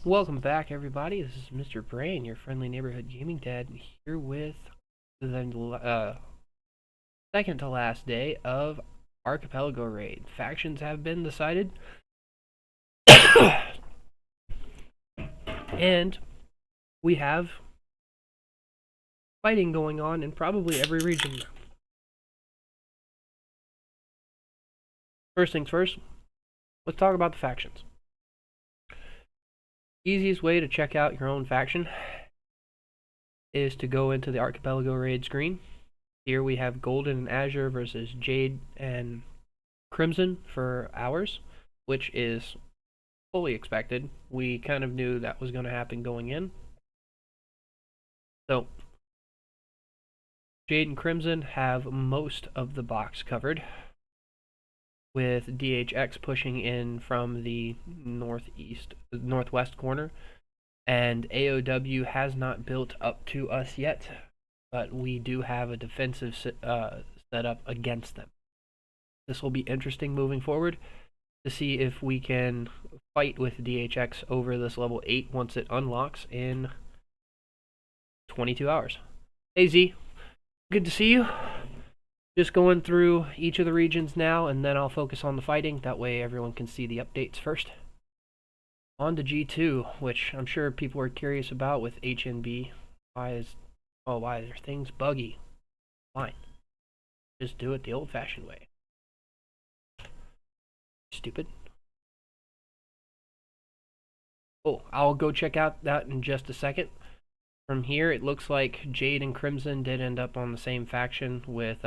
Welcome back, everybody. This is Mr. Brain, your friendly neighborhood gaming dad, here with the second to last day of Archipelago Raid. Factions have been decided, and we have fighting going on in probably every region. First things first, let's talk about the factions. Easiest way to check out your own faction is to go into the Archipelago Raid screen. Here we have Golden and Azure versus Jade and Crimson for ours, which is fully expected. We kind of knew that was going to happen going in. So, Jade and Crimson have most of the box covered, with DHX pushing in from the northwest corner, and AOW has not built up to us yet, but we do have a defensive setup against them. This will be interesting moving forward to see if we can fight with DHX over this level 8 once it unlocks in 22 hours. Hey Z, good to see you. Just going through each of the regions now, and then I'll focus on the fighting. That way everyone can see the updates first. On to G2, which I'm sure people are curious about with HNB. Why are things buggy? Fine. Just do it the old-fashioned way. Stupid. Oh, I'll go check out that in just a second. From here, it looks like Jade and Crimson did end up on the same faction with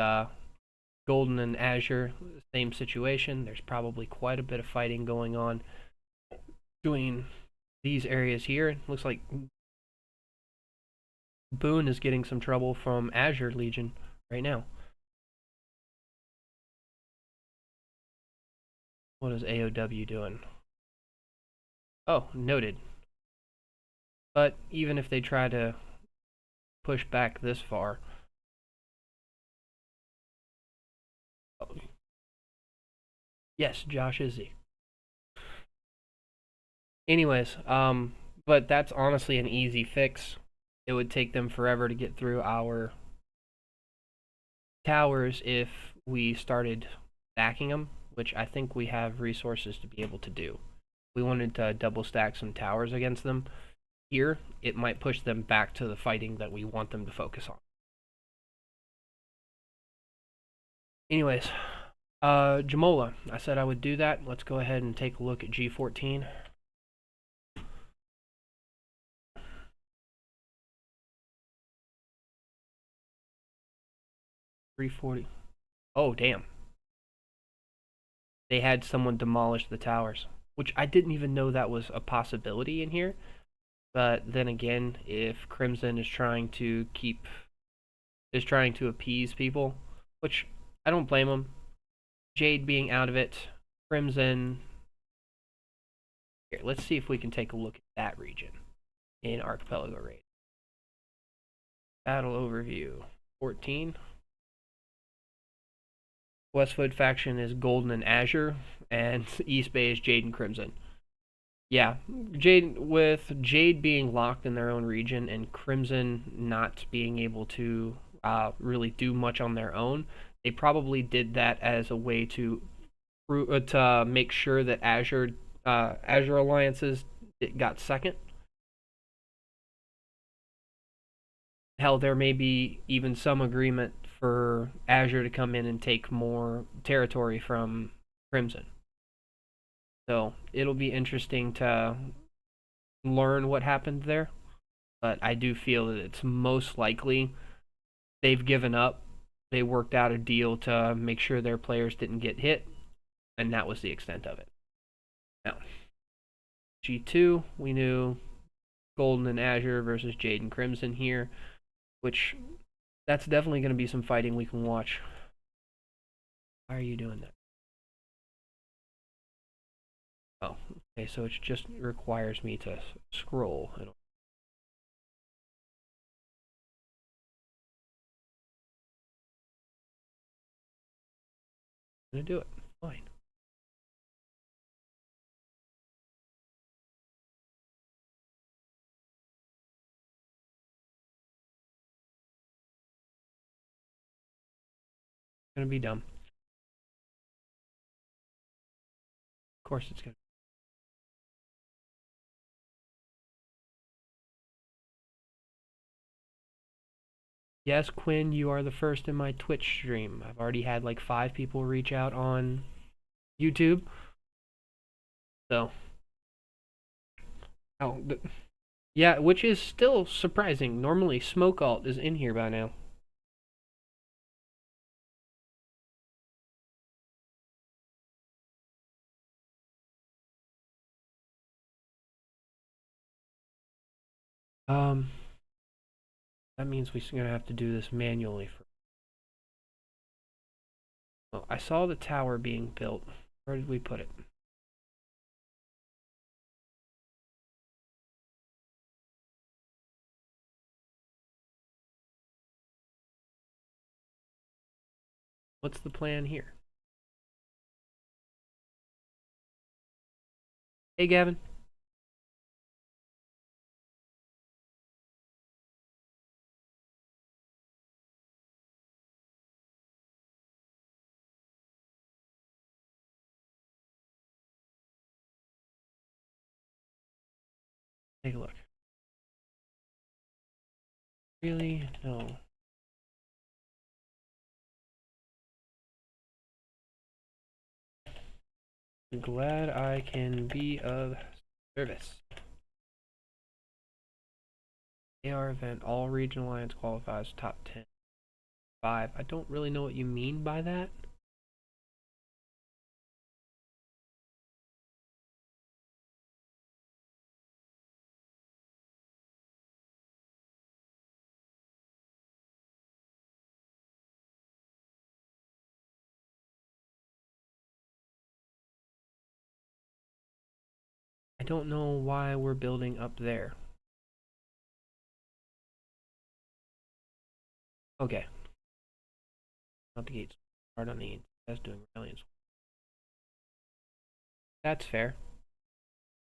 Golden and Azure, same situation. There's probably quite a bit of fighting going on between these areas here. It looks like Boone is getting some trouble from Azure Legion right now. What is AOW doing? Oh, noted. But even if they try to push back this far, yes, Josh Izzy. Anyways, but that's honestly an easy fix. It would take them forever to get through our towers if we started stacking them, which I think we have resources to be able to do. We wanted to double stack some towers against them. Here, it might push them back to the fighting that we want them to focus on. Anyways, Jamola, I said I would do that. Let's go ahead and take a look at G14. $340. Oh, damn. They had someone demolish the towers, which I didn't even know that was a possibility in here. But then again, if Crimson is trying to appease people, which I don't blame them. Jade being out of it, Crimson. Here, let's see if we can take a look at that region in Archipelago Raid. Battle overview 14. Westwood faction is Golden and Azure, and East Bay is Jade and Crimson. Yeah, with Jade being locked in their own region and Crimson not being able to really do much on their own, they probably did that as a way to make sure that Azure alliances got second. Hell, there may be even some agreement for Azure to come in and take more territory from Crimson. So it'll be interesting to learn what happened there. But I do feel that it's most likely they've given up. They worked out a deal to make sure their players didn't get hit, and that was the extent of it. Now, G2, we knew Golden and Azure versus Jade and Crimson here, which that's definitely going to be some fighting we can watch. Why are you doing that? Oh, okay, so it just requires me to scroll. I'm gonna do it. Fine. gonna be dumb. Of course it's gonna. Yes, Quinn, you are the first in my Twitch stream. I've already had like 5 people reach out on YouTube. So, oh, yeah, which is still surprising. Normally, Smoke Alt is in here by now. That means we're gonna have to do this manually. Oh, I saw the tower being built. Where did we put it? What's the plan here? Hey, Gavin. Take a look. Really? No. I'm glad I can be of service. AR event, all regional alliance qualifies top 10. 5. I don't really know what you mean by that. I don't know why we're building up there. Okay. Not the gates. Hard on the that's doing rebellions. That's fair.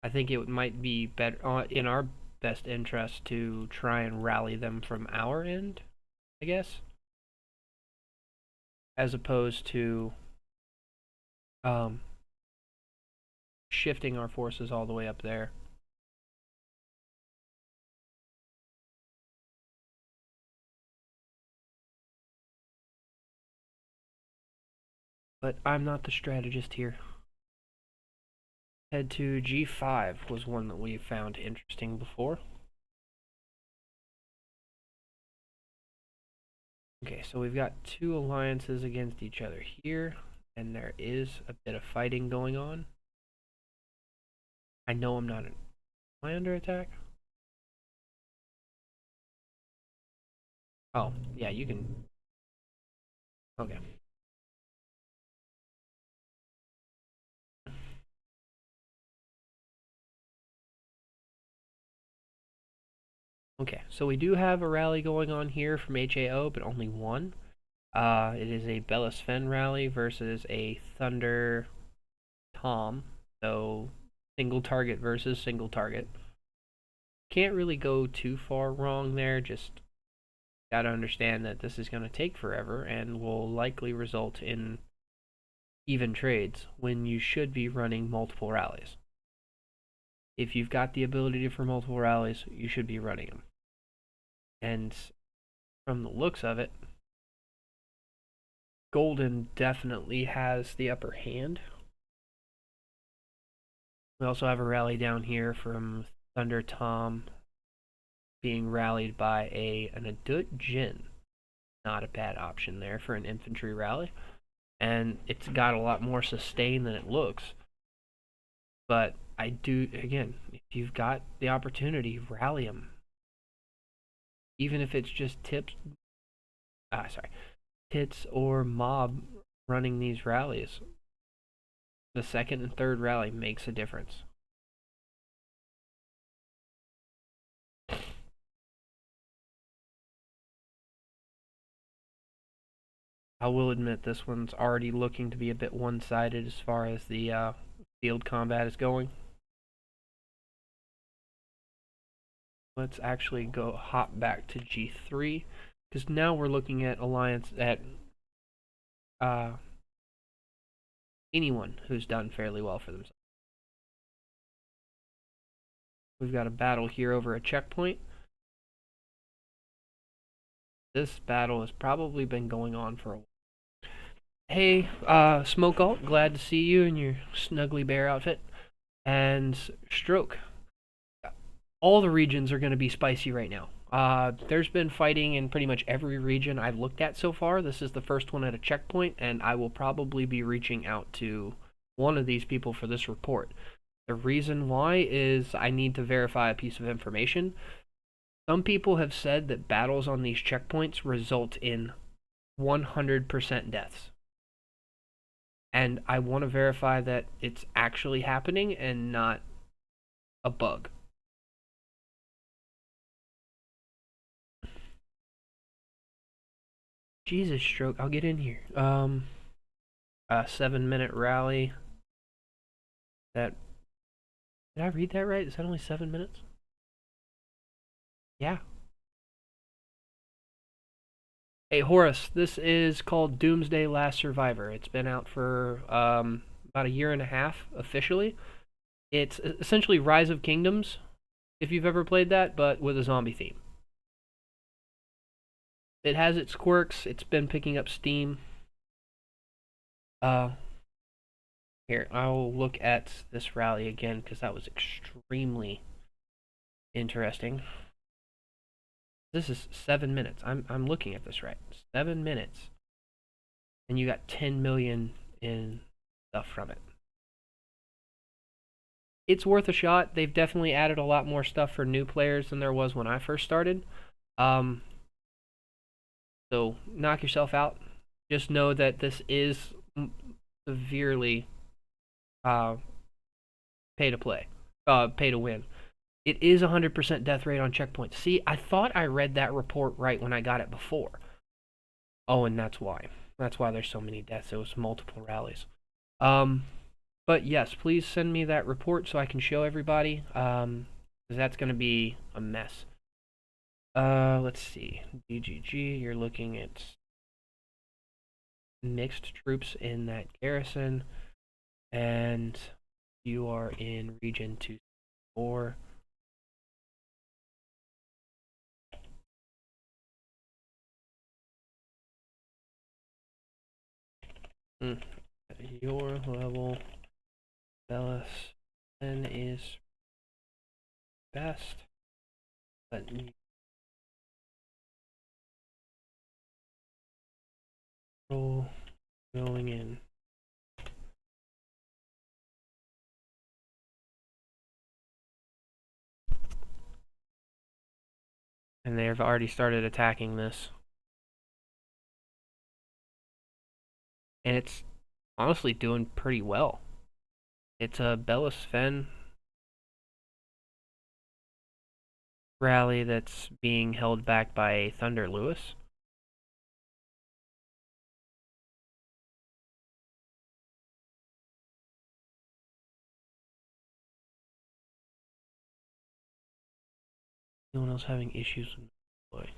I think it might be better in our best interest to try and rally them from our end, I guess, as opposed to shifting our forces all the way up there. But I'm not the strategist here. Head to G5 was one that we found interesting before. Okay, so we've got 2 alliances against each other here, and there is a bit of fighting going on. I know I'm not am I under attack? Oh, yeah, you can. Okay. Okay, so we do have a rally going on here from HAO, but only one. It is a Bellis Fen rally versus a Thunder Tom. So single target versus single target. Can't really go too far wrong there, just gotta understand that this is gonna take forever and will likely result in even trades when you should be running multiple rallies. If you've got the ability for multiple rallies, you should be running them. And from the looks of it, Golden definitely has the upper hand. We also have a rally down here from Thunder Tom being rallied by an Adut Jin. Not a bad option there for an infantry rally. And it's got a lot more sustain than it looks. But I do, again, if you've got the opportunity, rally them. Even if it's just tits or mob running these rallies. The second and third rally makes a difference. I will admit this one's already looking to be a bit one-sided as far as the field combat is going. Let's actually go hop back to G3 because now we're looking at anyone who's done fairly well for themselves. We've got a battle here over a checkpoint. This battle has probably been going on for a while. Hey, Smoke Alt, glad to see you in your snuggly bear outfit. And Stroke. All the regions are going to be spicy right now. There's been fighting in pretty much every region I've looked at so far. This is the first one at a checkpoint, and I will probably be reaching out to one of these people for this report. The reason why is I need to verify a piece of information. Some people have said that battles on these checkpoints result in 100% deaths. And I want to verify that it's actually happening and not a bug. Jesus, Stroke, I'll get in here. A 7-minute rally. Did I read that right? Is that only 7 minutes? Yeah. Hey, Horace, this is called Doomsday Last Survivor. It's been out for about a year and a half officially. It's essentially Rise of Kingdoms, if you've ever played that, but with a zombie theme. It has its quirks. It's been picking up steam. Here, I'll look at this rally again because that was extremely interesting. This is 7 minutes. I'm looking at this right. 7 minutes. And you got 10 million in stuff from it. It's worth a shot. They've definitely added a lot more stuff for new players than there was when I first started. So knock yourself out. Just know that this is severely pay to win. It is 100% death rate on checkpoints. See, I thought I read that report right when I got it before. Oh, and that's why. That's why there's so many deaths. It was multiple rallies. But yes, please send me that report so I can show everybody. Because that's going to be a mess. Let's see. DGG, you're looking at mixed troops in that garrison. And you are in region 2-4. Your level, Bellis, then is best. But roll going in. And they have already started attacking this. And it's honestly doing pretty well. It's a Bellis Fen rally that's being held back by Thunder Lewis. Anyone else having issues with boy?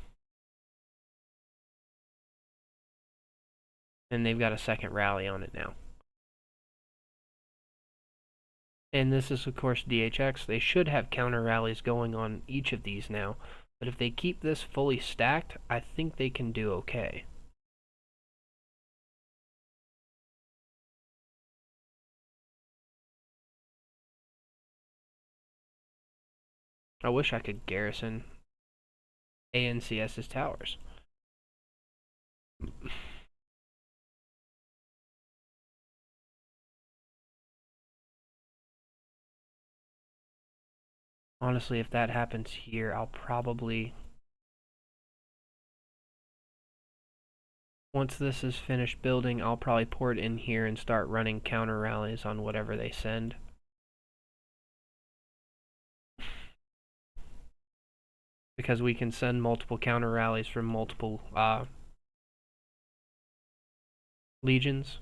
And they've got a second rally on it now. And this is, of course, DHX. They should have counter rallies going on each of these now. But if they keep this fully stacked, I think they can do okay. I wish I could garrison ANCS's towers. Honestly, if that happens here, I'll probably... Once this is finished building, I'll probably port in here and start running counter rallies on whatever they send. Because we can send multiple counter rallies from multiple legions.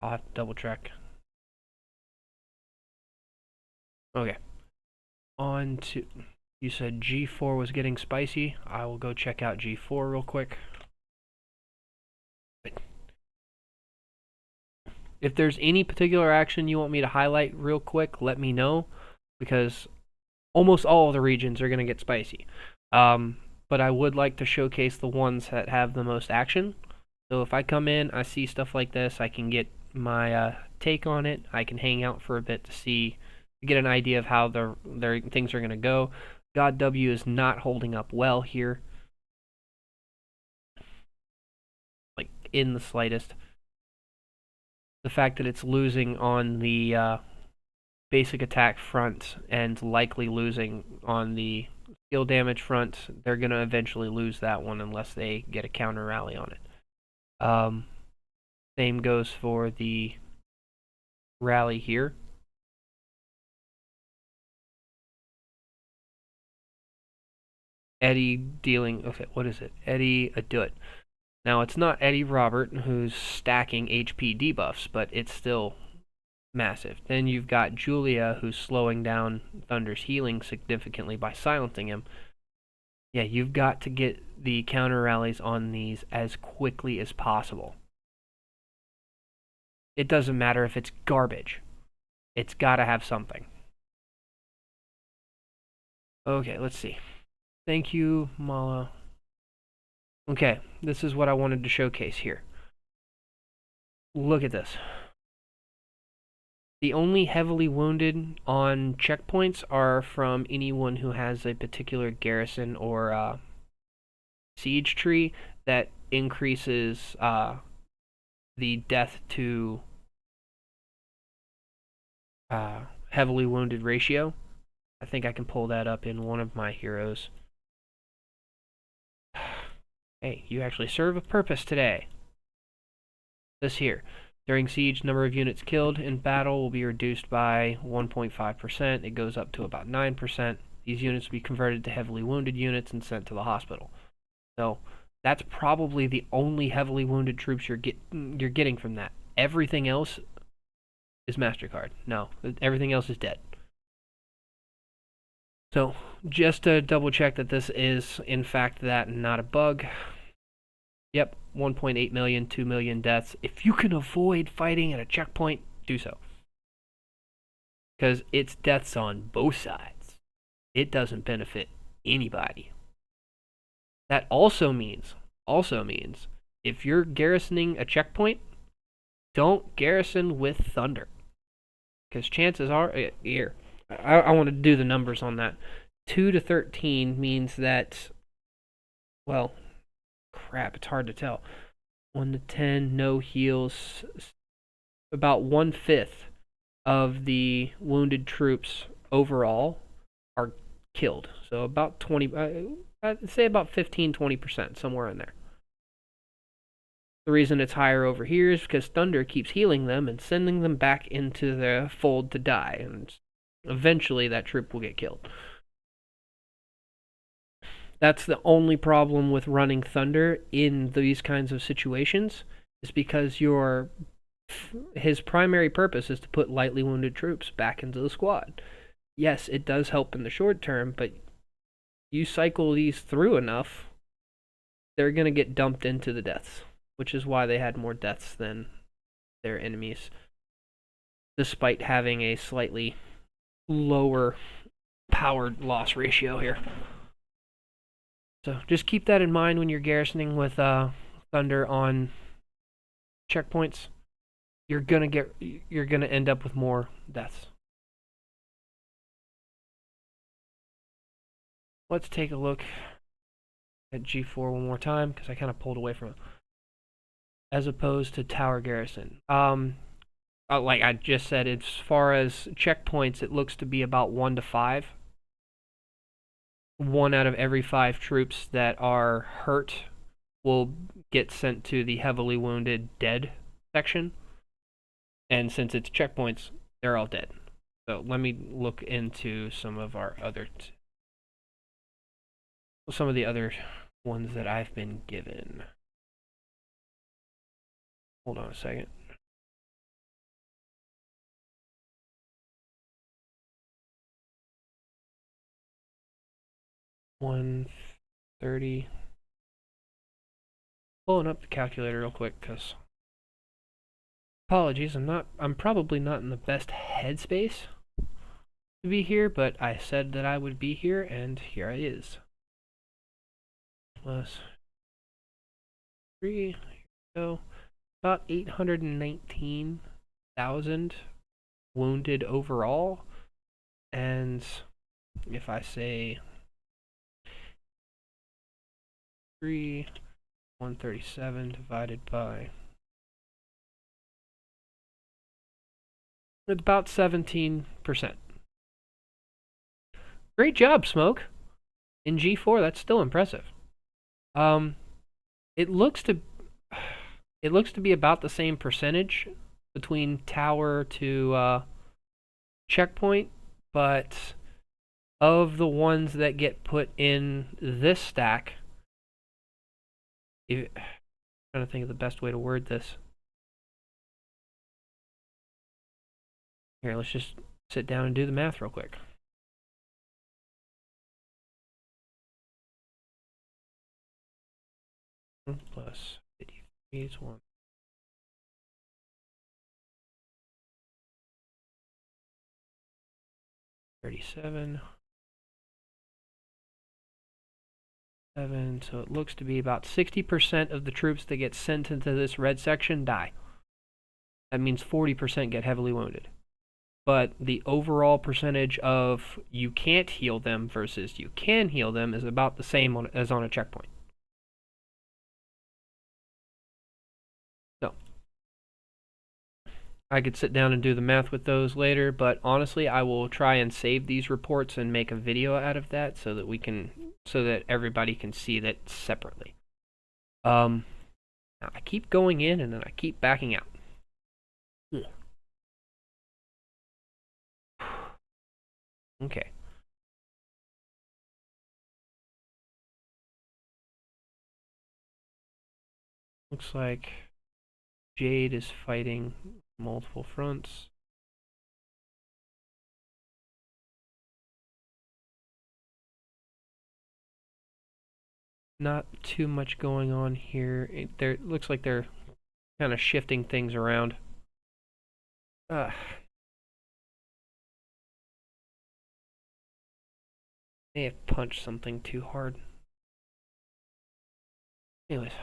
I'll have to double check. Okay. On to... You said G4 was getting spicy. I will go check out G4 real quick. If there's any particular action you want me to highlight real quick, let me know, because almost all of the regions are going to get spicy. But I would like to showcase the ones that have the most action. So if I come in, I see stuff like this, I can get my take on it. I can hang out for a bit to get an idea of how their things are going to go. God W is not holding up well here, like in the slightest. The fact that it's losing on the basic attack front and likely losing on the skill damage front, they're going to eventually lose that one unless they get a counter rally on it. Same goes for the rally here. Eddie dealing, okay, what is it? Eddie Adut. Now, it's not Eddie Robert who's stacking HP debuffs, but it's still massive. Then you've got Julia who's slowing down Thunder's healing significantly by silencing him. Yeah, you've got to get the counter rallies on these as quickly as possible. It doesn't matter if it's garbage. It's got to have something. Okay, let's see. Thank you, Mala. Okay, this is what I wanted to showcase here. Look at this. The only heavily wounded on checkpoints are from anyone who has a particular garrison or siege tree that increases the death to heavily wounded ratio. I think I can pull that up in one of my heroes. Hey, you actually serve a purpose today. This here. During siege, number of units killed in battle will be reduced by 1.5%. It goes up to about 9%. These units will be converted to heavily wounded units and sent to the hospital. So that's probably the only heavily wounded troops you're getting from that. Everything else is MasterCard. No, everything else is dead. So just to double check that this is in fact that and not a bug. Yep, 1.8 million, 2 million deaths. If you can avoid fighting at a checkpoint, do so. Because it's deaths on both sides. It doesn't benefit anybody. That also means, if you're garrisoning a checkpoint, don't garrison with Thunder. Because chances are, here, I want to do the numbers on that. 2 to 13 means that, well, crap, it's hard to tell. 1 to 10, no heals. About 1/5 of the wounded troops overall are killed. So about 20, I'd say about 15-20%, somewhere in there. The reason it's higher over here is because Thunder keeps healing them and sending them back into the fold to die, and eventually that troop will get killed. That's the only problem with running Thunder in these kinds of situations, is because his primary purpose is to put lightly wounded troops back into the squad. Yes, it does help in the short term, but you cycle these through enough, they're going to get dumped into the deaths, which is why they had more deaths than their enemies, despite having a slightly lower power loss ratio here. So just keep that in mind when you're garrisoning with Thunder on checkpoints. You're gonna end up with more deaths. Let's take a look at G4 one more time, because I kind of pulled away from it. As opposed to Tower Garrison. Like I just said, as far as checkpoints, it looks to be about 1 to 5. 1 out of every 5 troops that are hurt will get sent to the heavily wounded dead section. And since it's checkpoints, they're all dead. So let me look into some of our other... some of the other ones that I've been given. Hold on a second. $130. Pulling up the calculator real quick, because Apologies, I'm probably not in the best headspace to be here, but I said that I would be here, and here it is. Plus 3, here we go. About 819,000 wounded overall, and if I say 137 divided by, it's about 17%. Great job, Smoke. In G4, that's still impressive. It looks to be about the same percentage between tower to checkpoint, but of the ones that get put in this stack, I'm trying to think of the best way to word this. Here, let's just sit down and do the math real quick. Plus 53 is 1. 37. 7. So it looks to be about 60% of the troops that get sent into this red section die. That means 40% get heavily wounded. But the overall percentage of you can't heal them versus you can heal them is about the same as on a checkpoint. So I could sit down and do the math with those later, but honestly, I will try and save these reports and make a video out of that so that everybody can see that separately. Now I keep going in and then I keep backing out. Okay. Looks like Jade is fighting multiple fronts. Not too much going on here. It looks like they're kind of shifting things around. May have punched something too hard. Anyways.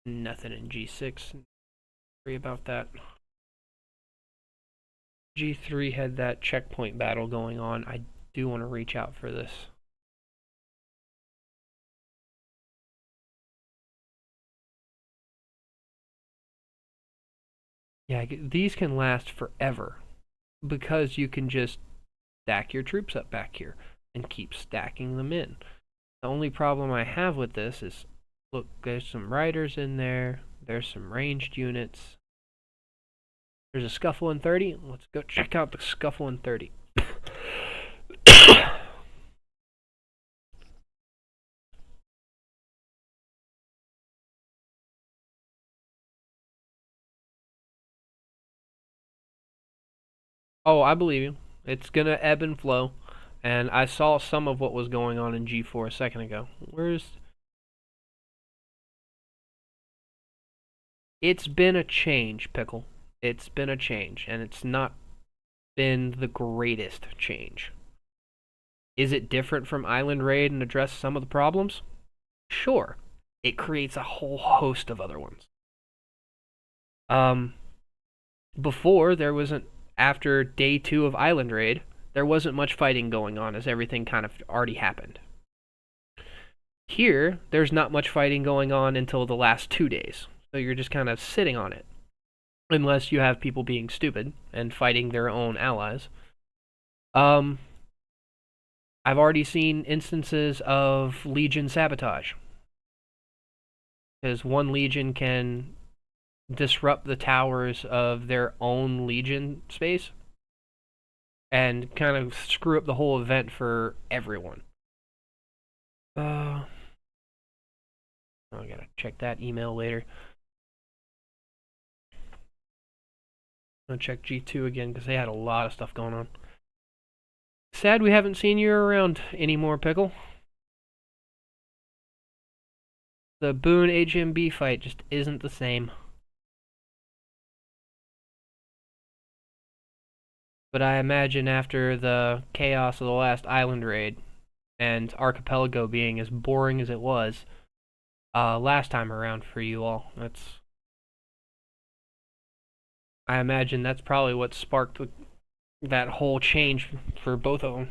Nothing in G6. Worry about that. G3 had that checkpoint battle going on. I do want to reach out for this. Yeah, these can last forever because you can just stack your troops up back here and keep stacking them in. The only problem I have with this is, look, there's some riders in there. There's some ranged units. There's a Scuffle in 30. Let's go check out the Scuffle in 30. Oh, I believe you. It's going to ebb and flow. And I saw some of what was going on in G4 a second ago. It's been a change, Pickle. It's been a change, and it's not been the greatest change. Is it different from Island Raid and address some of the problems? Sure. It creates a whole host of other ones. Before, after day 2 of Island Raid, there wasn't much fighting going on as everything kind of already happened. Here, there's not much fighting going on until the last 2 days. So you're just kind of sitting on it. Unless you have people being stupid and fighting their own allies. I've already seen instances of Legion sabotage. Because one Legion can disrupt the towers of their own Legion space and kind of screw up the whole event for everyone. I gotta check that email later. I'm gonna check G2 again because they had a lot of stuff going on. Sad we haven't seen you around anymore, Pickle. The Boone HMB fight just isn't the same. But I imagine after the chaos of the last island raid and Archipelago being as boring as it was last time around for you all, I imagine that's probably what sparked that whole change for both of them.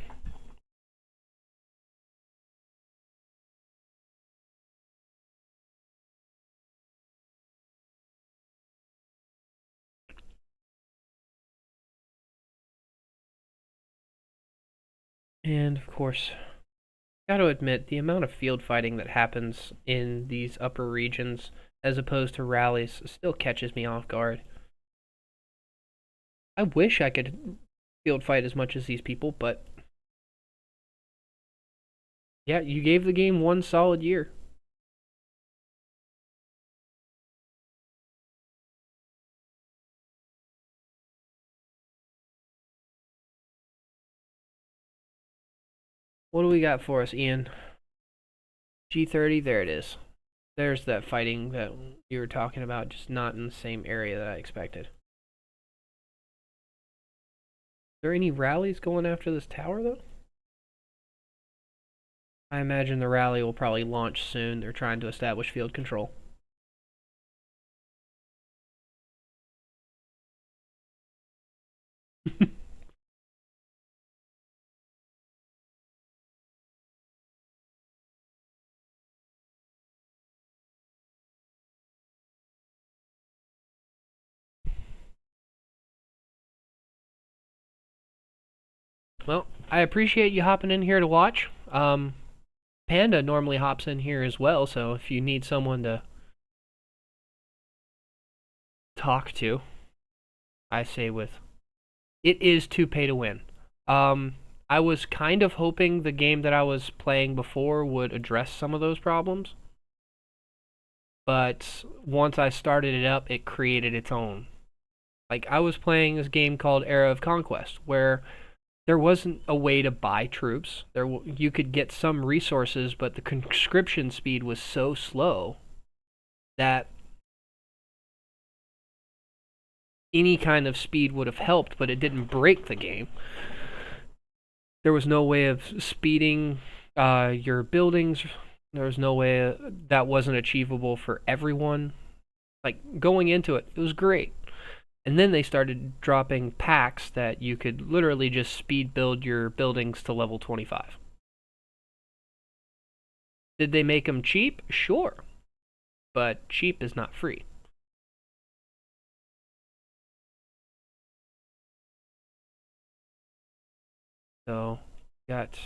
And of course, gotta admit, the amount of field fighting that happens in these upper regions as opposed to rallies still catches me off guard. I wish I could field fight as much as these people, but yeah, you gave the game one solid year. What do we got for us, Ian? G30, there it is. There's that fighting that you were talking about, just not in the same area that I expected. Are there any rallies going after this tower, though? I imagine the rally will probably launch soon. They're trying to establish field control. Well, I appreciate you hopping in here to watch. Panda normally hops in here as well, so if you need someone to talk to, I say it is to pay to win. I was kind of hoping the game that I was playing before would address some of those problems, but once I started it up, it created its own. Like, I was playing this game called Era of Conquest, where there wasn't a way to buy troops. You could get some resources, but the conscription speed was so slow that any kind of speed would have helped, but it didn't break the game. There was no way of speeding your buildings. There was no way that wasn't achievable for everyone. Like, going into it, it was great. And then they started dropping packs that you could literally just speed build your buildings to level 25. Did they make them cheap? Sure. But cheap is not free. So, got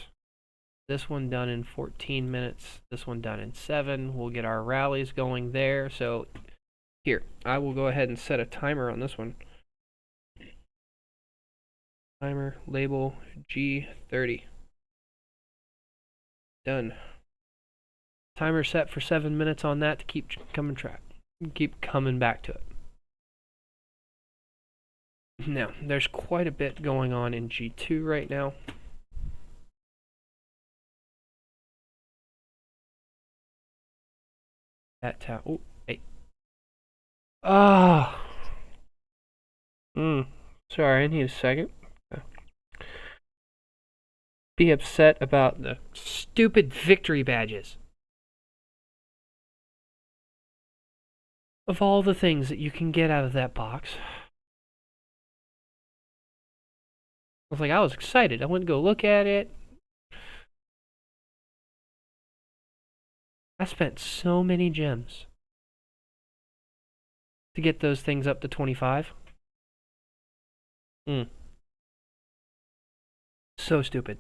this one done in 14 minutes, this one done in 7. We'll get our rallies going there. So, here, I will go ahead and set a timer on this one. Timer, label, G30. Done. Timer set for 7 minutes on that to keep coming back to it. Now, there's quite a bit going on in G2 right now. That tower. Oh, hey. Ah. Sorry, I need a second. Be upset about the stupid victory badges. Of all the things that you can get out of that box. I was excited. I went to go look at it. I spent so many gems to get those things up to 25. So stupid.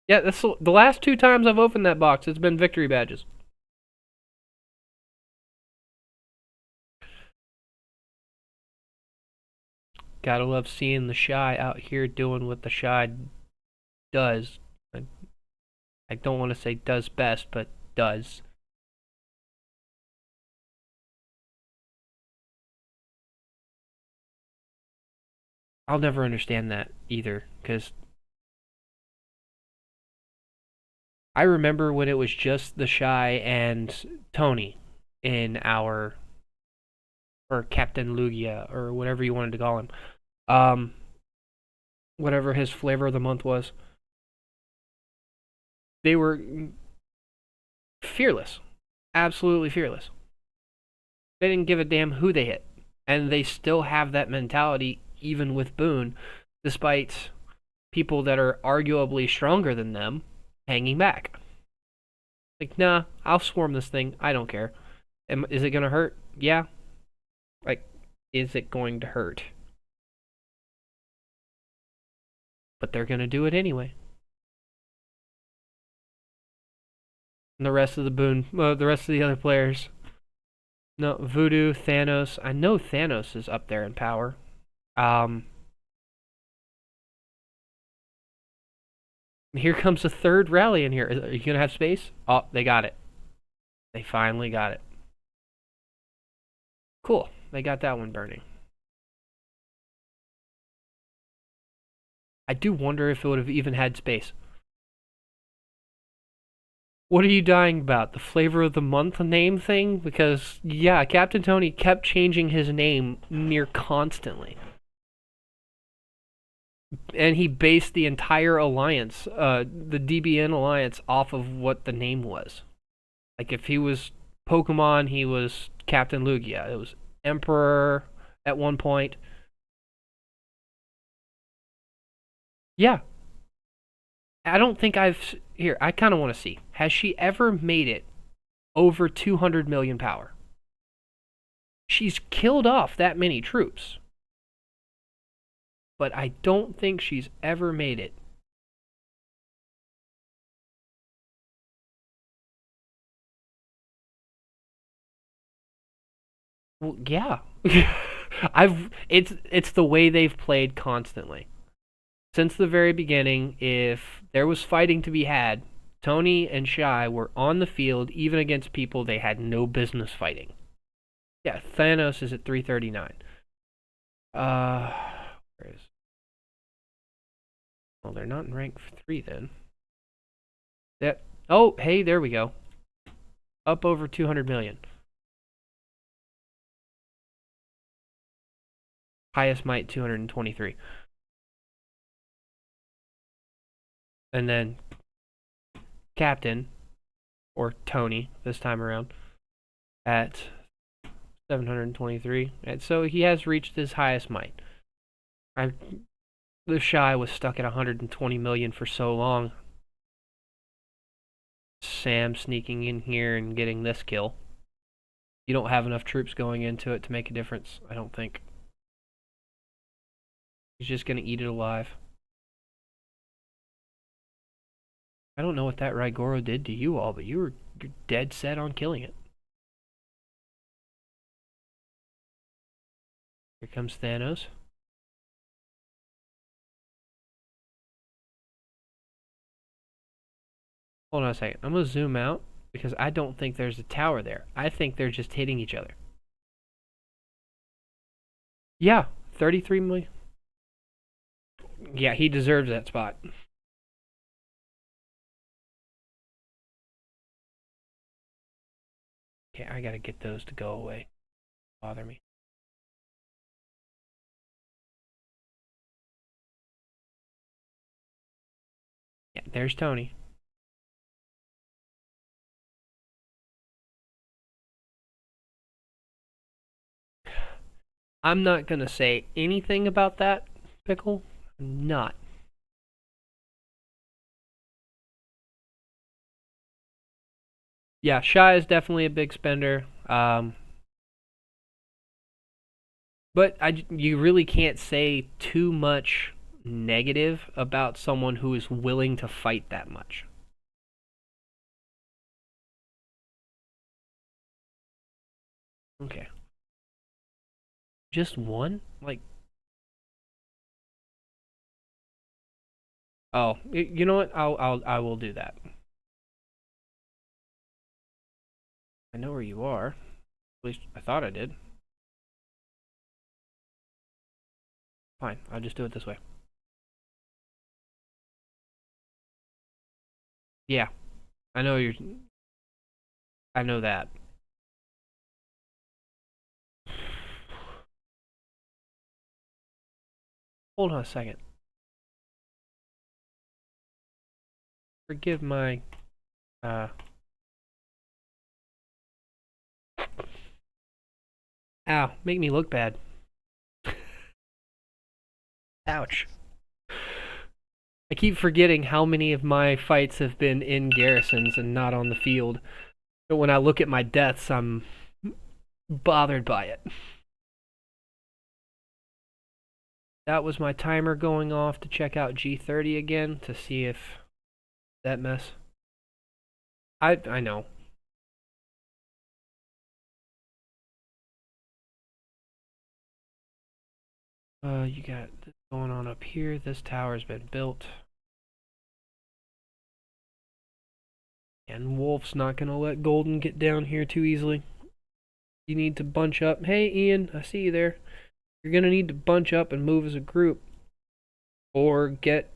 Yeah, that's the last 2 times I've opened that box. It's been victory badges. Gotta love seeing the Shy out here doing what the Shy does. I don't want to say does best, but does. I'll never understand that either, because I remember when it was just the Shy and Tony in our, or Captain Lugia, or whatever you wanted to call him. Whatever his flavor of the month was. They were fearless. Absolutely fearless. They didn't give a damn who they hit. And they still have that mentality even with Boone, despite people that are arguably stronger than them hanging back. Like, nah, I'll swarm this thing. I don't care. Is it going to hurt? Yeah. Like, is it going to hurt? But they're going to do it anyway. And the rest of the Boone, the rest of the other players. No, Voodoo, Thanos. I know Thanos is up there in power. Here comes a third rally in here. Are you going to have space? Oh, they got it. They finally got it. Cool. They got that one burning. I do wonder if it would have even had space. What are you dying about? The flavor of the month name thing? Because, yeah, Captain Tony kept changing his name near constantly. And he based the entire alliance, the DBN alliance, off of what the name was. Like, if he was Pokemon, he was Captain Lugia. It was Emperor at one point. Yeah. I don't think I've... Here, I kind of want to see. Has she ever made it over 200 million power? She's killed off that many troops. But I don't think she's ever made it. Well, yeah. It's the way they've played constantly. Since the very beginning, if there was fighting to be had, Tony and Shy were on the field even against people they had no business fighting. Yeah, Thanos is at 339. Where is... Well, they're not in rank 3 then. Oh, hey, there we go. Up over 200 million. Highest might 223. And then Captain, or Tony this time around, at 723. And so he has reached his highest might. The Shy was stuck at 120 million for so long. Sam sneaking in here and getting this kill. You don't have enough troops going into it to make a difference, I don't think. He's just going to eat it alive. I don't know what that Raigoro did to you all, but you're dead set on killing it. Here comes Thanos. Hold on a second. I'm going to zoom out because I don't think there's a tower there. I think they're just hitting each other. Yeah, 33 million. Yeah, he deserves that spot. Okay, I gotta get those to go away. Bother me. Yeah, there's Tony. I'm not gonna say anything about that, Pickle. I'm not. Yeah, Shy is definitely a big spender. But you really can't say too much negative about someone who is willing to fight that much. Okay. Just one? Like, oh, you know what? I will do that. I know where you are. At least I thought I did. Fine, I'll just do it this way. Yeah. I know you're. I know that. Hold on a second. Forgive my. Ow, make me look bad. Ouch. I keep forgetting how many of my fights have been in garrisons and not on the field. But when I look at my deaths, I'm bothered by it. That was my timer going off to check out G30 again to see if that mess. I know. You got this going on up here. This tower's been built. And Wolf's not gonna let Golden get down here too easily. You need to bunch up. Hey, Ian, I see you there. You're gonna need to bunch up and move as a group. Or get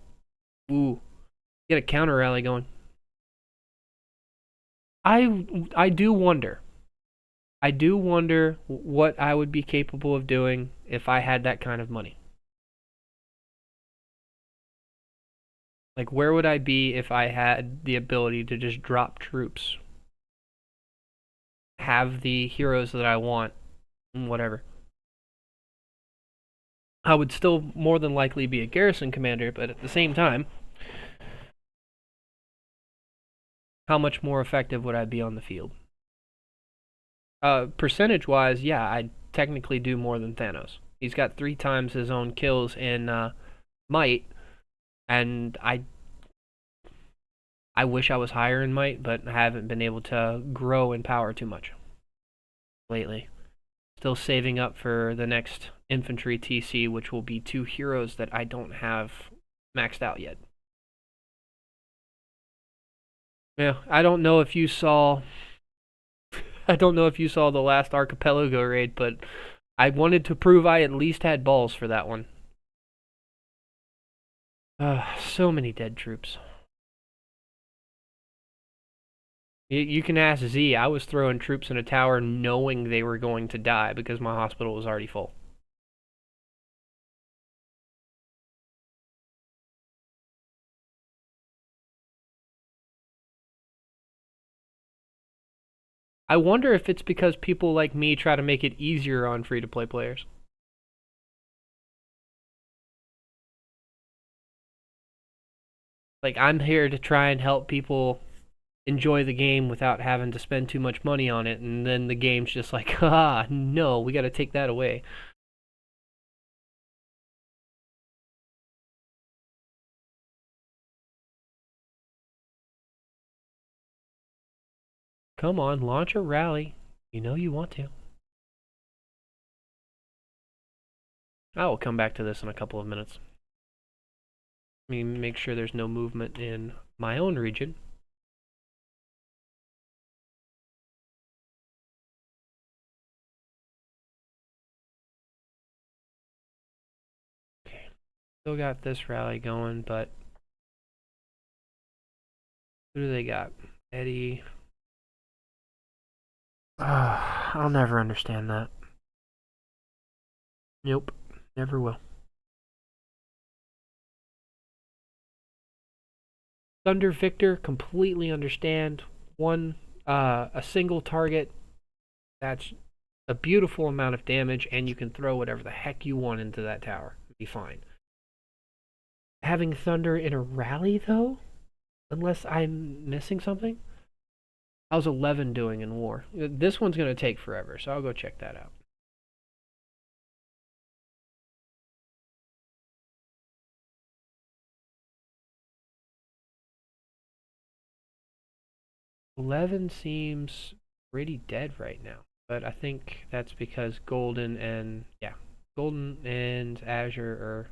a counter rally going. I do wonder. I do wonder what I would be capable of doing if I had that kind of money. Like, where would I be if I had the ability to just drop troops? Have the heroes that I want, whatever. I would still more than likely be a garrison commander, but at the same time, how much more effective would I be on the field? Percentage-wise, yeah, I technically do more than Thanos. He's got 3 times his own kills in Might, and I wish I was higher in Might, but I haven't been able to grow in power too much lately. Still saving up for the next infantry TC, which will be 2 heroes that I don't have maxed out yet. Yeah, I don't know if you saw the last Archipelago raid, but I wanted to prove I at least had balls for that one. So many dead troops. You can ask Z. I was throwing troops in a tower knowing they were going to die because my hospital was already full. I wonder if it's because people like me try to make it easier on free-to-play players. Like, I'm here to try and help people enjoy the game without having to spend too much money on it, and then the game's just like, ah, no, we gotta take that away. Come on, launch a rally. You know you want to. I will come back to this in a couple of minutes. Let me make sure there's no movement in my own region. Okay. Still got this rally going, but who do they got? Eddie. I'll never understand that. Nope, never will. Thunder Victor, completely understand. A single target, that's a beautiful amount of damage, and you can throw whatever the heck you want into that tower. It'd be fine. Having Thunder in a rally, though? Unless I'm missing something? How's 11 doing in war? This one's going to take forever, so I'll go check that out. Eleven seems pretty dead right now, but I think that's because Golden and Azure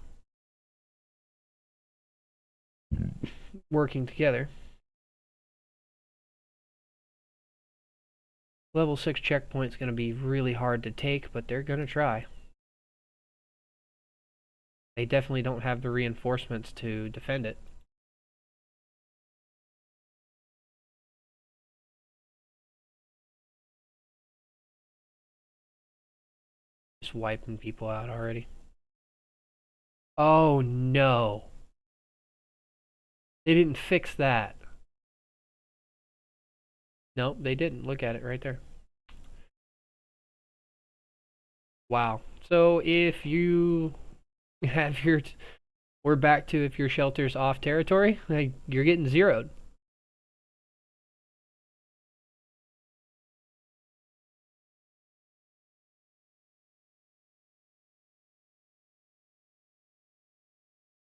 are working together. Level 6 checkpoint's going to be really hard to take, but they're going to try. They definitely don't have the reinforcements to defend it. just wiping people out already. Oh no. They didn't fix that. Nope, they didn't. Look at it right there. Wow. So if you have your... We're back to if your shelter's off territory, like, you're getting zeroed.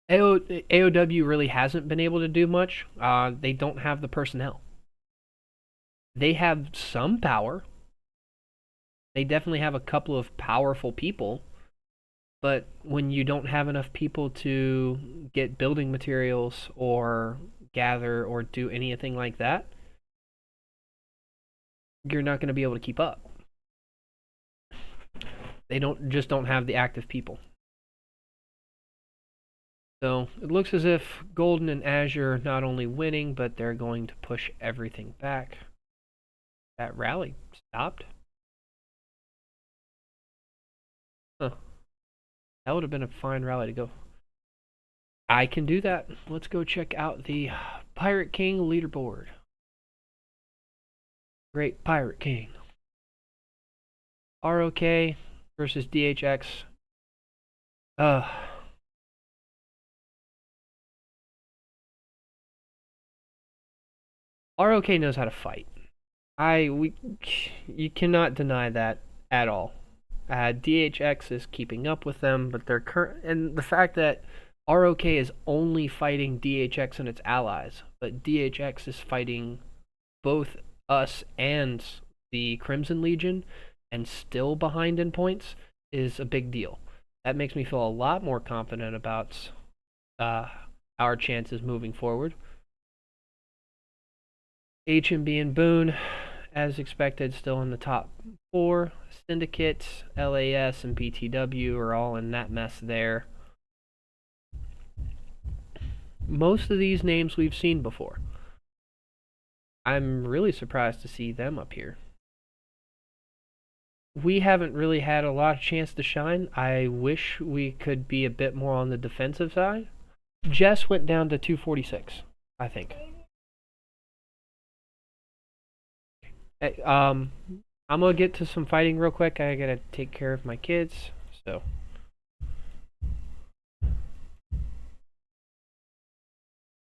AOW really hasn't been able to do much. They don't have the personnel. They have some power. They definitely have a couple of powerful people. But when you don't have enough people to get building materials or gather or do anything like that, you're not going to be able to keep up. They don't have the active people. So it looks as if Golden and Azure are not only winning, but they're going to push everything back. That rally stopped? Huh. That would have been a fine rally to go. I can do that. Let's go check out the Pirate King leaderboard. Great Pirate King. ROK versus DHX. ROK knows how to fight. You cannot deny that at all. DHX is keeping up with them, but they're and the fact that ROK is only fighting DHX and its allies, but DHX is fighting both us and the Crimson Legion and still behind in points is a big deal. That makes me feel a lot more confident about our chances moving forward. HMB and Boone, as expected, still in the top 4. Syndicate, LAS, and BTW are all in that mess there. Most of these names we've seen before. I'm really surprised to see them up here. We haven't really had a lot of chance to shine. I wish we could be a bit more on the defensive side. Jess went down to 246, I think. I'm gonna get to some fighting real quick. I gotta take care of my kids, so.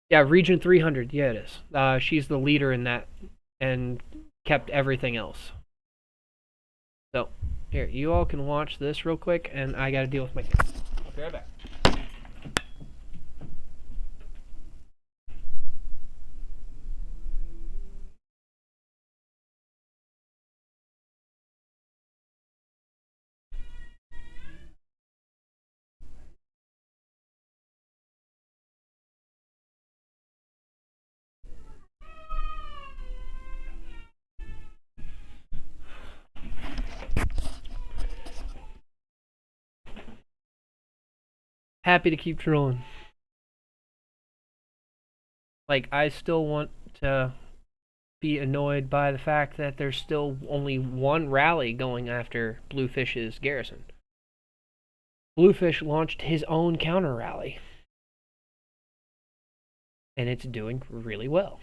Yeah, Region 300. Yeah, it is. She's the leader in that and kept everything else. So, here, you all can watch this real quick, and I gotta deal with my kids. I'll be right back. Happy to keep trolling. Like, I still want to be annoyed by the fact that there's still only one rally going after Bluefish's garrison. Bluefish launched his own counter rally, and it's doing really well.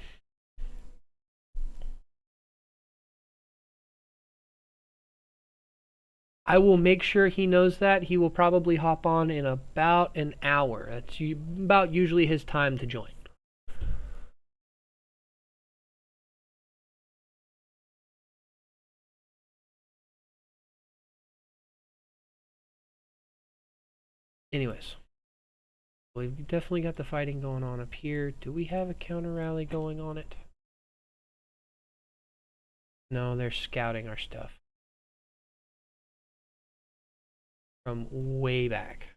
I will make sure he knows that. He will probably hop on in about an hour. That's about usually his time to join. Anyways, we've definitely got the fighting going on up here. Do we have a counter rally going on it? No, they're scouting our stuff from way back.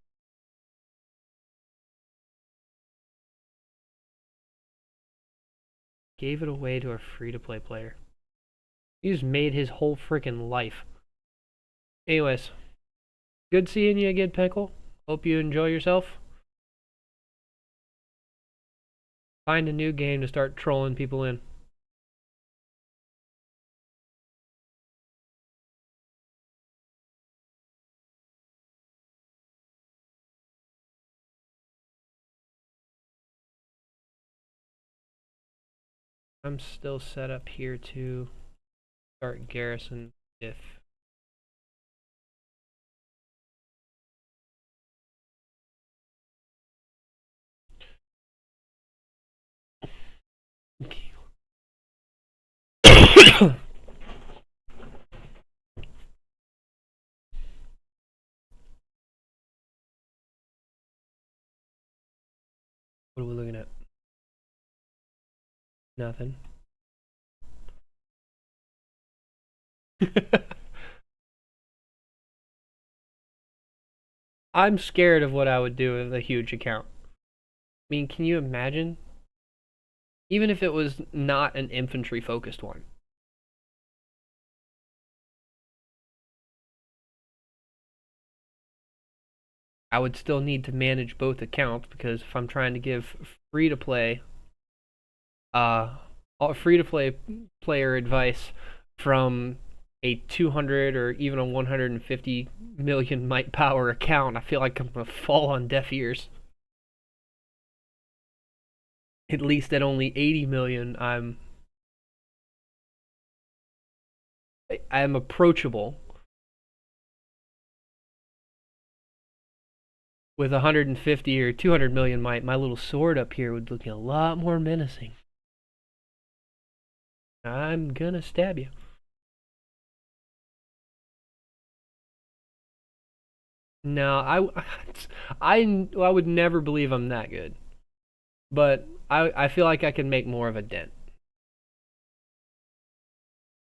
Gave it away to a free-to-play player. He's made his whole freaking life. Anyways, good seeing you again, Pickle. Hope you enjoy yourself. Find a new game to start trolling people in. I'm still set up here to start garrison if what are we looking at? Nothing. I'm scared of what I would do with a huge account. I mean, can you imagine? Even if it was not an infantry focused one. I would still need to manage both accounts because if I'm trying to give free to play player advice from a 200 or even a 150 million might power account, I feel like I'm gonna fall on deaf ears. At least at only 80 million, I'm approachable. With 150 or 200 million, my little sword up here would look a lot more menacing. I'm gonna stab you. No, I would never believe I'm that good. But I feel like I can make more of a dent.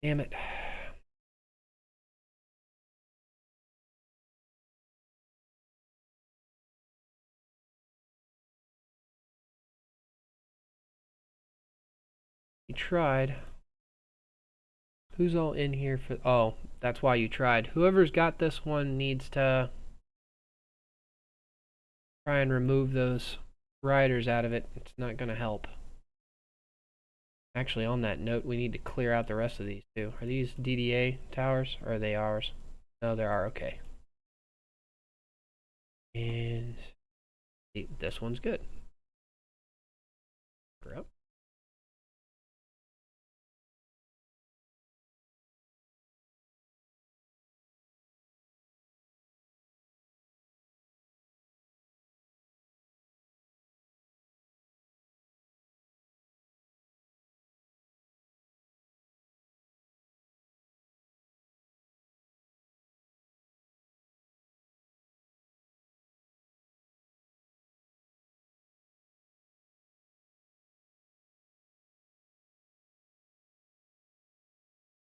Damn it. You tried. Who's all in here for... Oh, that's why you tried. Whoever's got this one needs to try and remove those riders out of it. It's not going to help. Actually, on that note, we need to clear out the rest of these too. Are these DDA towers, or are they ours? No, they are. Okay. And this one's good. Yep.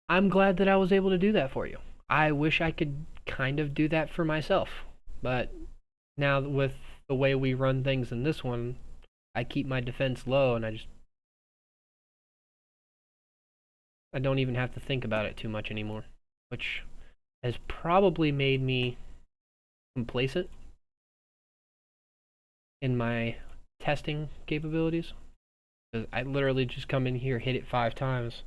I'm glad that I was able to do that for you. I wish I could kind of do that for myself. But now with the way we run things in this one, I keep my defense low and I don't even have to think about it too much anymore, which has probably made me complacent in my testing capabilities. I literally just come in here, hit it 5 times.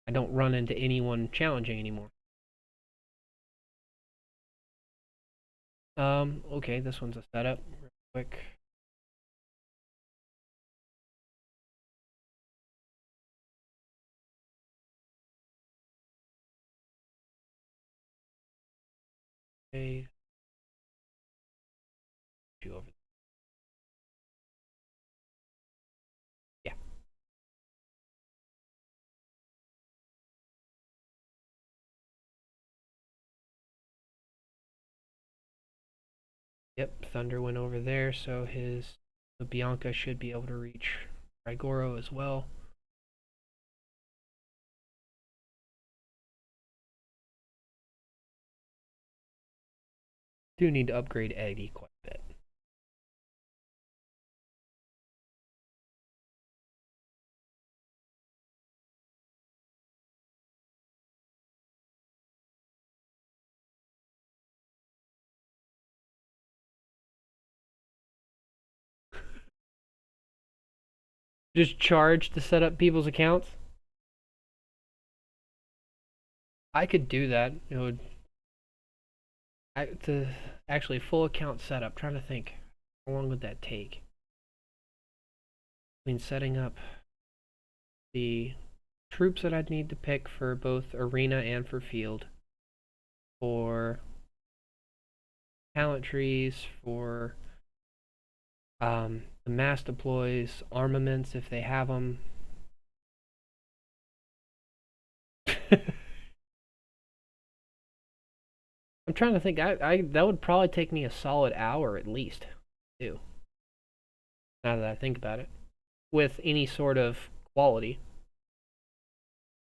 I don't run into anyone challenging anymore. Okay, this one's a setup. Real quick. Okay. You over. Yeah. Yep, Thunder went over there, so the Bianca should be able to reach Rigoro as well. Do need to upgrade Eddie quite a bit. Just charge to set up people's accounts? I could do that. It would to actually full account setup. Trying to think, how long would that take? between setting up the troops that I'd need to pick for both arena and for field, for talent trees, for the mass deploys, armaments if they have them. I'm trying to think. I that would probably take me a solid hour at least, too. Now that I think about it, with any sort of quality.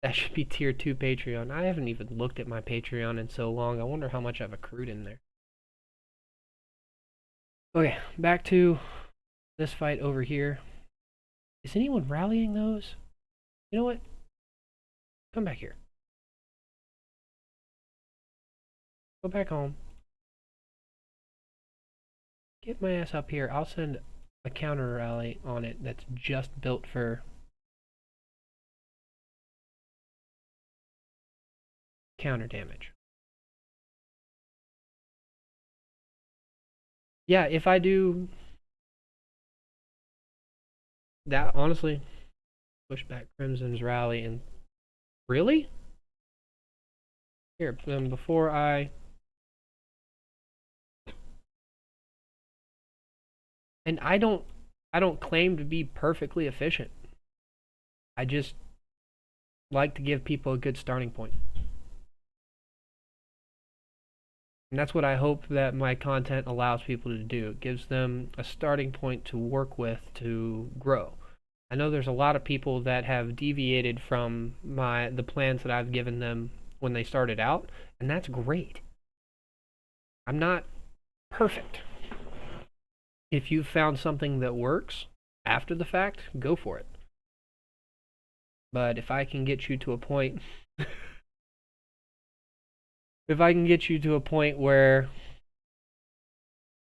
That should be tier 2 Patreon. I haven't even looked at my Patreon in so long. I wonder how much I've accrued in there. Okay, back to this fight over here. Is anyone rallying those? You know what? Come back here. Go back home. Get my ass up here. I'll send a counter rally on it that's just built for counter damage. Yeah, if I do that, honestly, push back Crimson's rally and really? Here, before I and I don't claim to be perfectly efficient. I just like to give people a good starting point. And that's what I hope that my content allows people to do. It gives them a starting point to work with to grow. I know there's a lot of people that have deviated from the plans that I've given them when they started out, and that's great. I'm not perfect. If you've found something that works after the fact, go for it. But if I can get you to a point if I can get you to a point where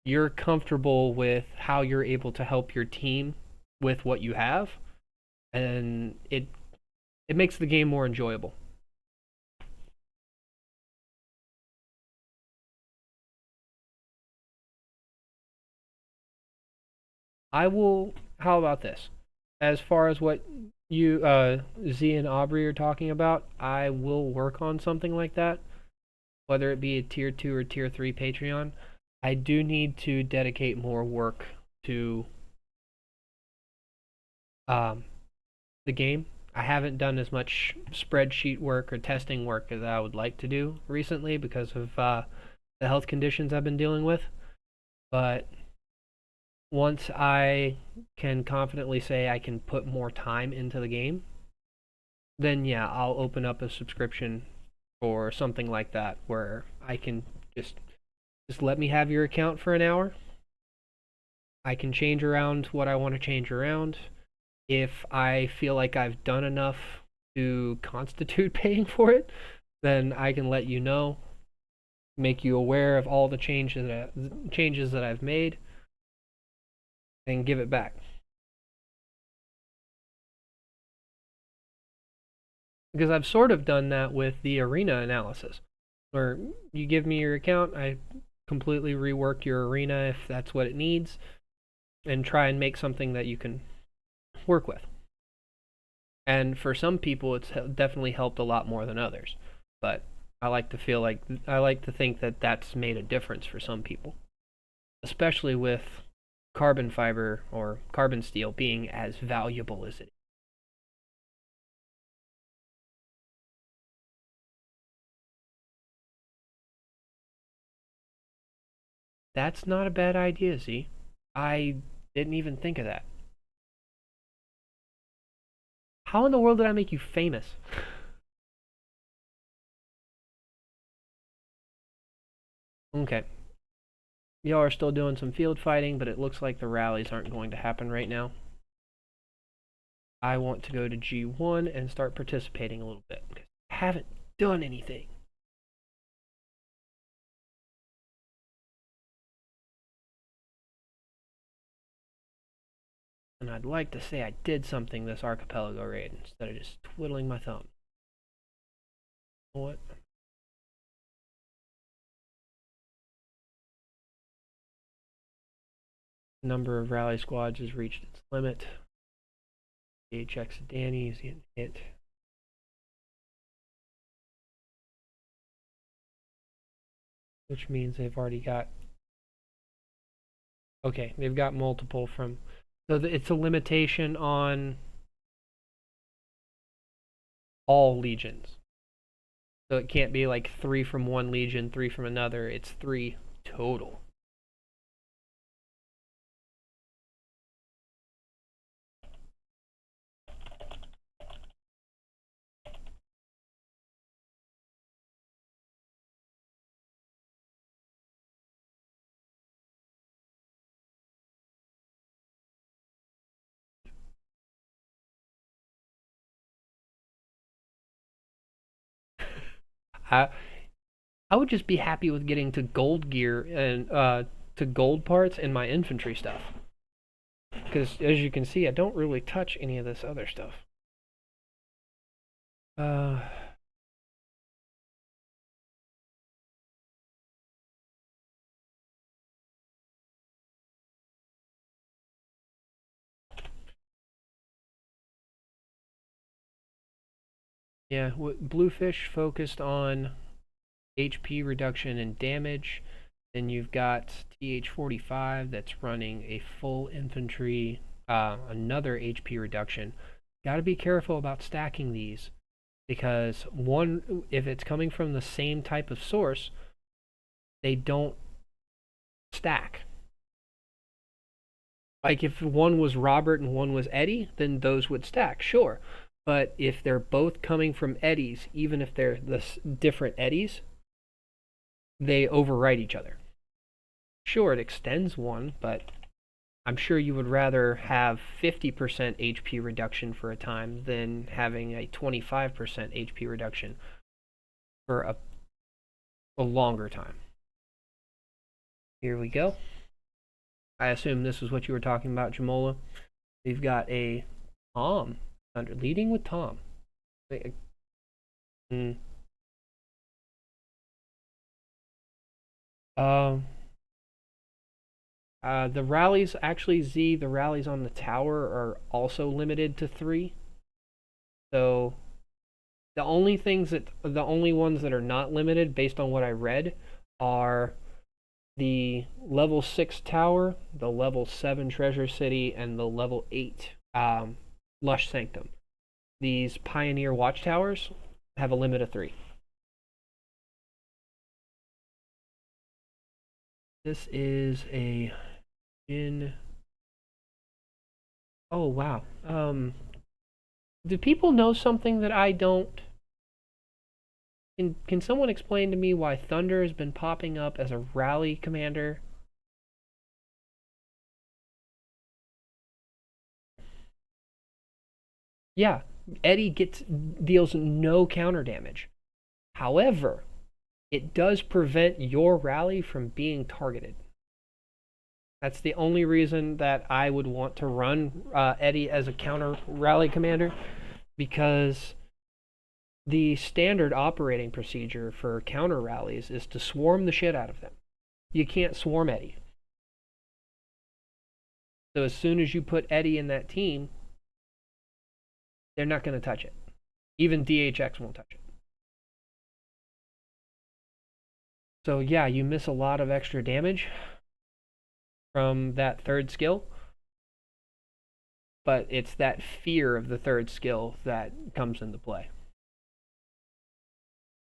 you're comfortable with how you're able to help your team with what you have, and it makes the game more enjoyable. I will. How about this? As far as what you, Z and Aubrey are talking about, I will work on something like that, whether it be a tier 2 or tier 3 Patreon. I do need to dedicate more work to the game. I haven't done as much spreadsheet work or testing work as I would like to do recently because of the health conditions I've been dealing with. But once I can confidently say I can put more time into the game, then yeah, I'll open up a subscription or something like that where I can just let me have your account for an hour. I can change around what I want to change around. If I feel like I've done enough to constitute paying for it, then I can let you know, make you aware of all the changes that I've made, and give it back. Because I've sort of done that with the arena analysis, where you give me your account, I completely rework your arena if that's what it needs, and try and make something that you can work with. And for some people, it's definitely helped a lot more than others. But I like to think that that's made a difference for some people, especially with carbon fiber or carbon steel being as valuable as it is. That's not a bad idea, Z. I didn't even think of that. How in the world did I make you famous? Okay. Y'all are still doing some field fighting, but it looks like the rallies aren't going to happen right now. I want to go to G1 and start participating a little bit, because I haven't done anything. And I'd like to say I did something this Archipelago raid instead of just twiddling my thumb. What? Number of rally squads has reached its limit. DHX Danny is getting hit. Which means they've already got... Okay, they've got multiple from... So it's a limitation on all legions. So it can't be like 3 from one legion, 3 from another. It's 3 total. I would just be happy with getting to gold gear and to gold parts in my infantry stuff. Because as you can see, I don't really touch any of this other stuff. Yeah, Bluefish focused on HP reduction and damage. Then you've got TH45 that's running a full infantry, another HP reduction. Got to be careful about stacking these because one, if it's coming from the same type of source, they don't stack. Like if one was Robert and one was Eddie, then those would stack, sure. But if they're both coming from Eddies, even if they're the different Eddies, they overwrite each other. Sure, it extends one, but I'm sure you would rather have 50% HP reduction for a time than having a 25% HP reduction for a longer time. Here we go. I assume this is what you were talking about, Jamola. We've got a Tom under leading with Tom. The rallies, actually, Z, the rallies on the tower are also limited to 3. So the only ones that are not limited, based on what I read, are the level 6 tower, the level 7 treasure city, and the level 8 lush sanctum. These pioneer watchtowers have a limit of 3. This is a Jin. Oh wow. Do people know something that I don't? Can someone explain to me why Thunder has been popping up as a rally commander? Yeah, Eddie deals no counter damage. However, it does prevent your rally from being targeted. That's the only reason that I would want to run Eddie as a counter rally commander, because the standard operating procedure for counter rallies is to swarm the shit out of them. You can't swarm Eddie. So as soon as you put Eddie in that team, they're not going to touch it. Even DHX won't touch it. So yeah, you miss a lot of extra damage from that third skill, but it's that fear of the third skill that comes into play.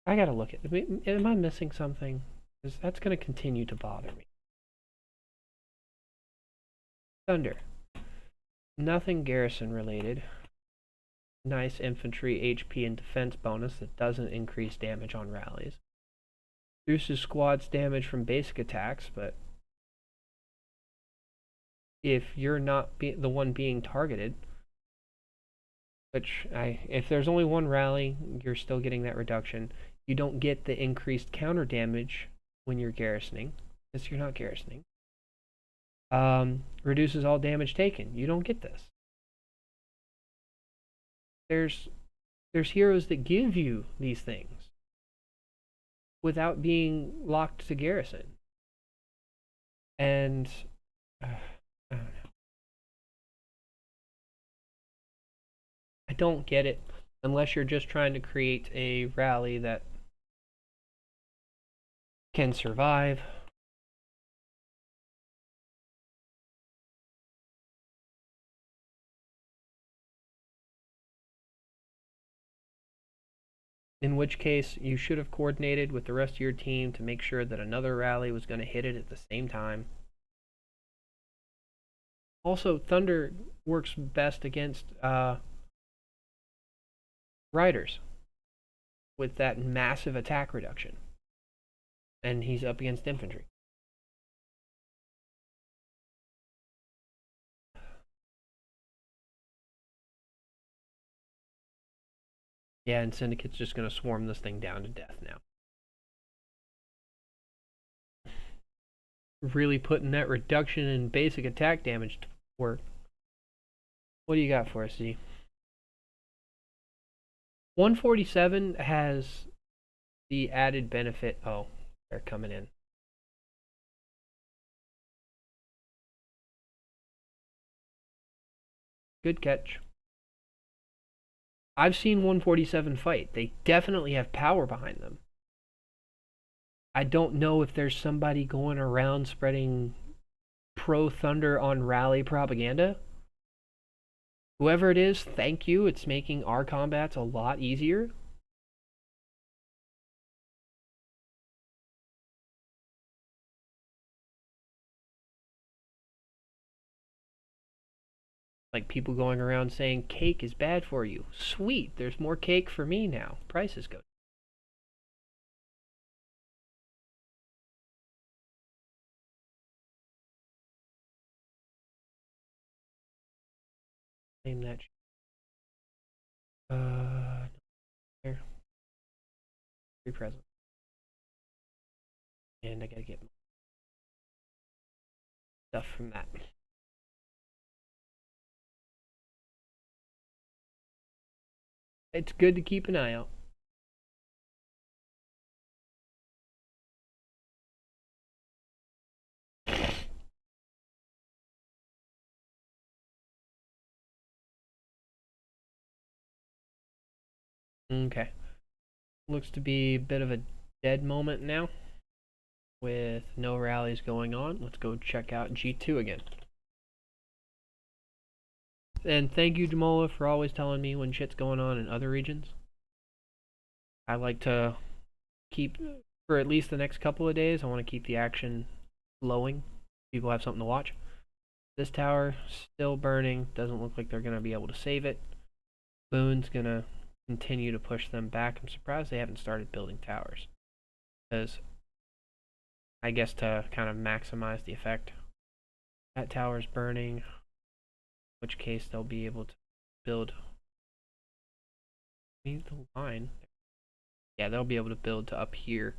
I gotta look at it. Am I missing something? Because that's going to continue to bother me. Thunder. Nothing garrison related. Nice infantry HP and defense bonus that doesn't increase damage on rallies. Reduces squad's damage from basic attacks, but if you're not the one being targeted, which if there's only one rally, you're still getting that reduction. You don't get the increased counter damage when you're garrisoning, because you're not garrisoning. Reduces all damage taken. You don't get this. There's heroes that give you these things without being locked to garrison. And I don't know. don't get it unless you're just trying to create a rally that can survive. In which case, you should have coordinated with the rest of your team to make sure that another rally was going to hit it at the same time. Also, Thunder works best against riders with that massive attack reduction. And he's up against infantry. Yeah, and Syndicate's just going to swarm this thing down to death now. Really putting that reduction in basic attack damage to work. What do you got for us, Z? 147 has the added benefit. Oh, they're coming in. Good catch. I've seen 147 fight. They definitely have power behind them. I don't know if there's somebody going around spreading pro-Thunder on rally propaganda. Whoever it is, thank you. It's making our combats a lot easier. Like people going around saying cake is bad for you. Sweet, there's more cake for me now. Prices go. Name that. Here. Free present. And I gotta get stuff from that. It's good to keep an eye out. Okay. Looks to be a bit of a dead moment now with no rallies going on. Let's go check out G2 again. And thank you, Jamola, for always telling me when shit's going on in other regions. I like to keep, for at least the next couple of days, I want to keep the action flowing. People have something to watch. This tower still burning. Doesn't look like they're going to be able to save it. Boone's going to continue to push them back. I'm surprised they haven't started building towers. Because I guess to kind of maximize the effect. That tower's burning. In which case they'll be able to build the line. Yeah, they'll be able to build to up here.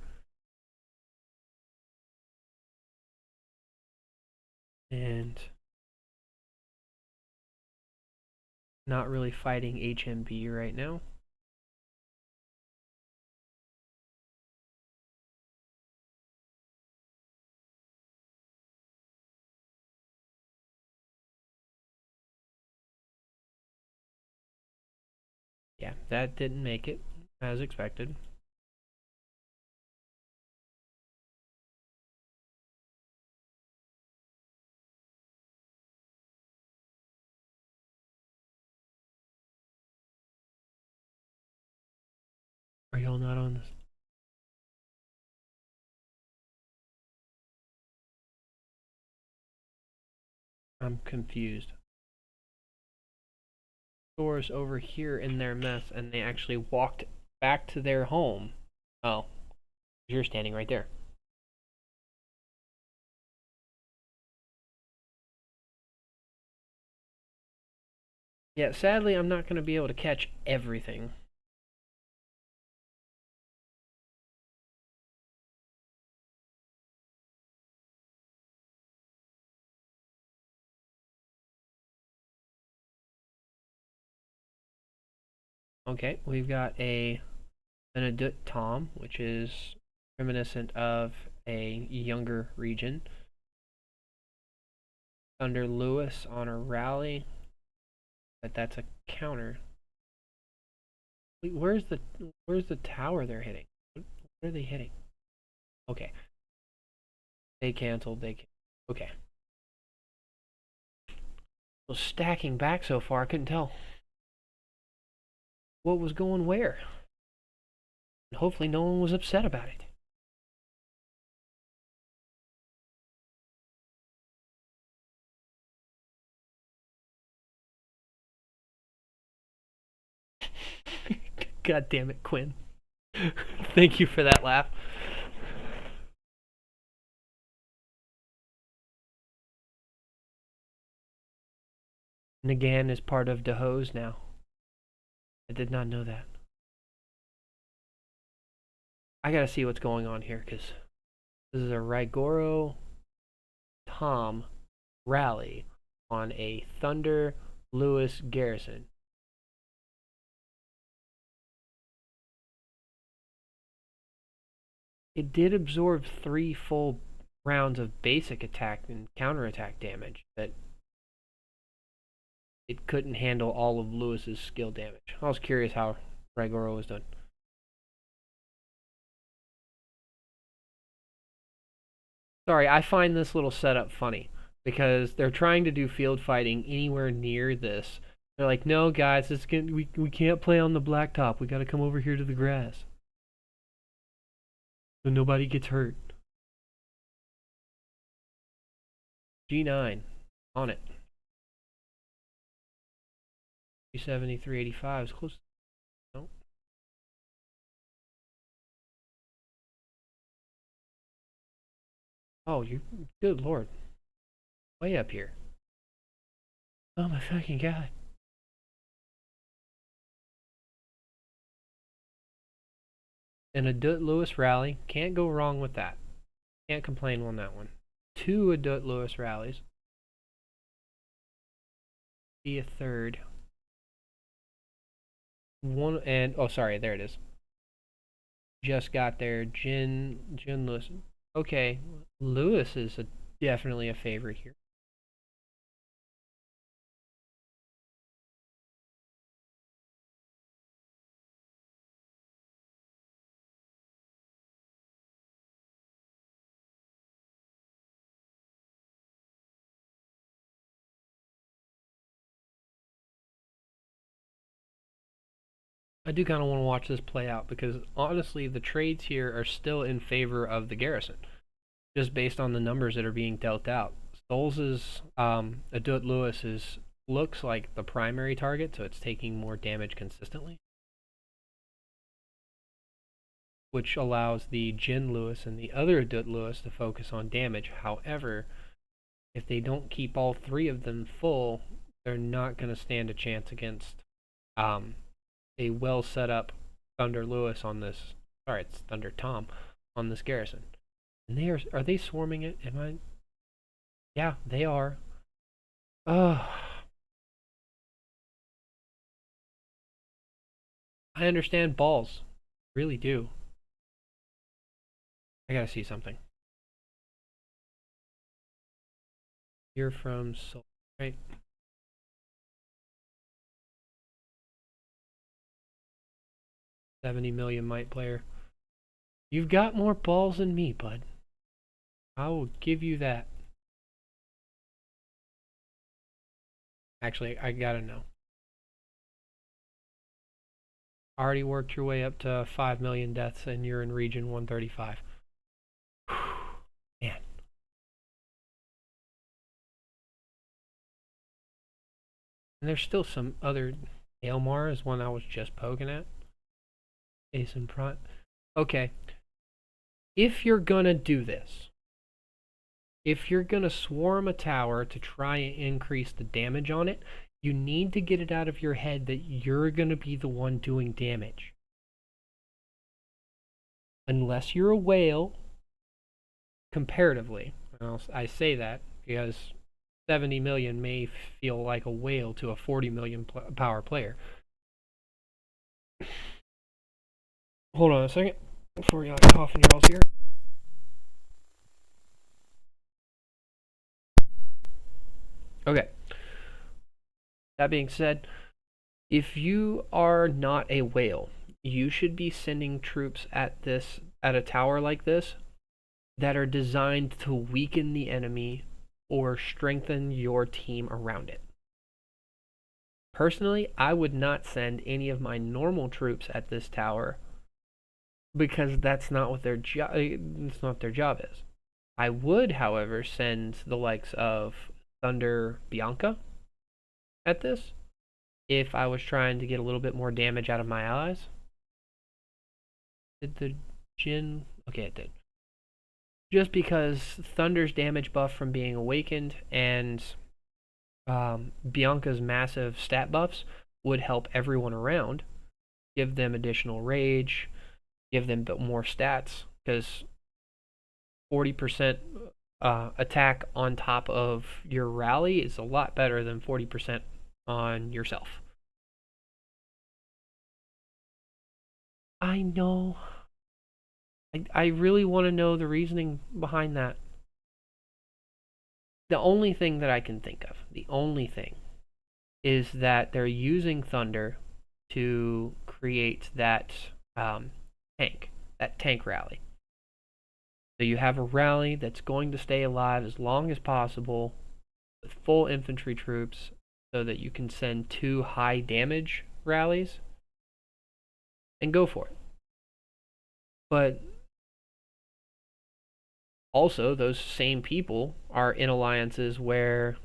And not really fighting HMB right now. Yeah, that didn't make it, as expected. Are y'all not on this? I'm confused. Stores over here in their mess, and they actually walked back to their home. Oh, you're standing right there. Yeah, sadly, I'm not going to be able to catch everything. Okay, we've got an adult Tom, which is reminiscent of a younger region. Thunder Lewis on a rally, but that's a counter. Wait, where's the tower they're hitting? What are they hitting? Okay. They canceled. Okay. Well, stacking back so far, I couldn't tell what was going where. And hopefully no one was upset about it. God damn it, Quinn. Thank you for that laugh. Nagan is part of Dehose now. I did not know that. I gotta see what's going on here, because this is a Rigoro Tom rally on a Thunder Lewis garrison. It did absorb 3 full rounds of basic attack and counterattack damage, but it couldn't handle all of Lewis's skill damage. I was curious how Rigoro was done. Sorry, I find this little setup funny because they're trying to do field fighting anywhere near this. They're like, no, guys, we can't play on the blacktop. We got to come over here to the grass so nobody gets hurt. G9 on it. 370, 385 is close. No. Oh, you good lord. Way up here. Oh my fucking god. And a Dut Lewis rally. Can't go wrong with that. Can't complain on that one. 2 Adut Lewis rallies. Be a third. One and oh sorry, there it is. Just got there. Jin Lewis. Okay. Lewis is definitely a favorite here. I do kind of want to watch this play out because honestly, the trades here are still in favor of the garrison, just based on the numbers that are being dealt out. Stolz's Adut Lewis looks like the primary target, so it's taking more damage consistently, which allows the Jin Lewis and the other Adut Lewis to focus on damage. However, if they don't keep all 3 of them full, they're not going to stand a chance against a well set up Thunder Lewis on this. Sorry, it's Thunder Tom on this garrison. And are they swarming it? Am I? Yeah, they are. I understand balls. Really do. I gotta see something. You're from Seoul, right? 70 million might player. You've got more balls than me, bud. I will give you that. Actually, I gotta know. Already worked your way up to 5 million deaths and you're in region 135. Man. And there's still some other. Aelmar is one I was just poking at. Ace and Prime. Okay. If you're gonna do this, if you're gonna swarm a tower to try and increase the damage on it, you need to get it out of your head that you're gonna be the one doing damage. Unless you're a whale, comparatively. I say that because 70 million may feel like a whale to a 40 million power player. Hold on a second before you cough in your all's ear. Okay. That being said, If you are not a whale, you should be sending troops at a tower like this that are designed to weaken the enemy or strengthen your team around it. Personally, I would not send any of my normal troops at this tower because that's not what their job. It's not what their job is. I would, however, send the likes of Thunder Bianca at this if I was trying to get a little bit more damage out of my allies. Did the Jin? Okay, it did. Just because Thunder's damage buff from being awakened and Bianca's massive stat buffs would help everyone around, give them additional rage, give them more stats, because 40% attack on top of your rally is a lot better than 40% on yourself. I know. I really want to know the reasoning behind that. The only thing that I can think of, the only thing, is that they're using Thunder to create that tank rally. So you have a rally that's going to stay alive as long as possible with full infantry troops so that you can send 2 high damage rallies and go for it. But also, those same people are in alliances where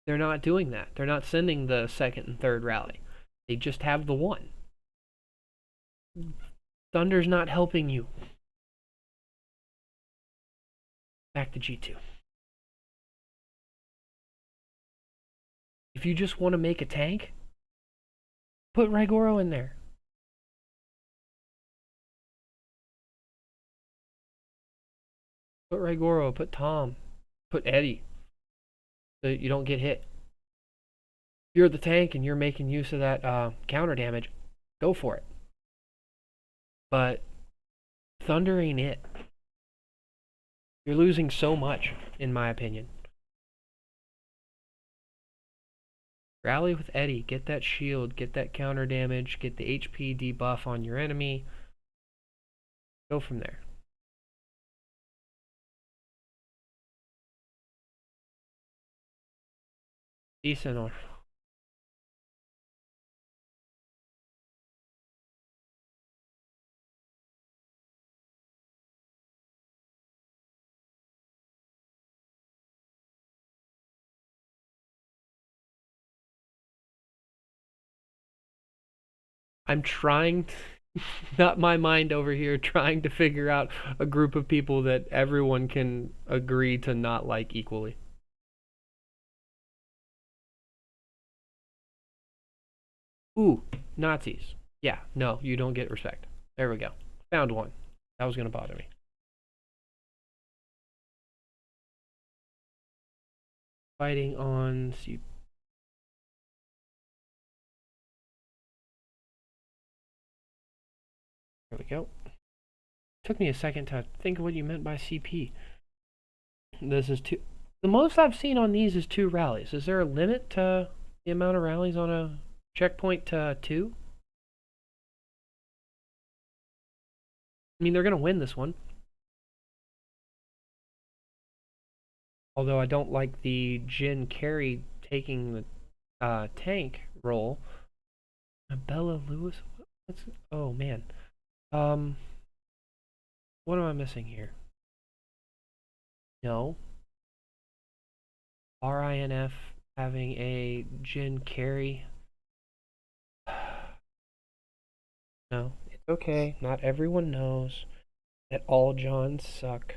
they're not doing that. They're not sending the second and third rally. They just have the one. Thunder's not helping you. Back to G2. If you just want to make a tank, put Raigoro in there. Put Raigoro, put Tom, put Eddie, so you don't get hit. If you're the tank and you're making use of that counter damage, go for it. But Thunder ain't it. You're losing so much, in my opinion. Rally with Eddie, get that shield, get that counter damage, get the HP debuff on your enemy. Go from there. Decent or I'm trying to, not my mind over here, trying to figure out a group of people that everyone can agree to not like equally. Ooh, Nazis. Yeah, no, you don't get respect. There we go. Found one. That was going to bother me. Fighting on... There we go. Took me a second to think of what you meant by CP. This is 2. The most I've seen on these is 2 rallies. Is there a limit to the amount of rallies on a checkpoint to 2? I mean, they're going to win this one. Although I don't like the Jin carry taking the tank role. Bella Lewis? Oh, man. What am I missing here? No. RINF having a Jin carry. No, it's okay. Not everyone knows that all Johns suck.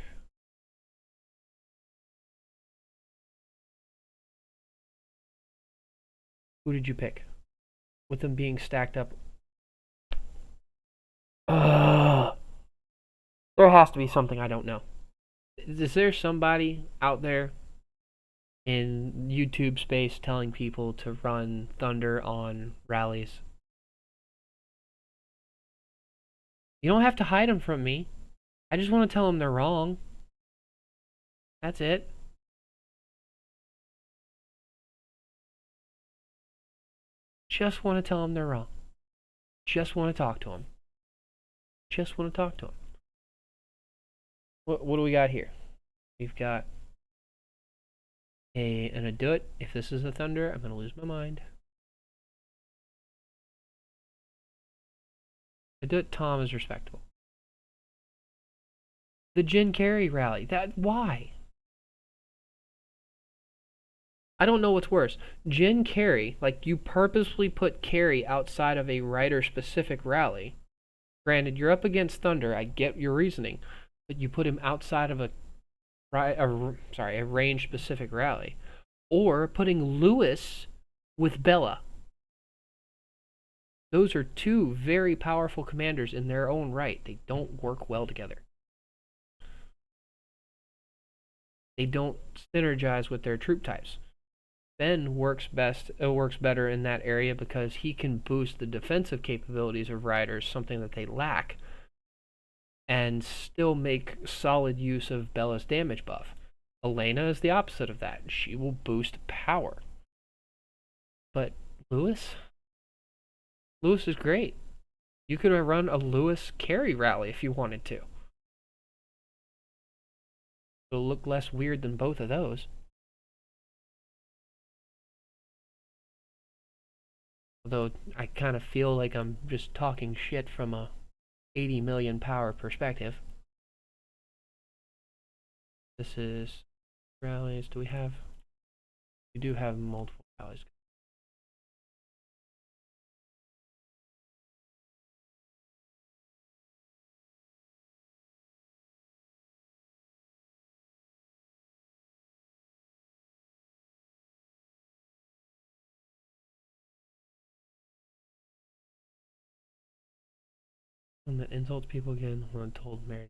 Who did you pick? With them being stacked up. There has to be something I don't know. Is there somebody out there in YouTube space telling people to run Thunder on rallies? You don't have to hide them from me. I just want to tell them they're wrong. That's it. Just want to tell them they're wrong. Just want to talk to them. Just want to talk to them. What do we got here? We've got an Adut. If this is a Thunder, I'm going to lose my mind. Adut Tom is respectable. The Jin Carry rally. Why? I don't know what's worse. Jin Carry, like you purposely put Carry outside of a rider-specific rally. Granted, you're up against Thunder. I get your reasoning, but you put him outside of a range-specific rally, or putting Lewis with Bella. Those are two very powerful commanders in their own right. They don't work well together. They don't synergize with their troop types. Ben works better in that area because he can boost the defensive capabilities of riders, something that they lack, and still make solid use of Bella's damage buff. Elena is the opposite of that. She will boost power. But Lewis is great. You could run a Lewis carry rally if you wanted to. It'll look less weird than both of those. Although I kind of feel like I'm just talking shit from a 80 million power perspective. This is rallies. We do have multiple rallies. One that insults people again, one told Mary.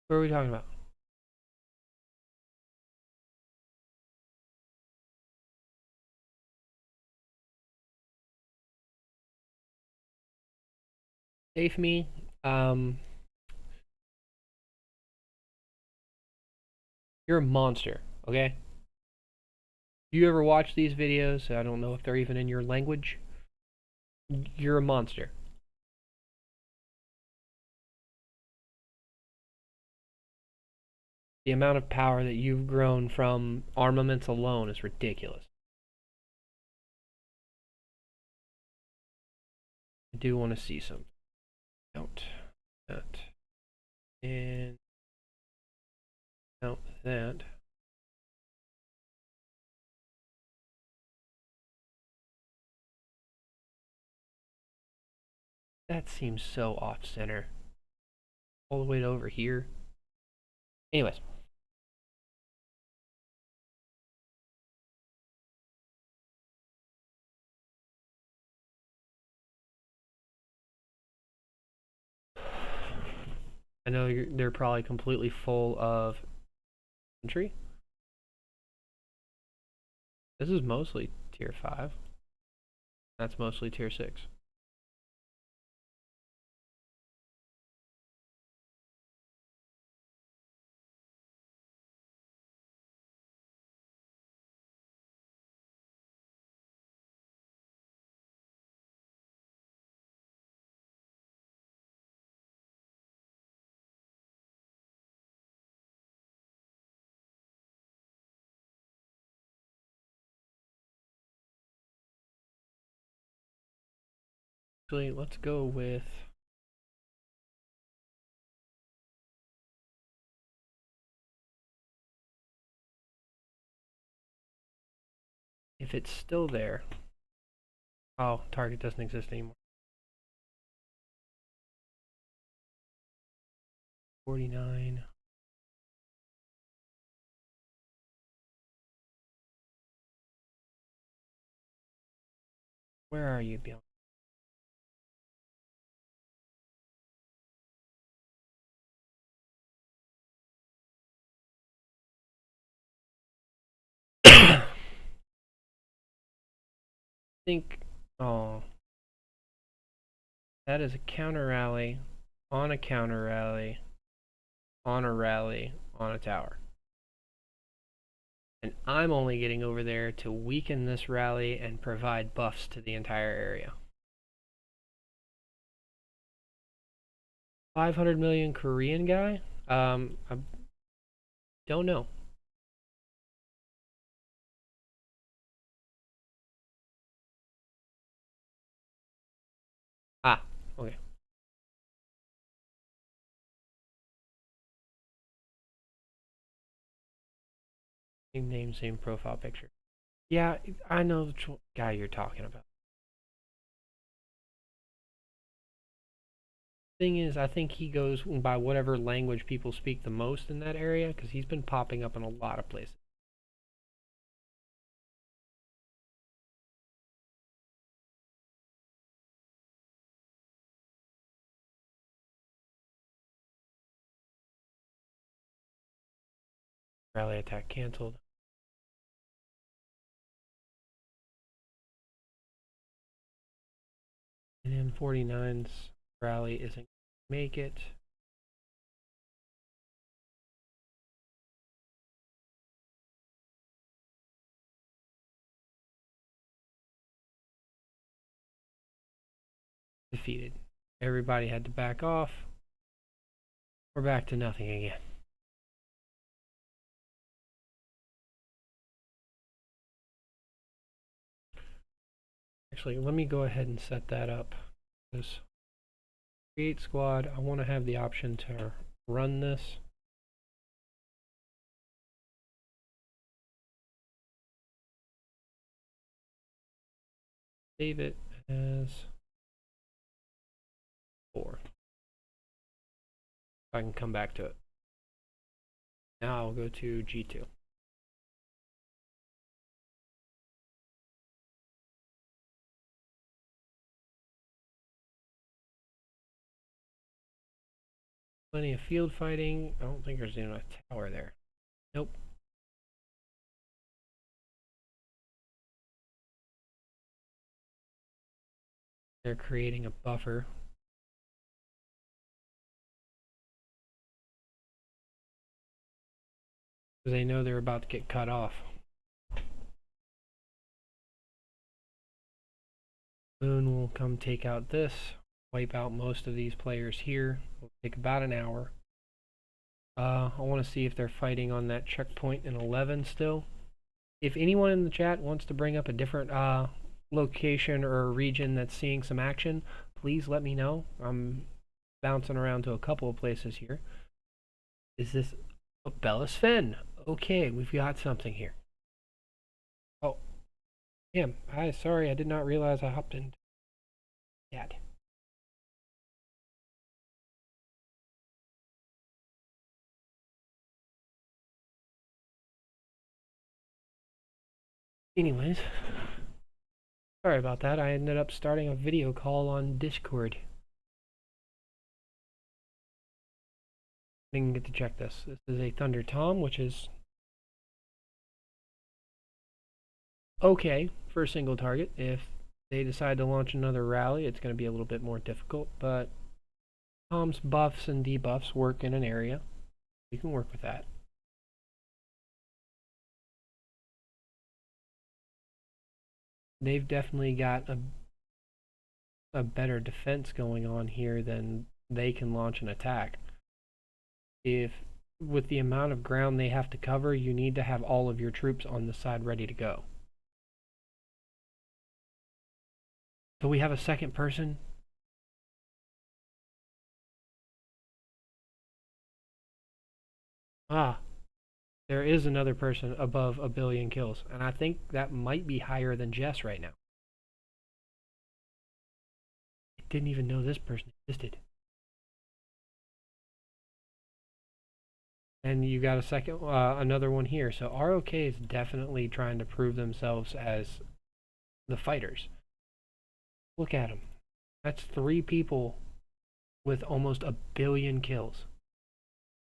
What are we talking about? Safe me. You're a monster, okay? You ever watch these videos? I don't know if they're even in your language. You're a monster. The amount of power that you've grown from armaments alone is ridiculous. I do want to see some. Count that. And count that. That seems so off-center. All the way to over here. Anyways. I know they're probably completely full of infantry. This is mostly tier 5. That's mostly tier 6. Actually, let's go with if it's still there. Oh, target doesn't exist anymore. 49. Where are you, Bill? I think, oh, that is a counter rally on a counter rally on a rally on a tower. And I'm only getting over there to weaken this rally and provide buffs to the entire area. 500 million Korean guy? I don't know. Ah, okay. Same name, same profile picture. Yeah, I know which guy you're talking about. Thing is, I think he goes by whatever language people speak the most in that area, because he's been popping up in a lot of places. Rally attack canceled. And then 49's rally isn't going to make it. Defeated. Everybody had to back off. We're back to nothing again. Actually, let me go ahead and set that up. This create squad, I want to have the option to run this. Save it as 4. I can come back to it. Now I'll go to G2. Plenty of field fighting. I don't think there's even a tower there. Nope. They're creating a buffer. They know they're about to get cut off. Moon will come take out this, wipe out most of these players here. It'll take about an hour. I want to see if they're fighting on that checkpoint in 11 still. If anyone in the chat wants to bring up a different location or a region that's seeing some action, please let me know. I'm bouncing around to a couple of places here. Is this Bellis Fen? Okay, we've got something here. Oh, damn. Sorry, I did not realize I hopped in. Dad. Anyways, sorry about that. I ended up starting a video call on Discord. Didn't get to check this. This is a Thunder Tom, which is okay for a single target. If they decide to launch another rally, it's going to be a little bit more difficult, but Tom's buffs and debuffs work in an area. You can work with that. They've definitely got a better defense going on here than they can launch an attack. If with the amount of ground they have to cover, you need to have all of your troops on the side ready to go. So we have a second person. Ah, there is another person above 1 billion kills, and I think that might be higher than Jess right now. I didn't even know this person existed. And you got a second, another one here. So ROK is definitely trying to prove themselves as the fighters. Look at them. That's 3 people with almost 1 billion kills.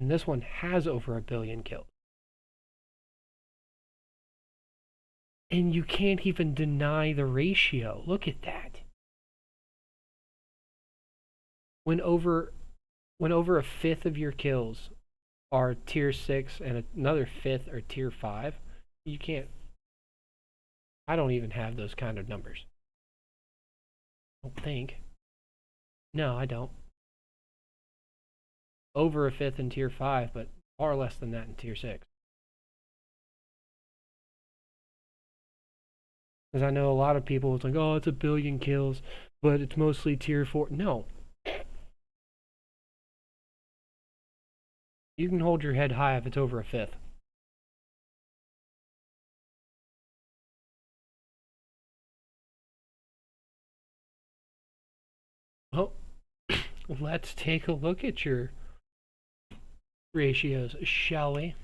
And this one has over 1 billion kills. And you can't even deny the ratio. Look at that. When over 1/5 of your kills are tier 6 and another 5th or tier 5. You can't. I don't even have those kind of numbers. I don't think. No, I don't. Over a 5th in tier 5, but far less than that in tier 6. Because I know a lot of people, it's like, oh, it's a billion kills, but it's mostly tier 4. No. You can hold your head high if it's over a 5th. Well, let's take a look at your ratios, shall we?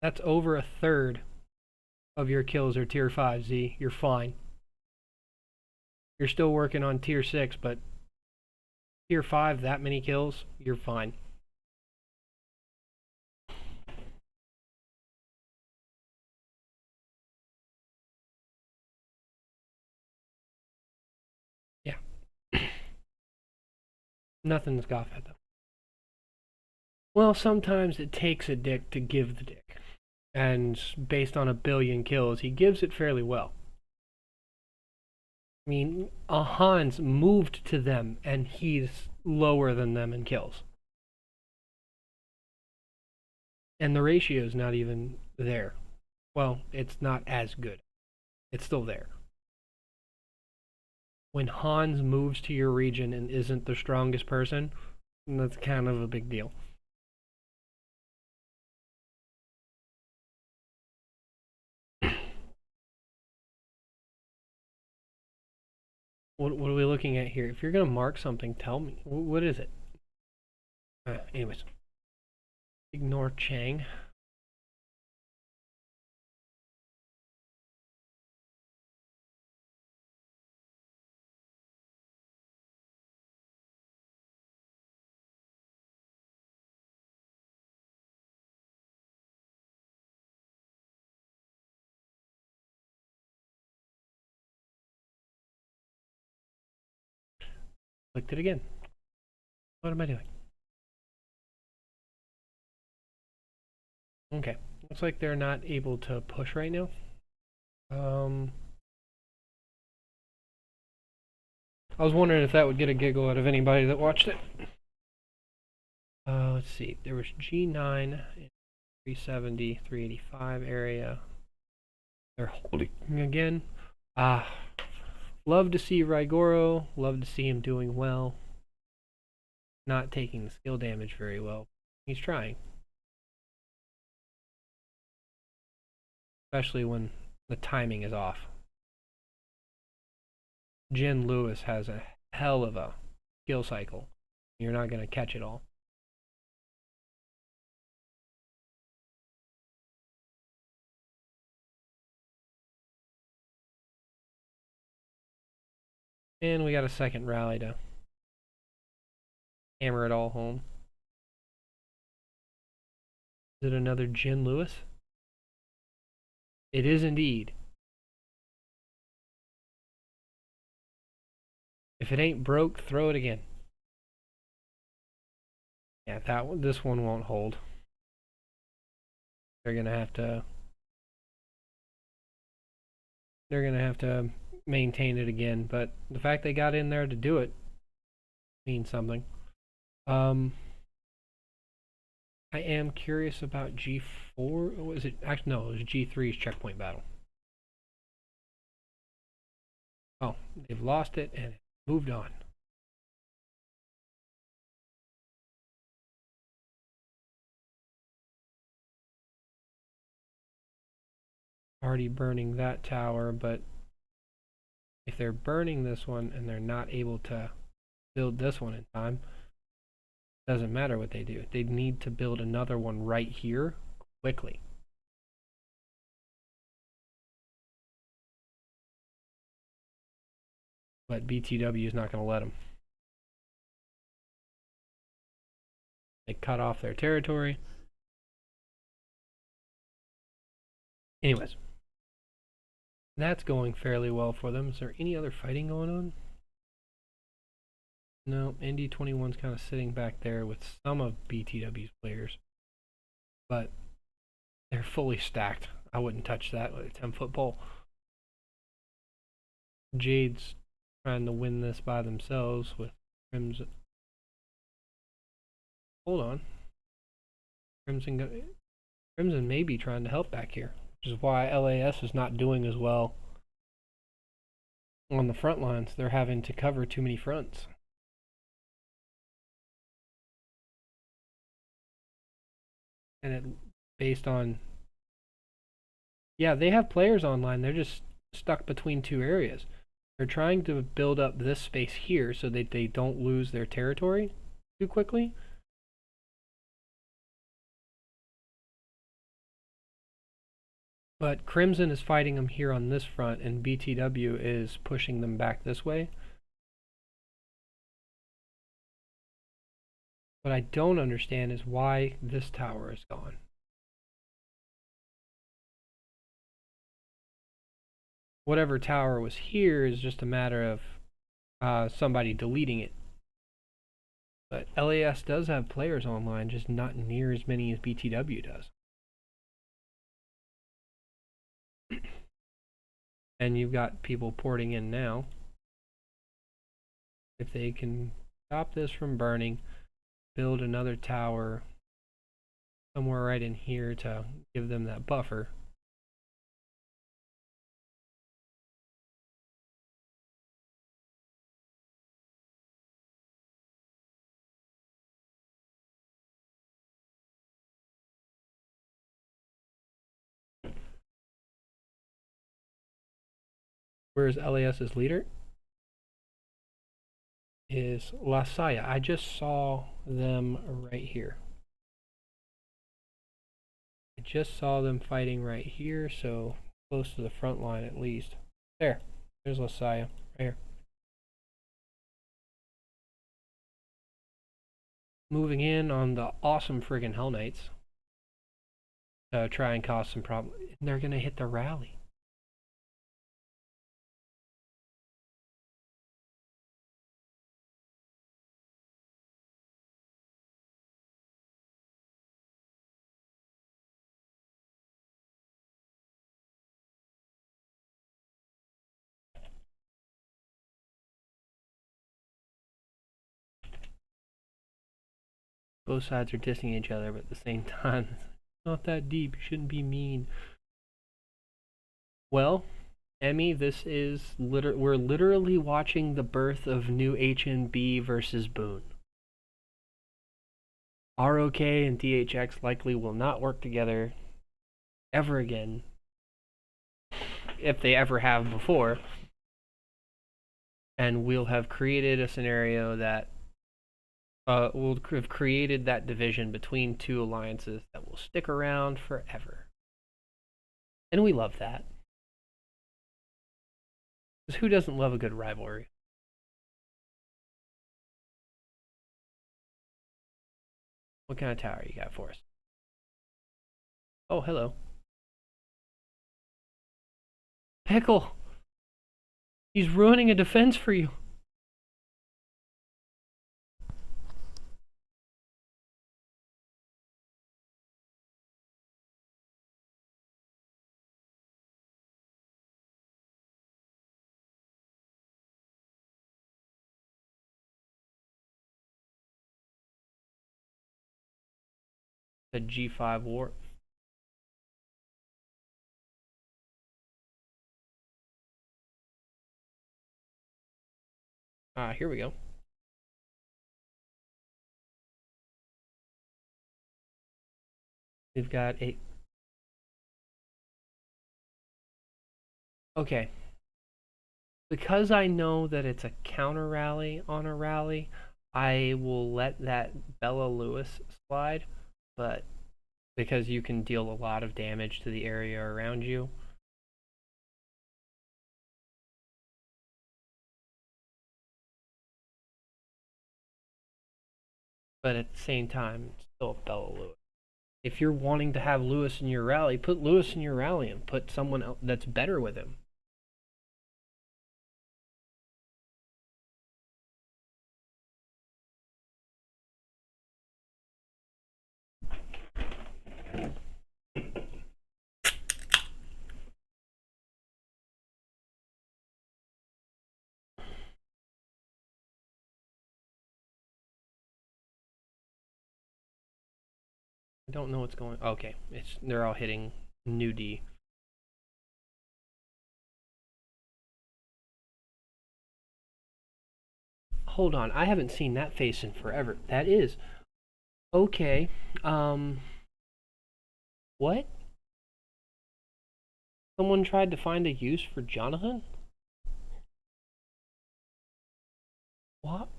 That's over a third of your kills are tier 5, Z. You're fine. You're still working on tier 6, but tier 5, that many kills, you're fine. Yeah. Nothing to scoff at, though. Well, sometimes it takes a dick to give the dick. And based on a billion kills, he gives it fairly well. I mean, Hans moved to them, and he's lower than them in kills. And the ratio's not even there. Well, it's not as good. It's still there. When Hans moves to your region and isn't the strongest person, that's kind of a big deal. What are we looking at here? If you're going to mark something, tell me. What is it? Anyways. Ignore Chang. Clicked it again. What am I doing? Okay. Looks like they're not able to push right now. I was wondering if that would get a giggle out of anybody that watched it. Let's see. There was G9 in 370, 385 area. They're holding again. Love to see Rigoro. Love to see him doing well. Not taking the skill damage very well. He's trying. Especially when the timing is off. Jin Lewis has a hell of a skill cycle. You're not going to catch it all. And we got a second rally to hammer it all home. Is it another Jin Lewis? It is indeed. If it ain't broke, throw it again. Yeah, this one won't hold. They're gonna have to maintain it again, but the fact they got in there to do it means something. I am curious about G4. Was it actually no? It was G3's checkpoint battle. Oh, they've lost it and moved on. Already burning that tower, but if they're burning this one and they're not able to build this one in time, doesn't matter what they do. They need to build another one right here quickly. But BTW is not going to let them. They cut off their territory. Anyways, that's going fairly well for them. Is there any other fighting going on? No, Indy 21's kind of sitting back there with some of BTW's players, but they're fully stacked. I wouldn't touch that with a 10-foot pole. Jade's trying to win this by themselves with Crimson. Hold on. Crimson may be trying to help back here, which is why LAS is not doing as well on the front lines. They're having to cover too many fronts. And it based on, yeah, they have players online. They're just stuck between two areas. They're trying to build up this space here so that they don't lose their territory too quickly. But Crimson is fighting them here on this front, and BTW is pushing them back this way. What I don't understand is why this tower is gone. Whatever tower was here is just a matter of somebody deleting it. But LAS does have players online, just not near as many as BTW does. And you've got people porting in now. If they can stop this from burning, build another tower somewhere right in here to give them that buffer. Where's LAS's leader? Is La Salle. I just saw them right here. I just saw them fighting right here, so close to the front line at least. There's La Salle, right here. Moving in on the awesome friggin' Hell Knights. Try and cause some problem. And they're gonna hit the rally. Both sides are dissing each other, but at the same time, it's not that deep. You shouldn't be mean. Well, Emmy, this is we're literally watching the birth of new HNB versus Boone. ROK and DHX likely will not work together ever again, if they ever have before. And we'll have created a scenario that will have created that division between two alliances that will stick around forever. And we love that. Because who doesn't love a good rivalry? What kind of tower you got for us? Oh, hello. Pickle! He's ruining a defense for you. The G5 war. Here we go. We've got a... Okay. Because I know that it's a counter rally on a rally, I will let that Bella Lewis slide, but because you can deal a lot of damage to the area around you. But at the same time, it's still Bella Lewis. If you're wanting to have Lewis in your rally, put Lewis in your rally and put someone else that's better with him. I don't know what's going. Okay, they're all hitting new D. Hold on, I haven't seen that face in forever. That is okay. Um, what? Someone tried to find a use for Jonathan? What?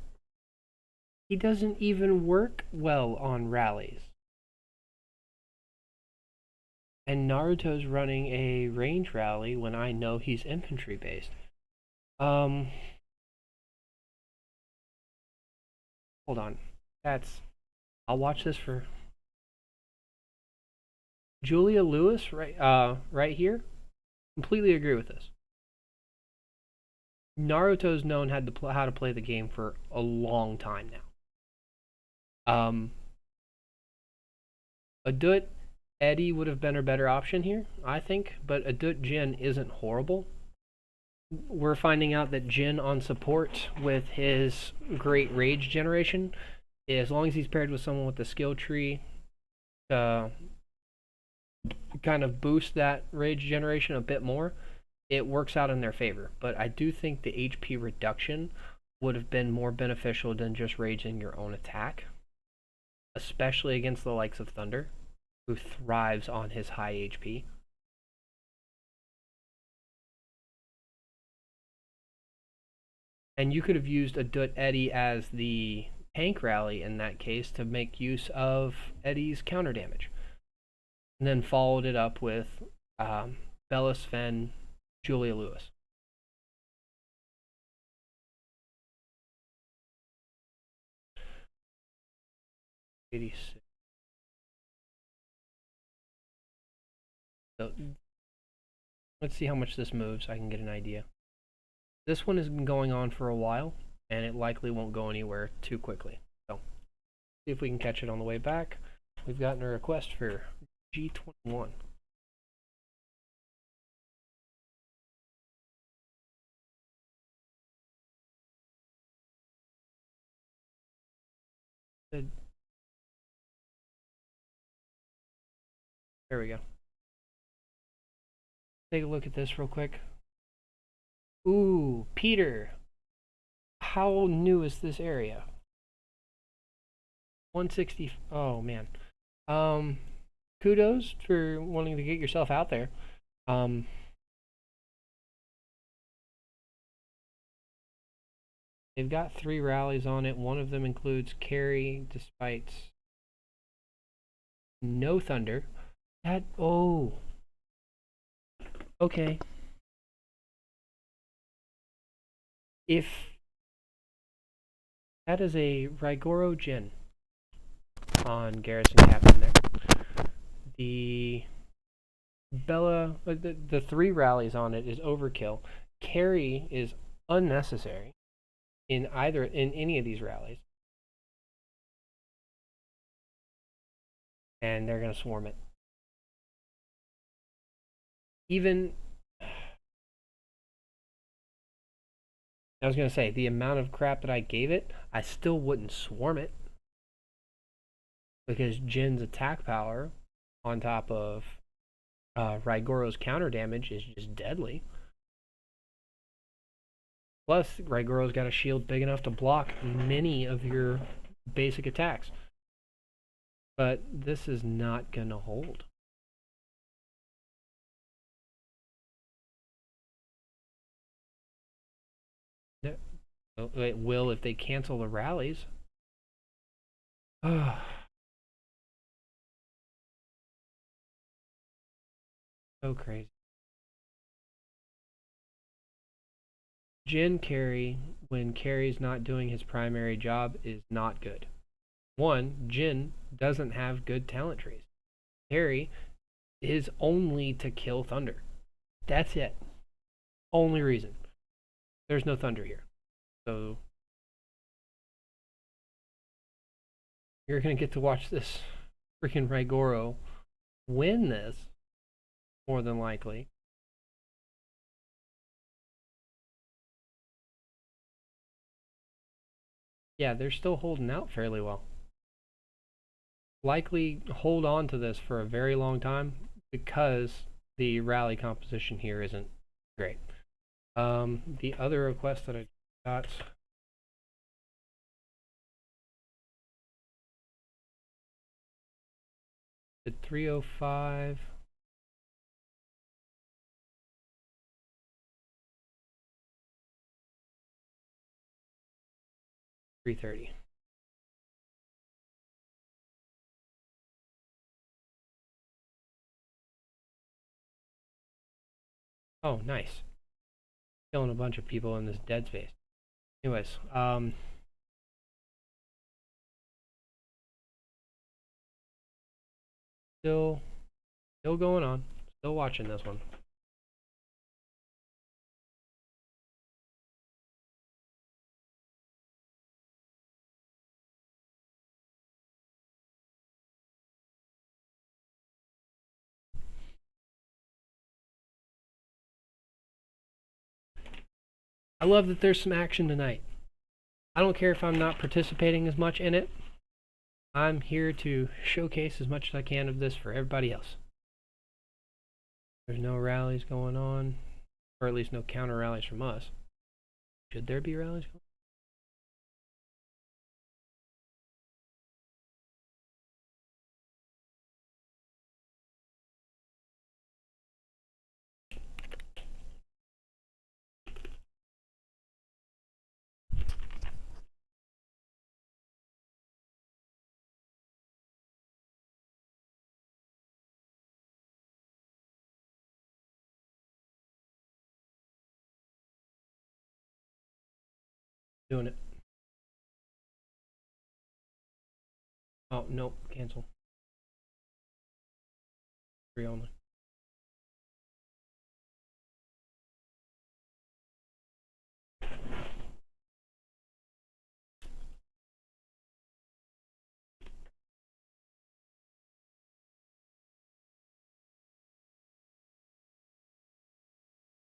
He doesn't even work well on rallies. And Naruto's running a range rally when I know he's infantry based. Hold on. I'll watch this for Julia Lewis right here. Completely agree with this. Naruto's known how to play the game for a long time now. Adut Eddie would have been a better option here, I think, but Adut Jin isn't horrible. We're finding out that Jin on support with his great rage generation, as long as he's paired with someone with the skill tree to kind of boost that rage generation a bit more, it works out in their favor. But I do think the HP reduction would have been more beneficial than just raging your own attack, especially against the likes of Thunder, who thrives on his high HP. And you could have used Adut Eddie as the tank rally in that case to make use of Eddie's counter damage. And then followed it up with Bella Sven, Julia Lewis. So let's see how much this moves. I can get an idea. This one has been going on for a while, and it likely won't go anywhere too quickly. So see if we can catch it on the way back. We've gotten a request for G21. Good. There we go. Take a look at this real quick. Ooh, Peter. How new is this area? 160. Oh man. Kudos for wanting to get yourself out there. They've got 3 rallies on it. One of them includes carry, despite no thunder. Okay. If that is a Rigoro Jin on garrison captain there. The Bella, the 3 rallies on it is overkill. Carry is unnecessary in any of these rallies. And they're going to swarm it. Even I was going to say, the amount of crap that I gave it, I still wouldn't swarm it. Because Jin's attack power on top of Rigoro's counter damage is just deadly. Plus, Rigoro's got a shield big enough to block many of your basic attacks. But this is not going to hold. It will if they cancel the rallies. So crazy. Jin carry, when carry's not doing his primary job, is not good. One, Jin doesn't have good talent trees. Carry is only to kill Thunder. That's it. Only reason. There's no Thunder here. So you're going to get to watch this freaking Rigoro win this, more than likely. Yeah, they're still holding out fairly well. likely hold on to this for a very long time because the rally composition here isn't great. The other request that I got, the 305. $330. Oh, nice. Killing a bunch of people in this dead space. Anyways, still going on. Still watching this one. I love that there's some action tonight. I don't care if I'm not participating as much in it. I'm here to showcase as much as I can of this for everybody else. There's no rallies going on, or at least no counter rallies from us. Should there be rallies going on? Doing it. Oh, nope, cancel. 3 only.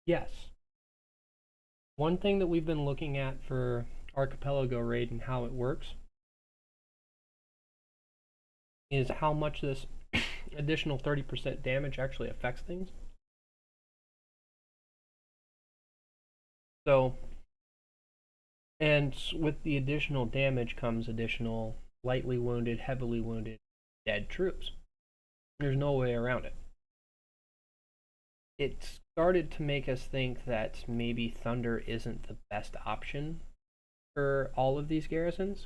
Yes. One thing that we've been looking at for Archipelago Raid and how it works is how much this additional 30% damage actually affects things. So, and with the additional damage comes additional lightly wounded, heavily wounded, dead troops. There's no way around it. It started to make us think that maybe Thunder isn't the best option for all of these garrisons,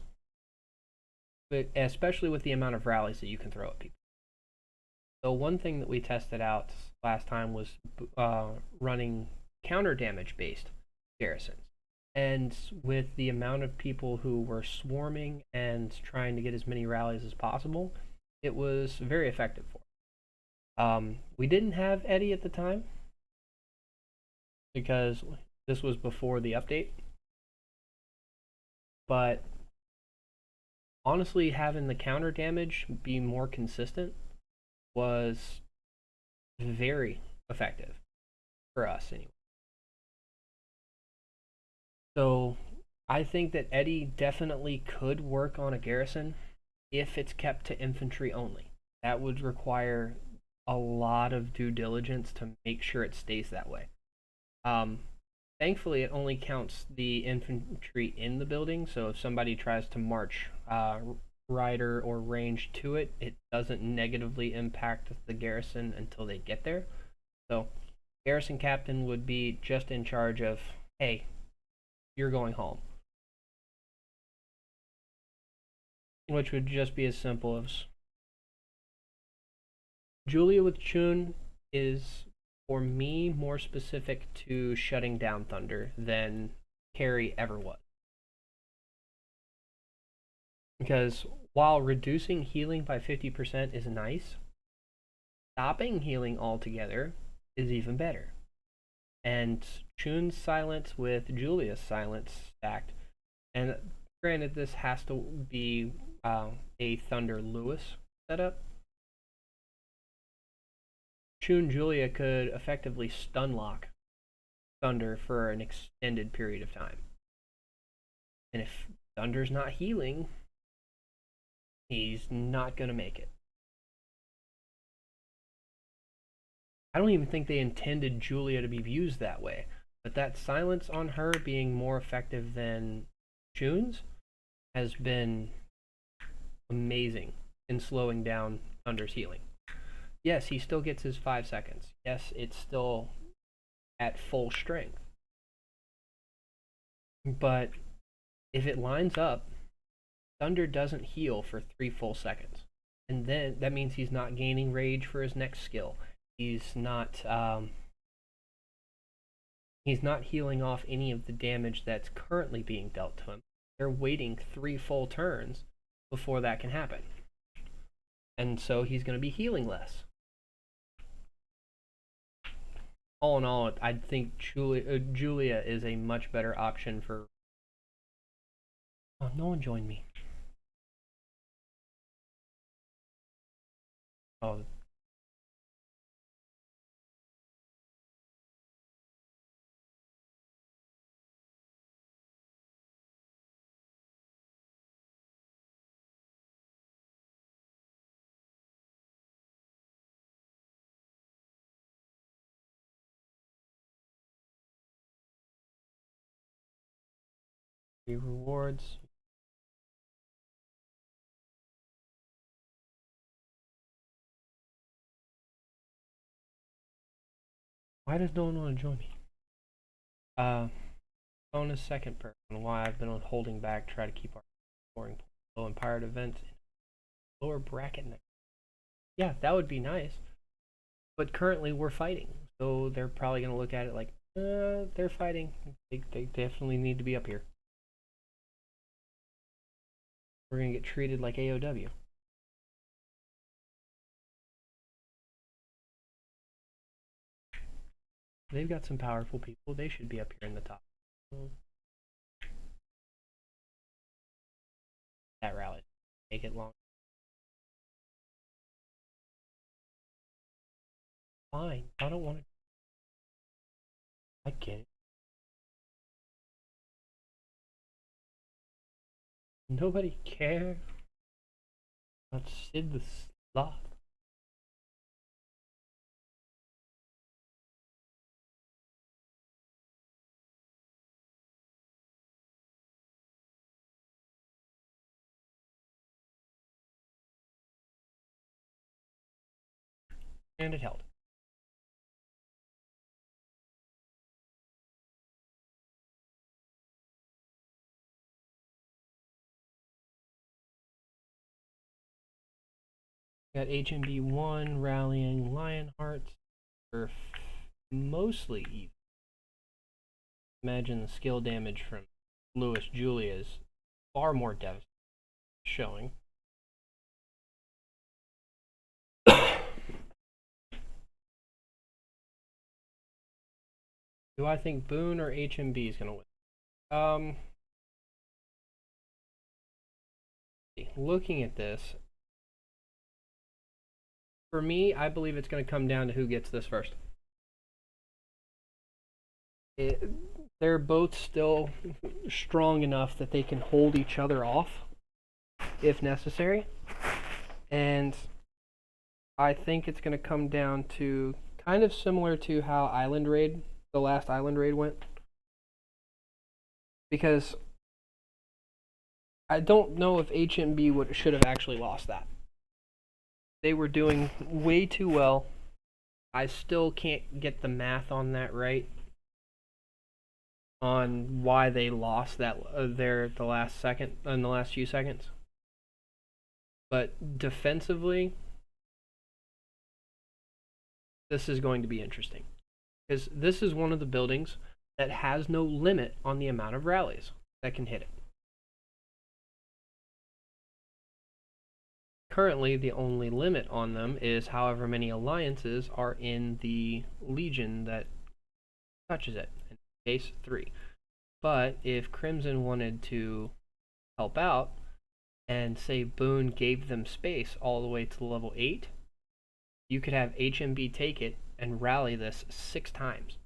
but especially with the amount of rallies that you can throw at people. So one thing that we tested out last time was running counter damage based garrisons. And with the amount of people who were swarming and trying to get as many rallies as possible, it was very effective for us. We didn't have Eddie at the time because this was before the update. But honestly, having the counter damage be more consistent was very effective for us anyway. So I think that Eddie definitely could work on a garrison if it's kept to infantry only. That would require a lot of due diligence to make sure it stays that way. Thankfully, it only counts the infantry in the building, so if somebody tries to march rider or range to it, it doesn't negatively impact the garrison until they get there. So garrison captain would be just in charge of, hey, you're going home. Which would just be as simple as Julia with Chun is, for me, more specific to shutting down Thunder than Carrie ever was. Because while reducing healing by 50% is nice, stopping healing altogether is even better. And Chun's silence with Julia's silence stacked, and granted this has to be a Thunder Lewis setup, Chun Julia could effectively stun lock Thunder for an extended period of time. And if Thunder's not healing, He's not going to make it. I don't even think they intended Julia to be used that way. But that silence on her being more effective than June's has been amazing in slowing down Thunder's healing. Yes, he still gets his 5 seconds. Yes, it's still at full strength. But if it lines up, Thunder doesn't heal for 3 full seconds. And then that means he's not gaining rage for his next skill. He's not healing off any of the damage that's currently being dealt to him. They're waiting 3 full turns before that can happen. And so he's going to be healing less. All in all, I think Julia is a much better option for... Oh, no one joined me. Oh. Rewards. Why does no one want to join me? Bonus second person. Why I've been holding back, try to keep our scoring low in pirate events lower bracket next. Yeah, that would be nice. But currently we're fighting, so they're probably gonna look at it like, they're fighting. They definitely need to be up here. We're gonna get treated like AOW. They've got some powerful people. They should be up here in the top. That rally. Make it long. Fine. I don't want to. I get it. Nobody cares about Sid the Sloth. And it held. Got HMB1 rallying Lionhearts for mostly even. Imagine the skill damage from Lewis Julia's far more devastating showing. Do I think Boone or HMB is going to win? Looking at this, for me, I believe it's going to come down to who gets this first. They're both still strong enough that they can hold each other off if necessary. And I think it's going to come down to kind of similar to how Island Raid, the last Island Raid went. Because I don't know if HMB should have actually lost that. They were doing way too well. I still can't get the math on that right. On why they lost that the last few seconds. But defensively, this is going to be interesting. Because this is one of the buildings that has no limit on the amount of rallies that can hit it. Currently, the only limit on them is however many alliances are in the Legion that touches it. In case 3. But if Crimson wanted to help out, and say Boone gave them space all the way to level 8, you could have HMB take it and rally this 6 times.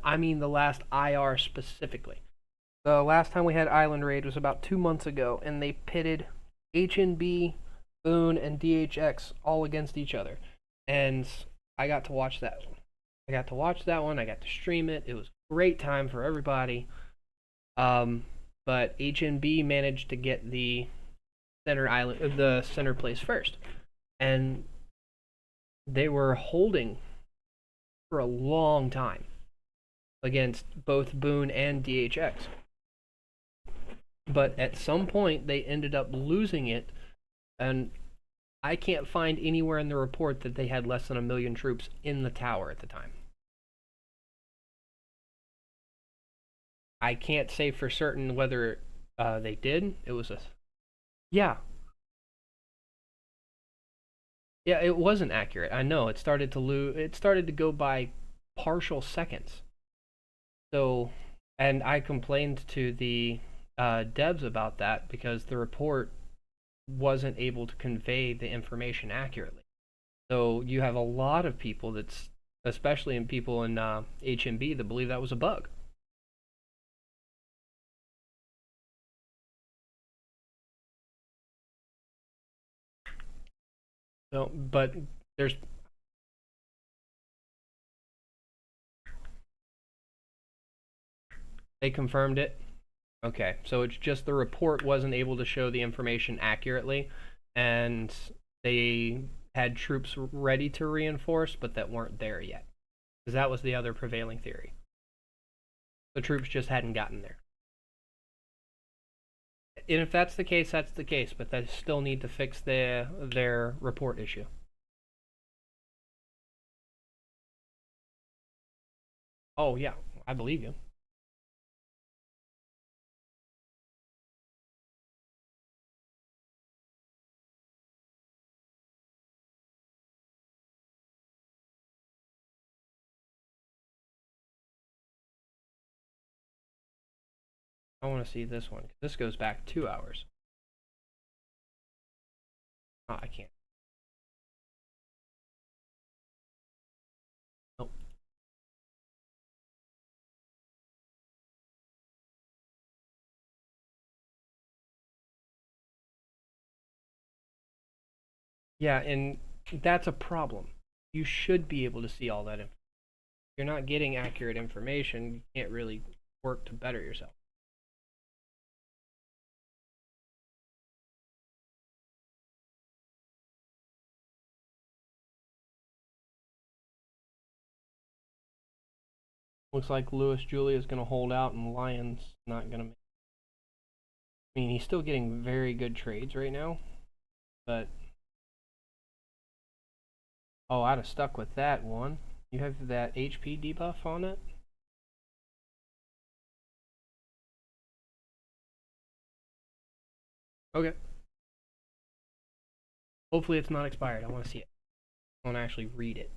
I mean the last IR specifically. The last time we had Island Raid was about 2 months ago, and they pitted HNB, Boone, and DHX all against each other. And I got to watch that one. I got to stream it. It was a great time for everybody. But HNB managed to get the center place first, and they were holding for a long time against both Boone and DHX. But at some point, they ended up losing it, and I can't find anywhere in the report that they had less than 1 million troops in the tower at the time. I can't say for certain whether they did. It was a yeah, yeah. It wasn't accurate. I know it started to lose. It started to go by partial seconds. So, and I complained to the devs about that because the report wasn't able to convey the information accurately. So you have a lot of people that's, especially in people in HMB, that believe that was a bug. So, but there's they confirmed it. Okay, so it's just the report wasn't able to show the information accurately, and they had troops ready to reinforce, but that weren't there yet. Because that was the other prevailing theory. The troops just hadn't gotten there. And if that's the case, that's the case, but they still need to fix their report issue. Oh, yeah, I believe you. I want to see this one. This goes back 2 hours. Oh, I can't. Nope. Yeah, and that's a problem. You should be able to see all that information. If you're not getting accurate information, you can't really work to better yourself. Looks like Louis Julia is going to hold out, and Lyon's not going to. I mean, he's still getting very good trades right now, but oh, I'd have stuck with that one. You have that HP debuff on it. Okay. Hopefully, it's not expired. I want to see it. I want to actually read it.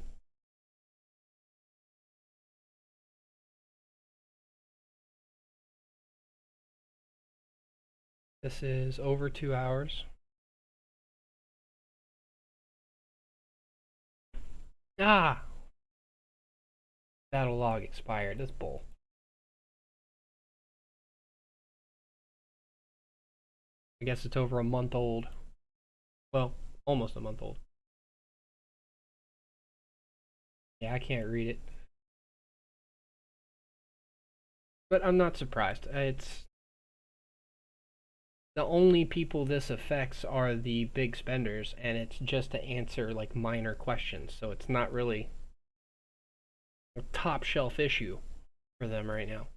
This is over 2 hours. Ah! Battle log expired. That's bull. I guess it's over a month old. Well, almost a month old. Yeah, I can't read it. But I'm not surprised. It's the only people this affects are the big spenders, and it's just to answer like minor questions. So it's not really a top shelf issue for them right now.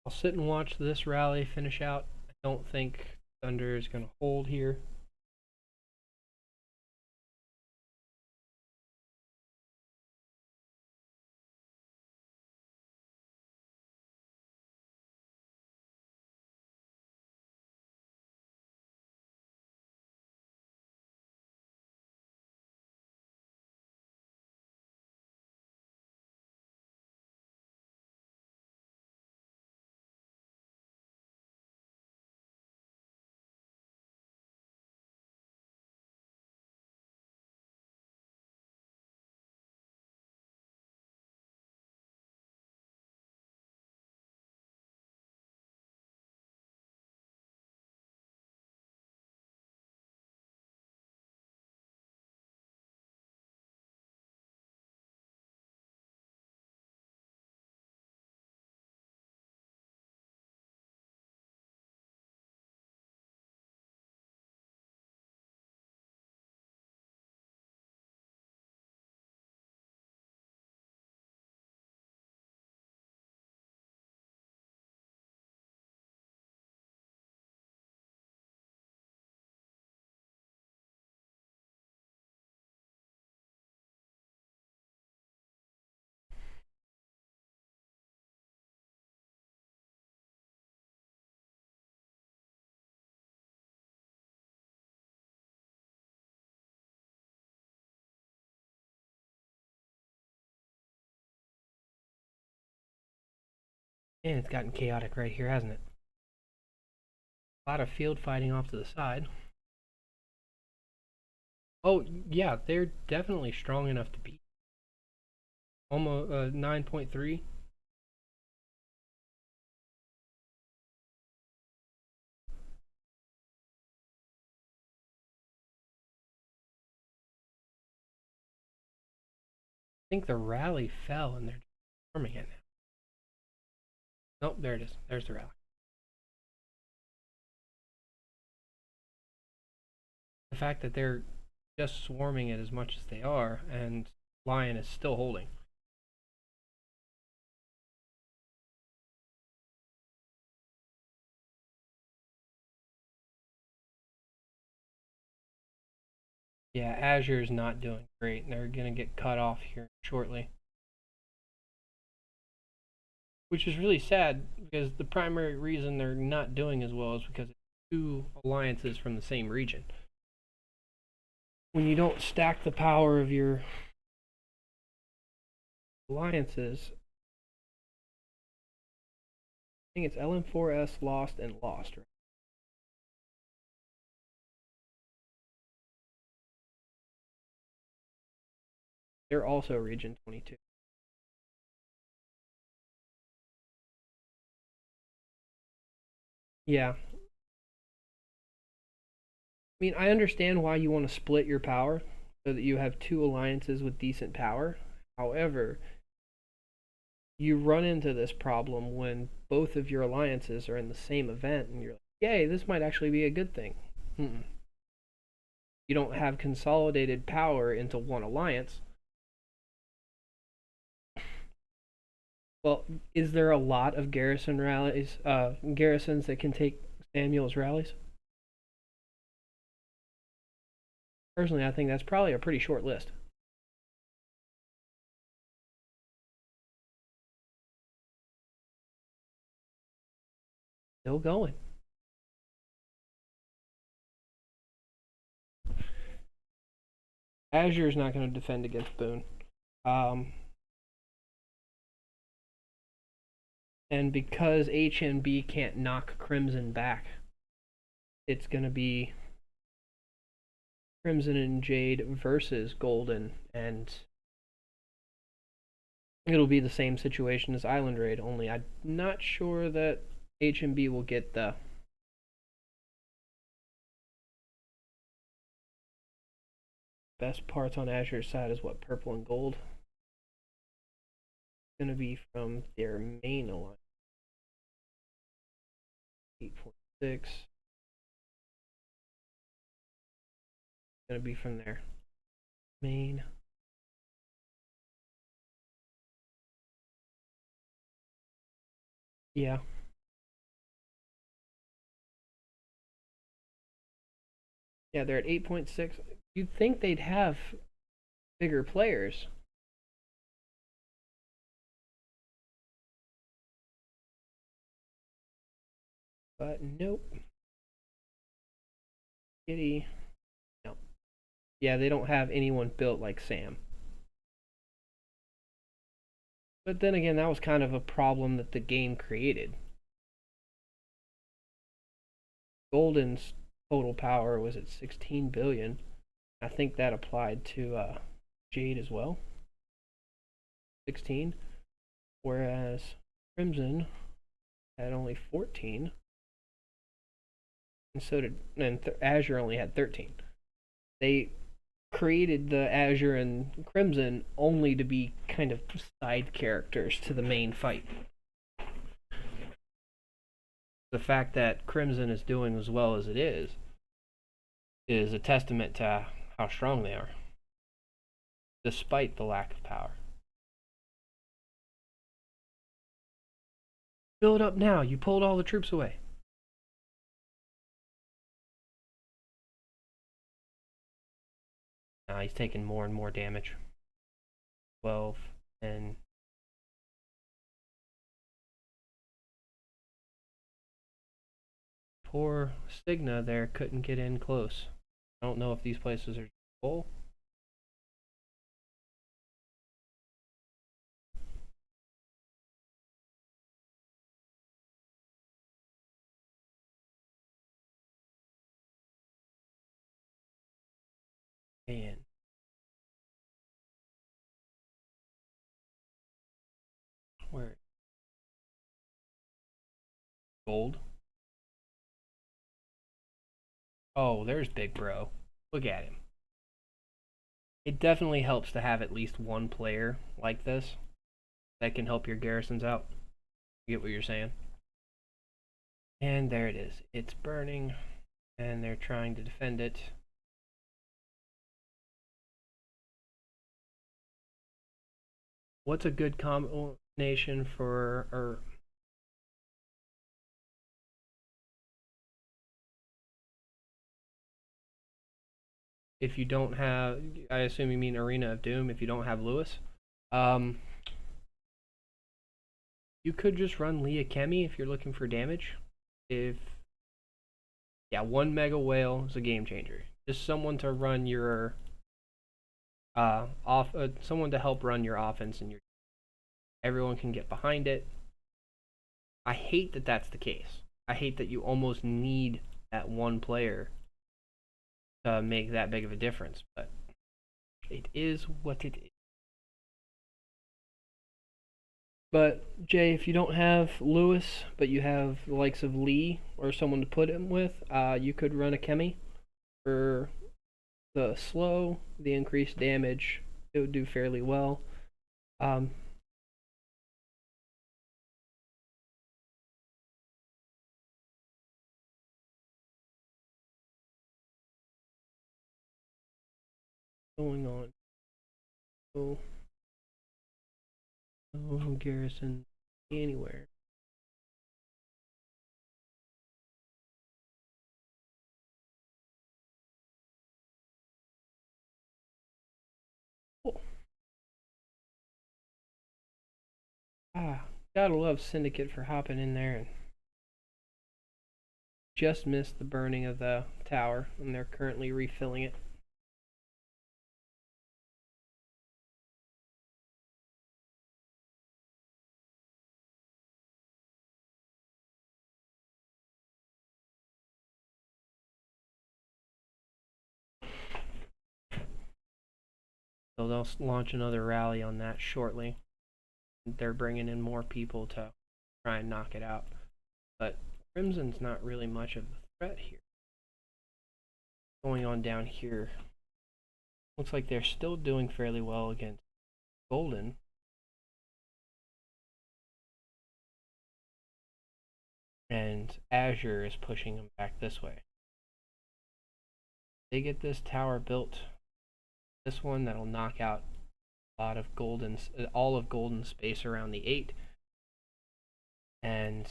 I'll sit and watch this rally finish out. I don't think Thunder is going to hold here. And it's gotten chaotic right here, hasn't it? A lot of field fighting off to the side. Oh, yeah, they're definitely strong enough to beat. Almost 9.3. I think the rally fell and they're forming it now. Nope, there it is. There's the rally. The fact that they're just swarming it as much as they are, and Lion is still holding. Yeah, Azure's not doing great, and they're going to get cut off here shortly. Which is really sad, because the primary reason they're not doing as well is because it's two alliances from the same region. When you don't stack the power of your alliances, I think it's LM4S lost and lost, right? They're also region 22. Yeah. I mean, I understand why you want to split your power so that you have two alliances with decent power. However, you run into this problem when both of your alliances are in the same event and you're like, yay, this might actually be a good thing. You don't have consolidated power into one alliance. Well, is there a lot of garrison rallies, garrisons that can take Samuel's rallies? Personally, I think that's probably a pretty short list. Still going. Azure's not going to defend against Boone. And because HNB can't knock Crimson back, it's going to be Crimson and Jade versus Golden, and it'll be the same situation as Island Raid, only I'm not sure that HNB will get the best parts on Azure's side is what, purple and gold? It's going to be from their main alliance. 8.6. Going to be from their main. Yeah. Yeah, they're at 8.6. You'd think they'd have bigger players. But nope. Kitty. No. Yeah, they don't have anyone built like Sam. But then again, that was kind of a problem that the game created. Golden's total power was at 16 billion. I think that applied to Jade as well. 16. Whereas Crimson had only 14. And so did Azure only had 13. They created the Azure and Crimson only to be kind of side characters to the main fight. The fact that Crimson is doing as well as it is a testament to how strong they are, despite the lack of power. Build up now. You pulled all the troops away. Now he's taking more and more damage. 12 and poor Stigna there couldn't get in close. I don't know if these places are full. And where? Gold. Oh, there's Big Bro. Look at him. It definitely helps to have at least one player like this that can help your garrisons out. You get what you're saying? And there it is. It's burning, and they're trying to defend it. What's a good combination for, or if you don't have, I assume you mean Arena of Doom, if you don't have Lewis? Um, you could just run Leah Kemi if you're looking for damage. Yeah, one Mega Whale is a game changer. Just someone to run your someone to help run your offense, and everyone can get behind it. I hate that that's the case. I hate that you almost need that one player to make that big of a difference, but it is what it is. But Jay, if you don't have Lewis, but you have the likes of Lee or someone to put him with, you could run a Kemi for the slow, the increased damage. It would do fairly well. Um, going on. Oh, no garrison anywhere. Oh. Gotta love Syndicate for hopping in there and just missed the burning of the tower, and they're currently refilling it. So they'll launch another rally on that shortly. They're bringing in more people to try and knock it out. But Crimson's not really much of a threat here. Going on down here, looks like they're still doing fairly well against Golden. And Azure is pushing them back this way. They get this tower built, this one that'll knock out a lot of Golden, all of Golden space around the 8, and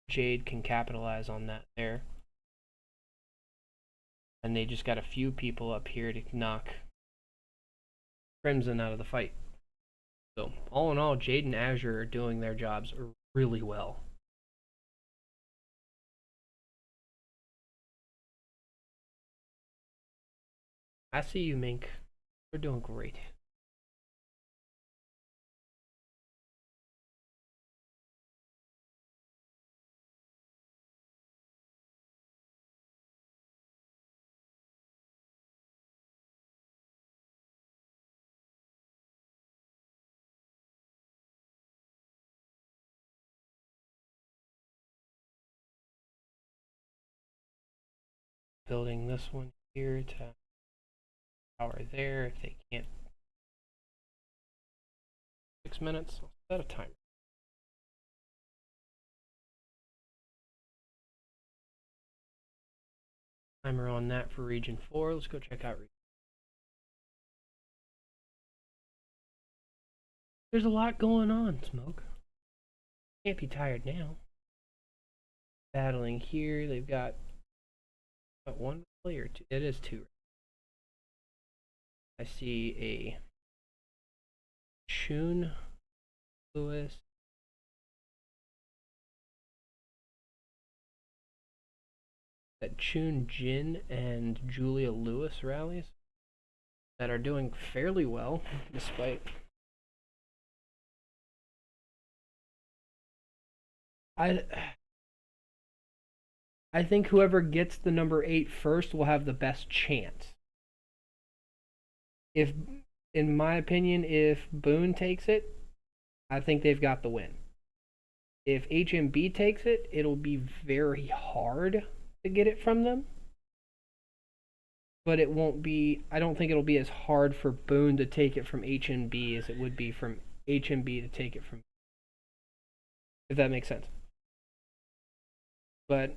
Jade can capitalize on that there. And they just got a few people up here to knock Crimson out of the fight. So all in all, Jade and Azure are doing their jobs really well. I see you, Mink. You're doing great. Building this one here to power there. If they can't, 6 minutes. I'll set a timer. Timer on that for Region 4. Let's go check out Region. There's a lot going on, Smoke. Can't be tired now. Battling here, they've got one player. Two. It is 2. I see a Chun Lewis. That Chun Jin and Julia Lewis rallies that are doing fairly well despite. I think whoever gets the number 8 first will have the best chance. If, in my opinion, if Boone takes it, I think they've got the win. If HMB takes it, it'll be very hard to get it from them. But it won't be, I don't think it'll be as hard for Boone to take it from HMB as it would be from HMB to take it from, if that makes sense. But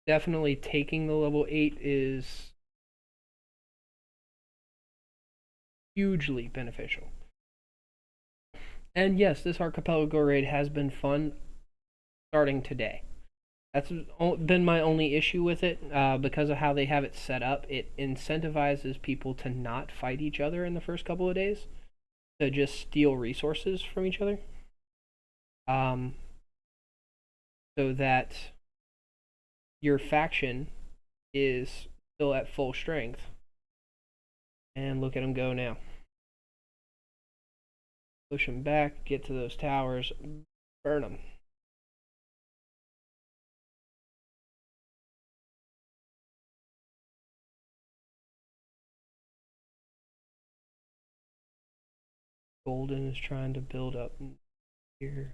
definitely taking the level 8 is hugely beneficial. And yes, this Archipelago Raid has been fun starting today. That's been my only issue with it, because of how they have it set up. It incentivizes people to not fight each other in the first couple of days, to just steal resources from each other, so that your faction is still at full strength. And look at them go now. Push them back, get to those towers, burn them. Golden is trying to build up here.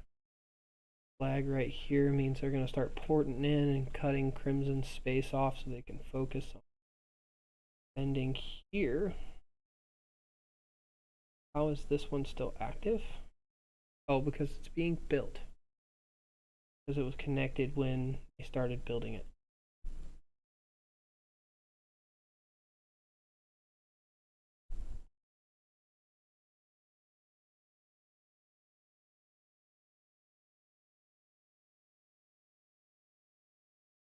Flag right here means they're going to start porting in and cutting Crimson's space off so they can focus on ending here. How is this one still active? Oh, because it's being built. Because it was connected when they started building it.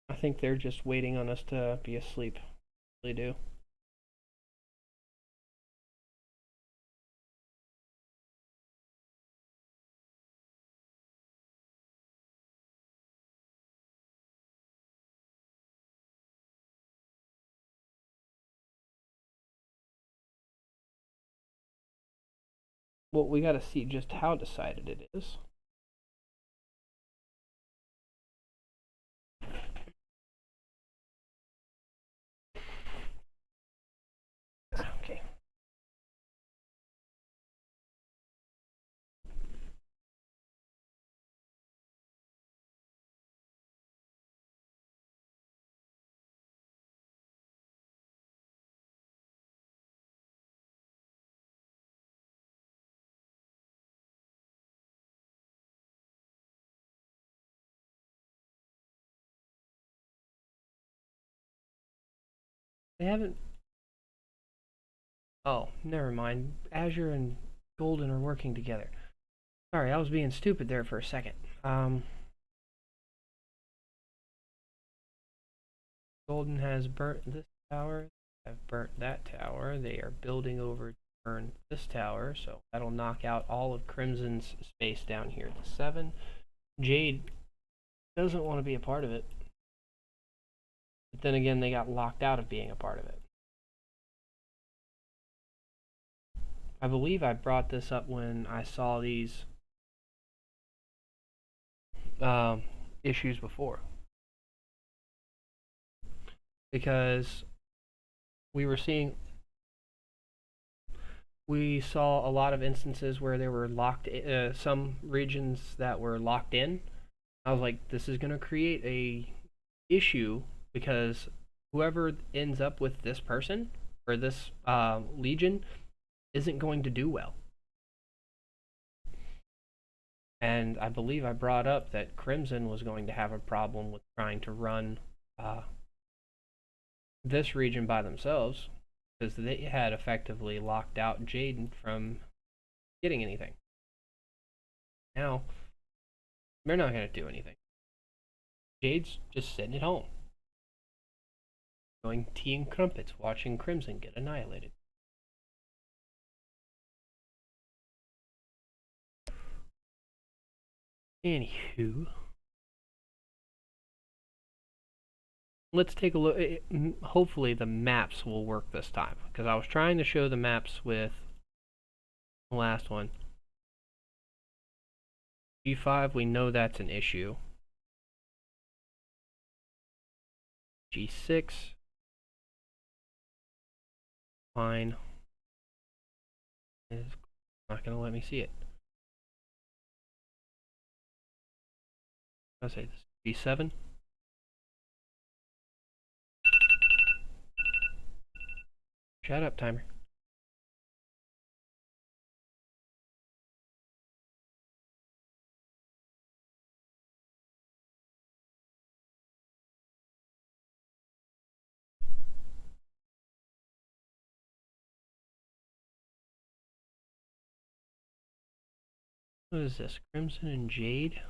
I think they're just waiting on us to be asleep. They do. Well, we gotta see just how decided it is. Okay. They haven't. Oh, never mind. Azure and Golden are working together. Sorry, I was being stupid there for a second. Golden has burnt this tower. Have burnt that tower. They are building over to burn this tower, so that'll knock out all of Crimson's space down here to 7. Jade doesn't want to be a part of it. But then again, they got locked out of being a part of it. I believe I brought this up when I saw these issues before. Because we saw a lot of instances where there were some regions that were locked in. I was like, this is going to create a issue, because whoever ends up with this person or this legion isn't going to do well. And I believe I brought up that Crimson was going to have a problem with trying to run this region by themselves, because they had effectively locked out Jaden from getting anything. Now, they're not going to do anything. Jade's just sitting at home, going tea and crumpets, watching Crimson get annihilated. Anywho, let's take a look. Hopefully the maps will work this time, because I was trying to show the maps with the last one. G5, we know that's an issue. G6, fine. It's not going to let me see it. I'll say this B7. Shut up, timer. What is this? Crimson and Jade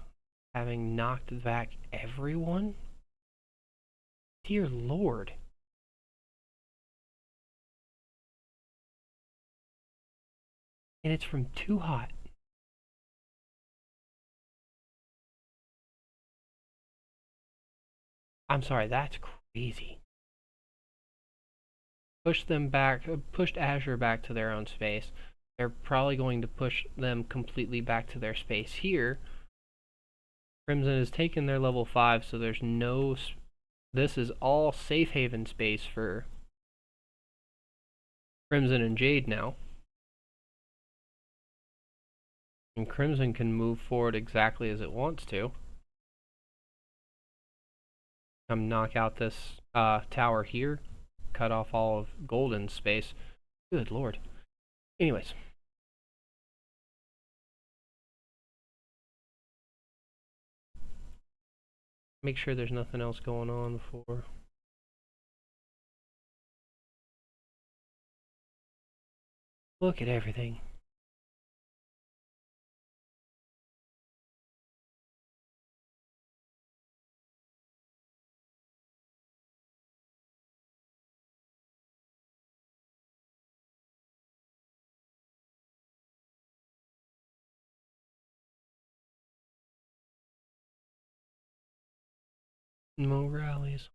having knocked back everyone? Dear Lord. And it's from Too Hot. I'm sorry, that's crazy. Pushed them back, pushed Azure back to their own space. They're probably going to push them completely back to their space here. Crimson has taken their level 5, so there's no... This is all safe haven space for Crimson and Jade now. And Crimson can move forward exactly as it wants to. Come knock out this tower here. Cut off all of Golden's space. Good Lord. Anyways. Make sure there's nothing else going on before. Look at everything. No rallies.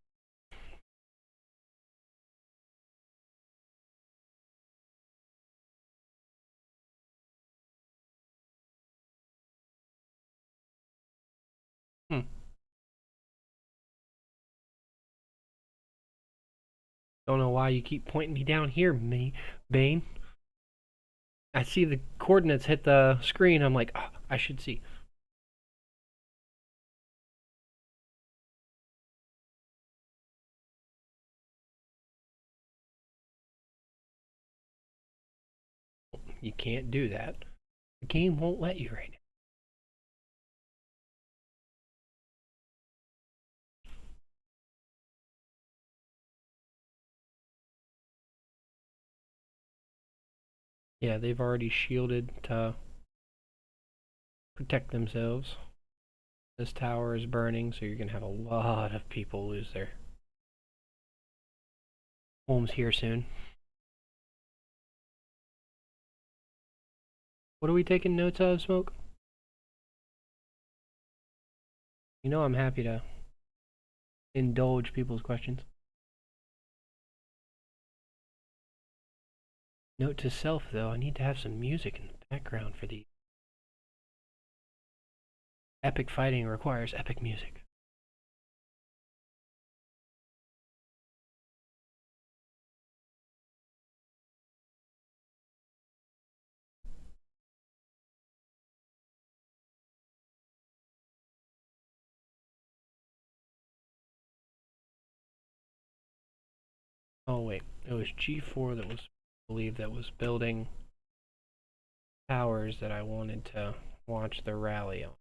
Don't know why you keep pointing me down here, Bane. I see the coordinates hit the screen. I'm like, oh, I should see. You can't do that. The game won't let you right now. Yeah, they've already shielded to protect themselves. This tower is burning, so you're going to have a lot of people lose their homes here soon. What are we taking notes of, Smoke? You know I'm happy to indulge people's questions. Note to self, though, I need to have some music in the background for these. Epic fighting requires epic music. Oh wait, it was G4 that was, I believe, that was building towers that I wanted to watch the rally on.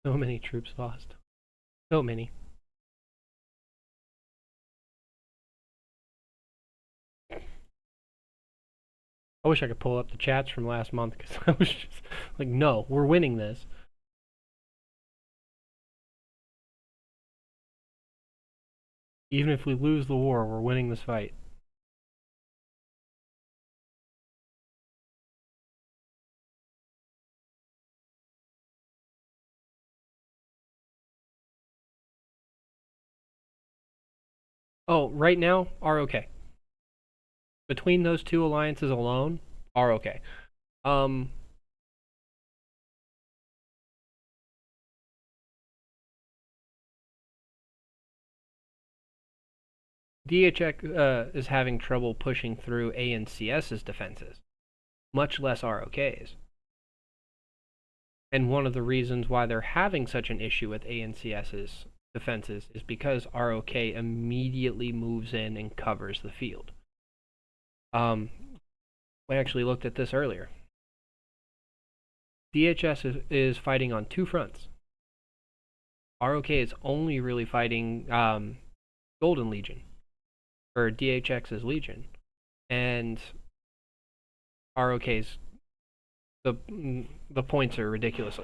So many troops lost. So many. I wish I could pull up the chats from last month because I was just like, no, we're winning this. Even if we lose the war, we're winning this fight. Oh, right now, are okay. Between those two alliances alone, are okay. DHX is having trouble pushing through ANCS's defenses, much less ROK's. And one of the reasons why they're having such an issue with ANCS's defenses is because ROK immediately moves in and covers the field. We actually looked at this earlier. DHS is fighting on two fronts. ROK is only really fighting Golden Legion, or DHX's Legion, and ROK's the points are ridiculous.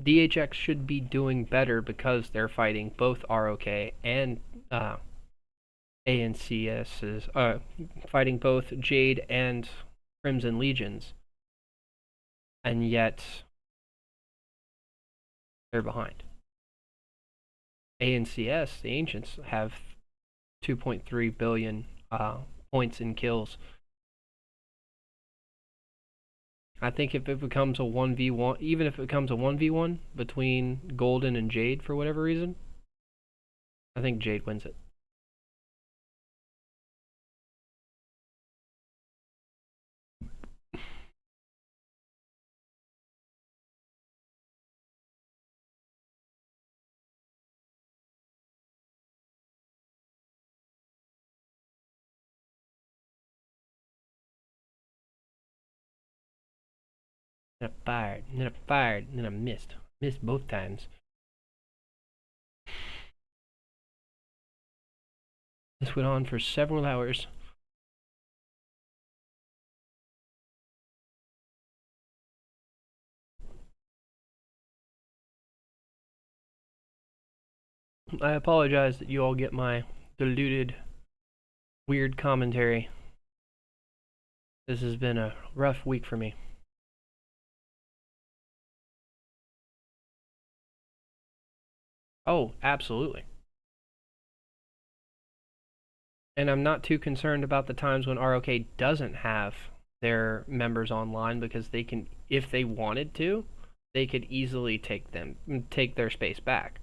DHX should be doing better because they're fighting both ROK and ANCS's, fighting both Jade and Crimson Legions, and yet they're behind. ANCS, the Ancients, have 2.3 billion points in kills. I think if it becomes a 1v1, even if it becomes a 1v1 between Golden and Jade for whatever reason, I think Jade wins it. Then I fired, and then I fired, and then I missed. Missed both times. This went on for several hours. I apologize that you all get my diluted, weird commentary. This has been a rough week for me. Oh, absolutely. And I'm not too concerned about the times when ROK doesn't have their members online, because they can, if they wanted to, they could easily take their space back.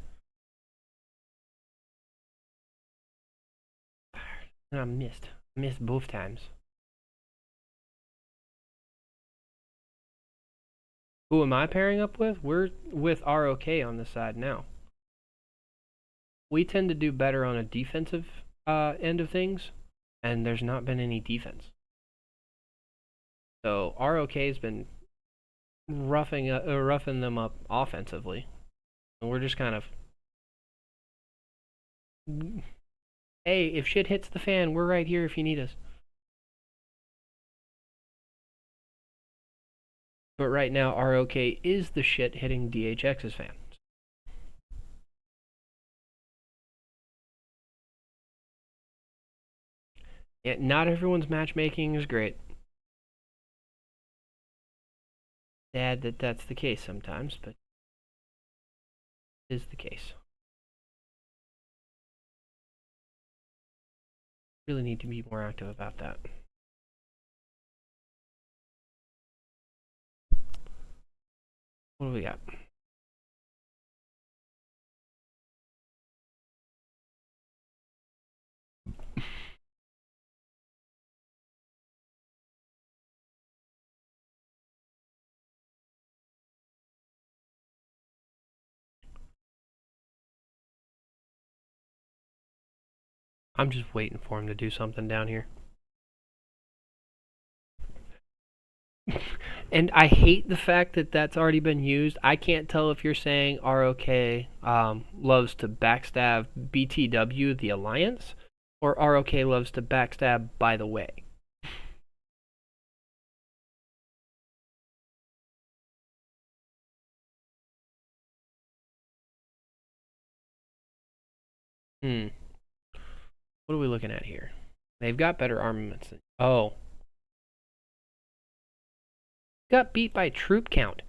And I missed both times. Who am I pairing up with? We're with ROK on this side now. We tend to do better on a defensive end of things, and there's not been any defense. So ROK has been roughing them up offensively, and we're just kind of, hey, if shit hits the fan, we're right here if you need us. But right now, ROK is the shit hitting DHX's fan. Yeah, not everyone's matchmaking is great. Sad that that's the case sometimes, but it is the case. Really need to be more active about that. What do we got? I'm just waiting for him to do something down here. And I hate the fact that that's already been used. I can't tell if you're saying ROK loves to backstab BTW, the Alliance, or ROK loves to backstab by the way. What are we looking at here? They've got better armaments than... Oh. Got beat by troop count.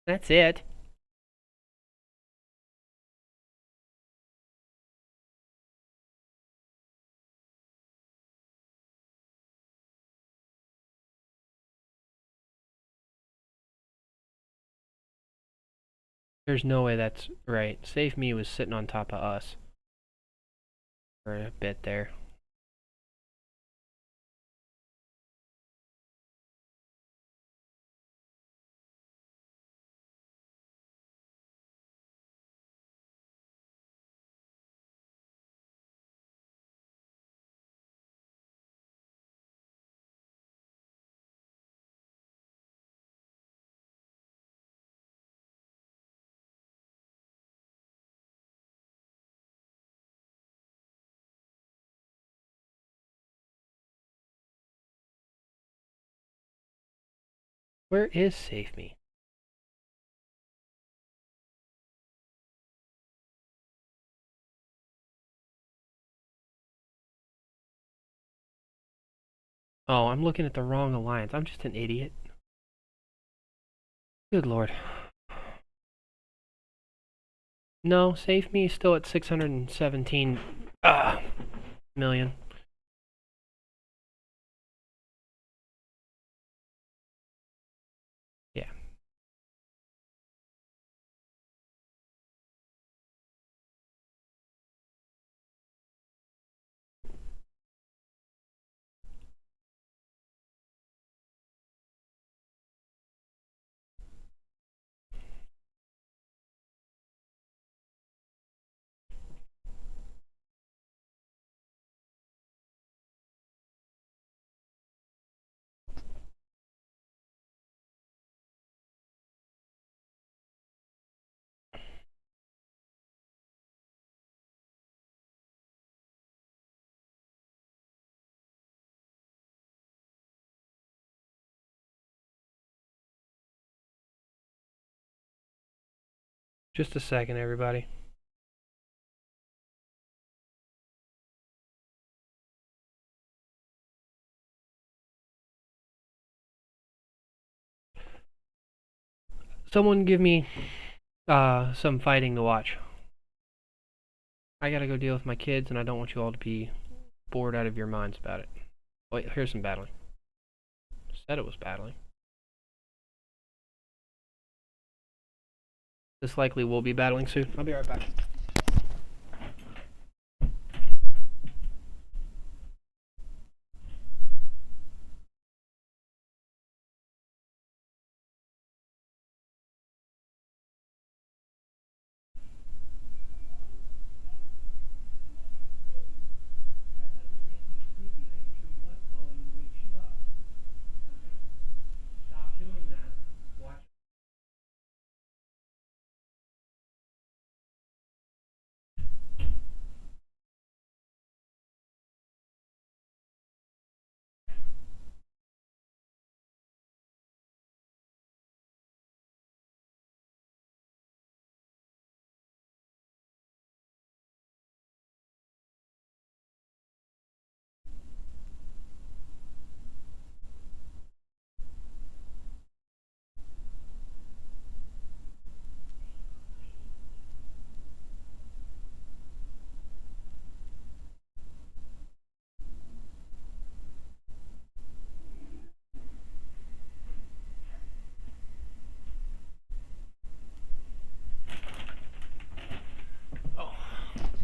That's it. There's no way that's right. Save Me was sitting on top of us for a bit there. Where is Save Me? Oh, I'm looking at the wrong alliance. I'm just an idiot. Good lord. No, Save Me is still at 617 million. Yeah. Just a second, everybody. Someone give me some fighting to watch. I gotta go deal with my kids, and I don't want you all to be bored out of your minds about it. Wait, here's some battling. Said it was battling. This likely will be battling soon. I'll be right back.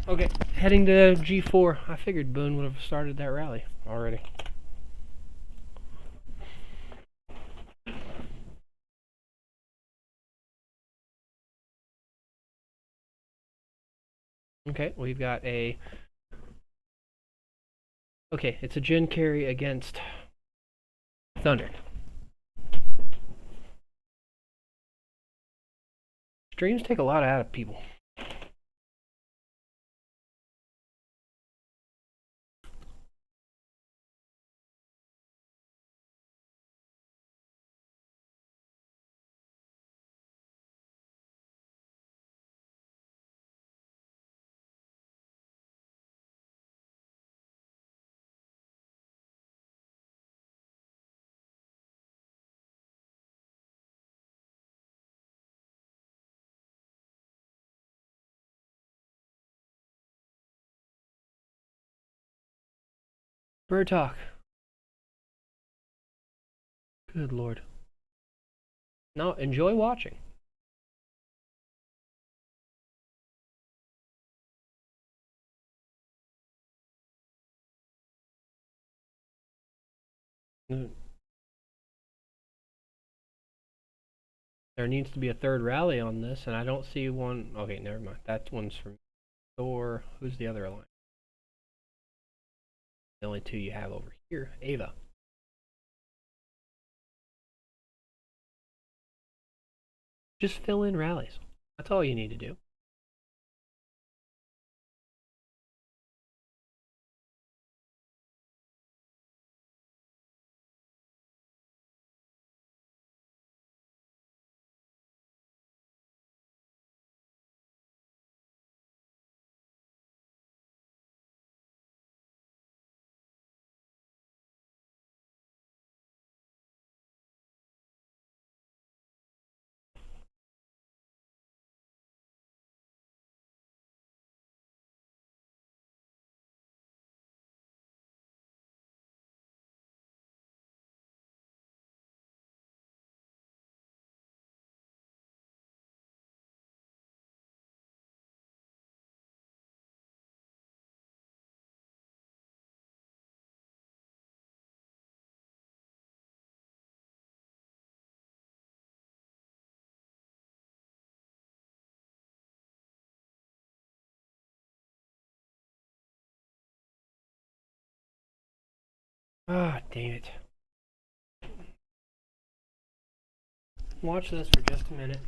Okay, heading to G4. I figured Boone would have started that rally already. Okay, we've got a... Okay, it's a Jin carry against Thunder. Streams take a lot out of people. Bird talk. Good lord. Now, enjoy watching. There needs to be a third rally on this, and I don't see one. Okay, never mind. That one's from Thor. Who's the other alliance? The only two you have over here. Ava. Just fill in rallies. That's all you need to do. Ah, damn it. Watch this for just a minute.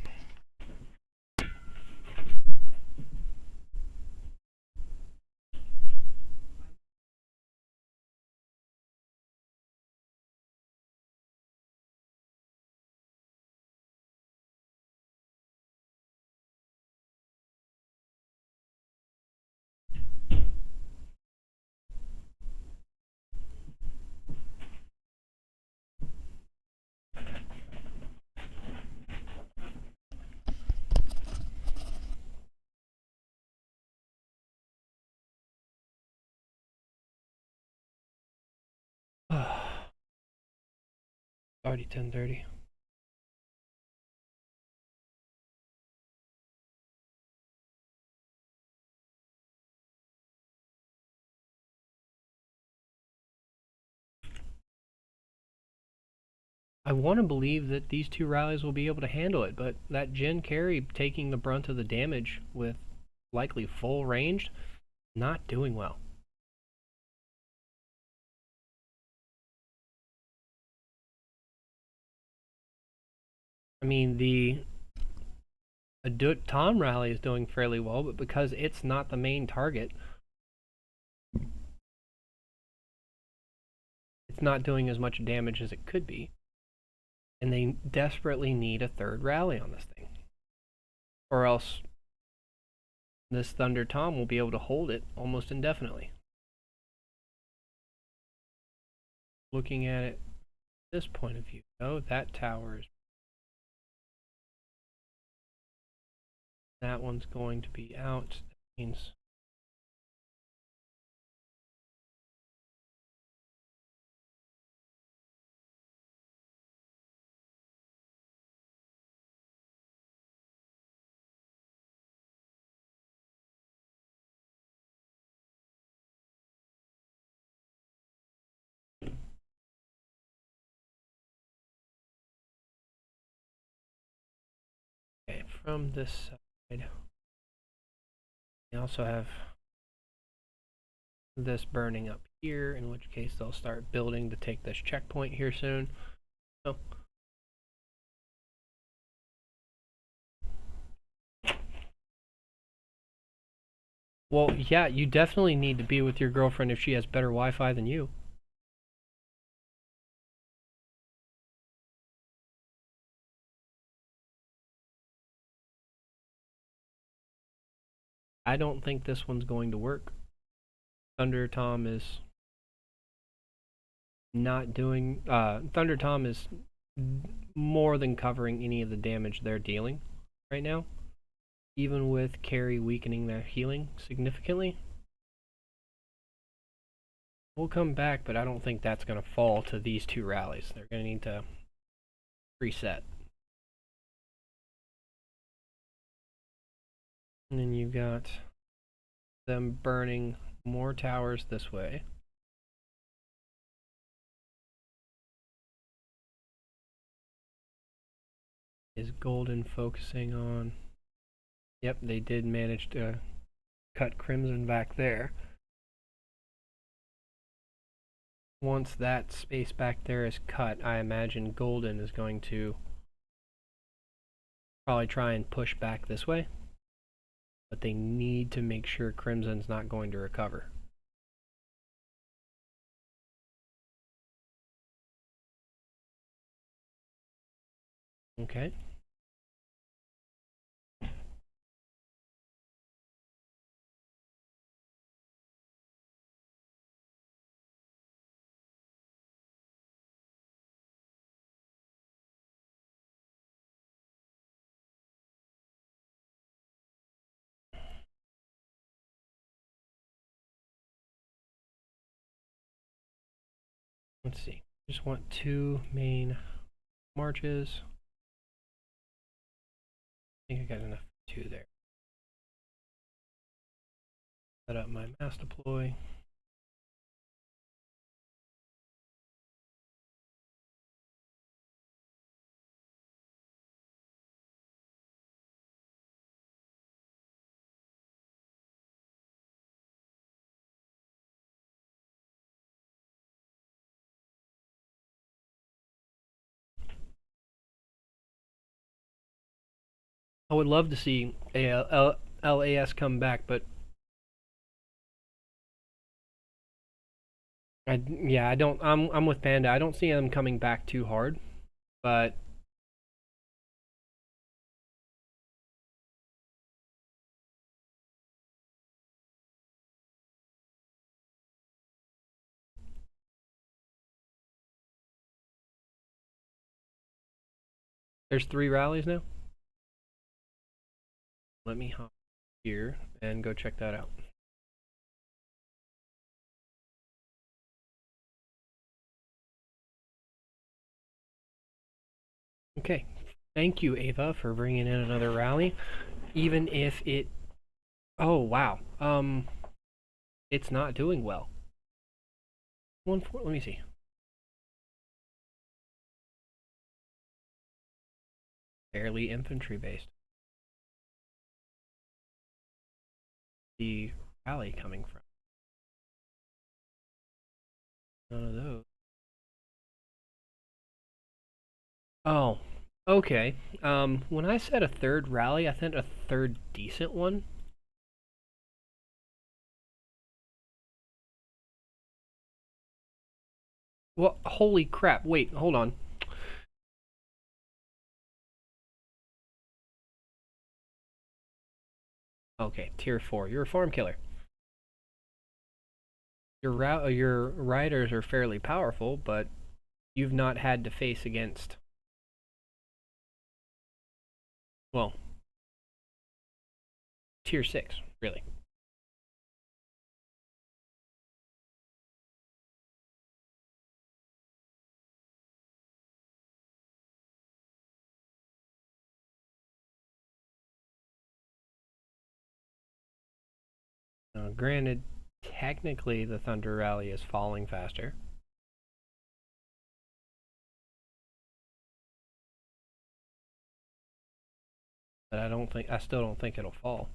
Already 10:30. I want to believe that these two rallies will be able to handle it, but that Jin carry taking the brunt of the damage with likely full range, not doing well. I mean, the Tom rally is doing fairly well, but because it's not the main target, it's not doing as much damage as it could be. And they desperately need a third rally on this thing. Or else this Thunder Tom will be able to hold it almost indefinitely. Looking at it this point of view, though, that tower is... That one's going to be out. That means... Okay, from this side, they also have this burning up here, in which case they'll start building to take this checkpoint here soon. So, well, yeah, you definitely need to be with your girlfriend if she has better Wi-Fi than you. I don't think this one's going to work. Thunder Tom is not doing... Thunder Tom is more than covering any of the damage they're dealing right now. Even with carry weakening their healing significantly. We'll come back, but I don't think that's going to fall to these two rallies. They're going to need to reset. And then you've got them burning more towers this way. Is Golden focusing on? Yep, they did manage to cut Crimson back there. Once that space back there is cut, I imagine Golden is going to probably try and push back this way. But they need to make sure Crimson's not going to recover. Okay. Let's see. Just want 2 main marches. I think I got enough for 2 there. Set up my mass deploy. I would love to see LAS come back, but I don't. I'm with Panda. I don't see them coming back too hard, but there's 3 rallies now. Let me hop here and go check that out. Okay, thank you, Ava, for bringing in another rally. Even if it, oh wow, it's not doing well. Let me see. Barely infantry based. The rally coming from? None of those. Oh, okay. When I said a 3rd rally, I meant a 3rd decent one. Well, holy crap. Wait, hold on. Okay, tier 4. You're a farm killer. Your riders are fairly powerful, but you've not had to face against, well, tier 6, really. Granted, technically the Thunder Rally is falling faster. But I still don't think it'll fall.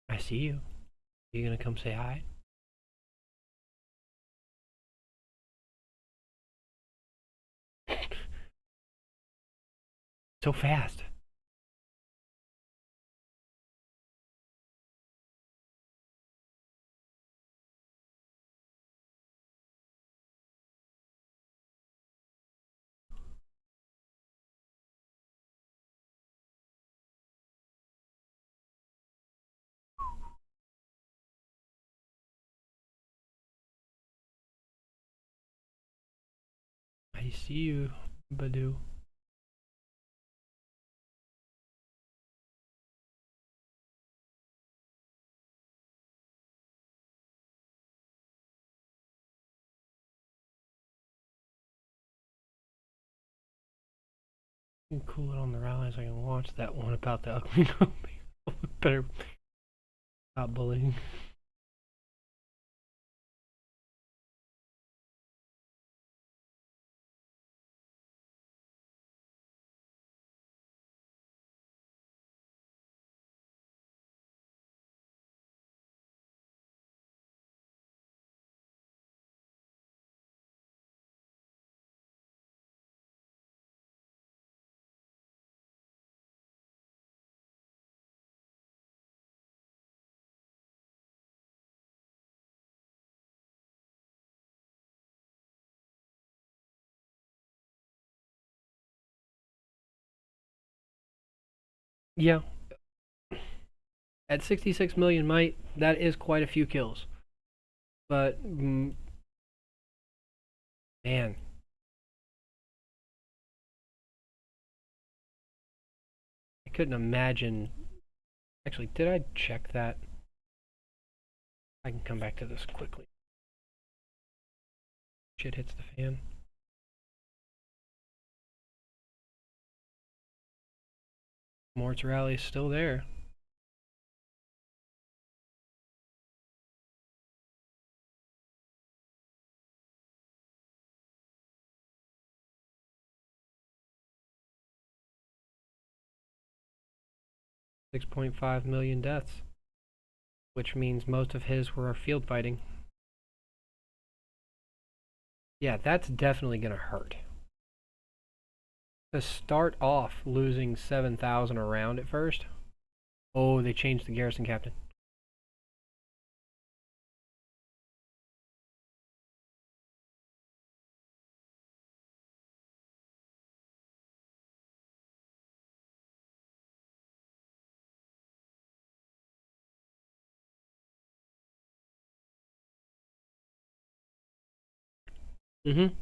I see you. You gonna come say hi? So fast. see you, Badoo. You can cool it on the rallies. I can watch that one about the ugly better stop bullying. Yeah, at 66 million might, that is quite a few kills. But man, I couldn't imagine. Actually, did I check that? I can come back to this quickly. Shit hits the fan. Mort's rally is still there. $6.5 million deaths, which means most of his were field fighting. Yeah, that's definitely gonna hurt. To start off losing 7,000 a round at first. Oh, they changed the garrison captain. Mm-hmm.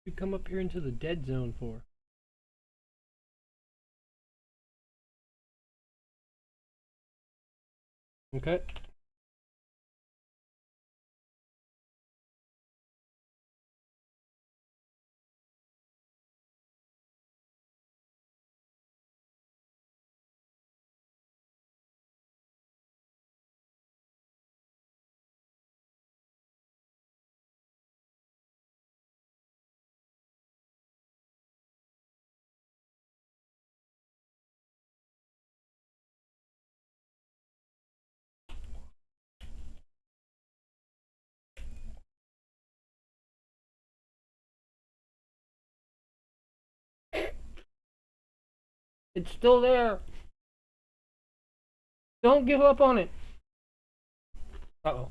You come up here into the dead zone for? Okay. It's still there. Don't give up on it. Uh-oh.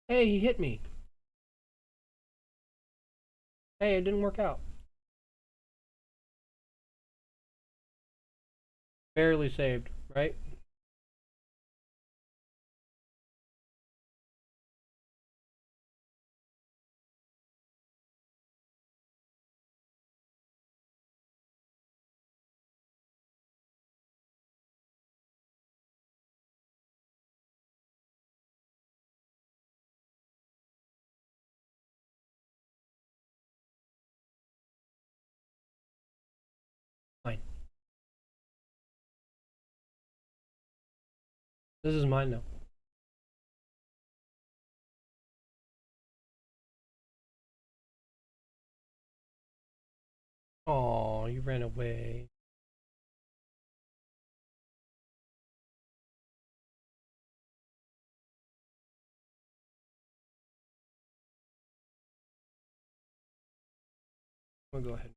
Hey, he hit me. Hey, it didn't work out. Barely saved, right? Fine. This is mine now. Oh, you ran away. We'll go ahead.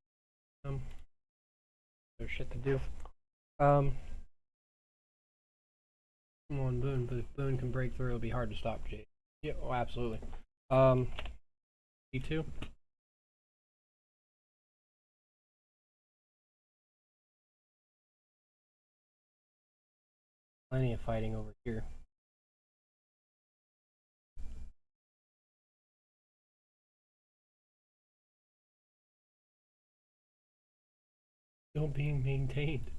There's shit to do. Come on, Boone. But if Boone can break through, it'll be hard to stop Jade. Yeah, oh, absolutely. E2. Plenty of fighting over here. Still being maintained.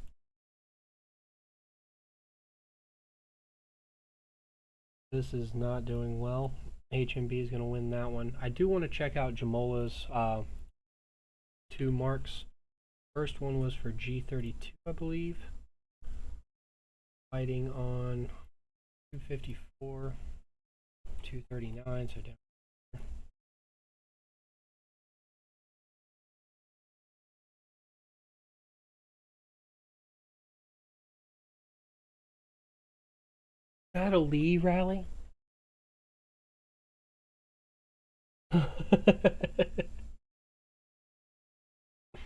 This is not doing well. HMB is going to win that one. I do want to check out Jamola's 2 marks. First one was for G32, I believe. Fighting on 254, 239, so down. Is that a Lee rally?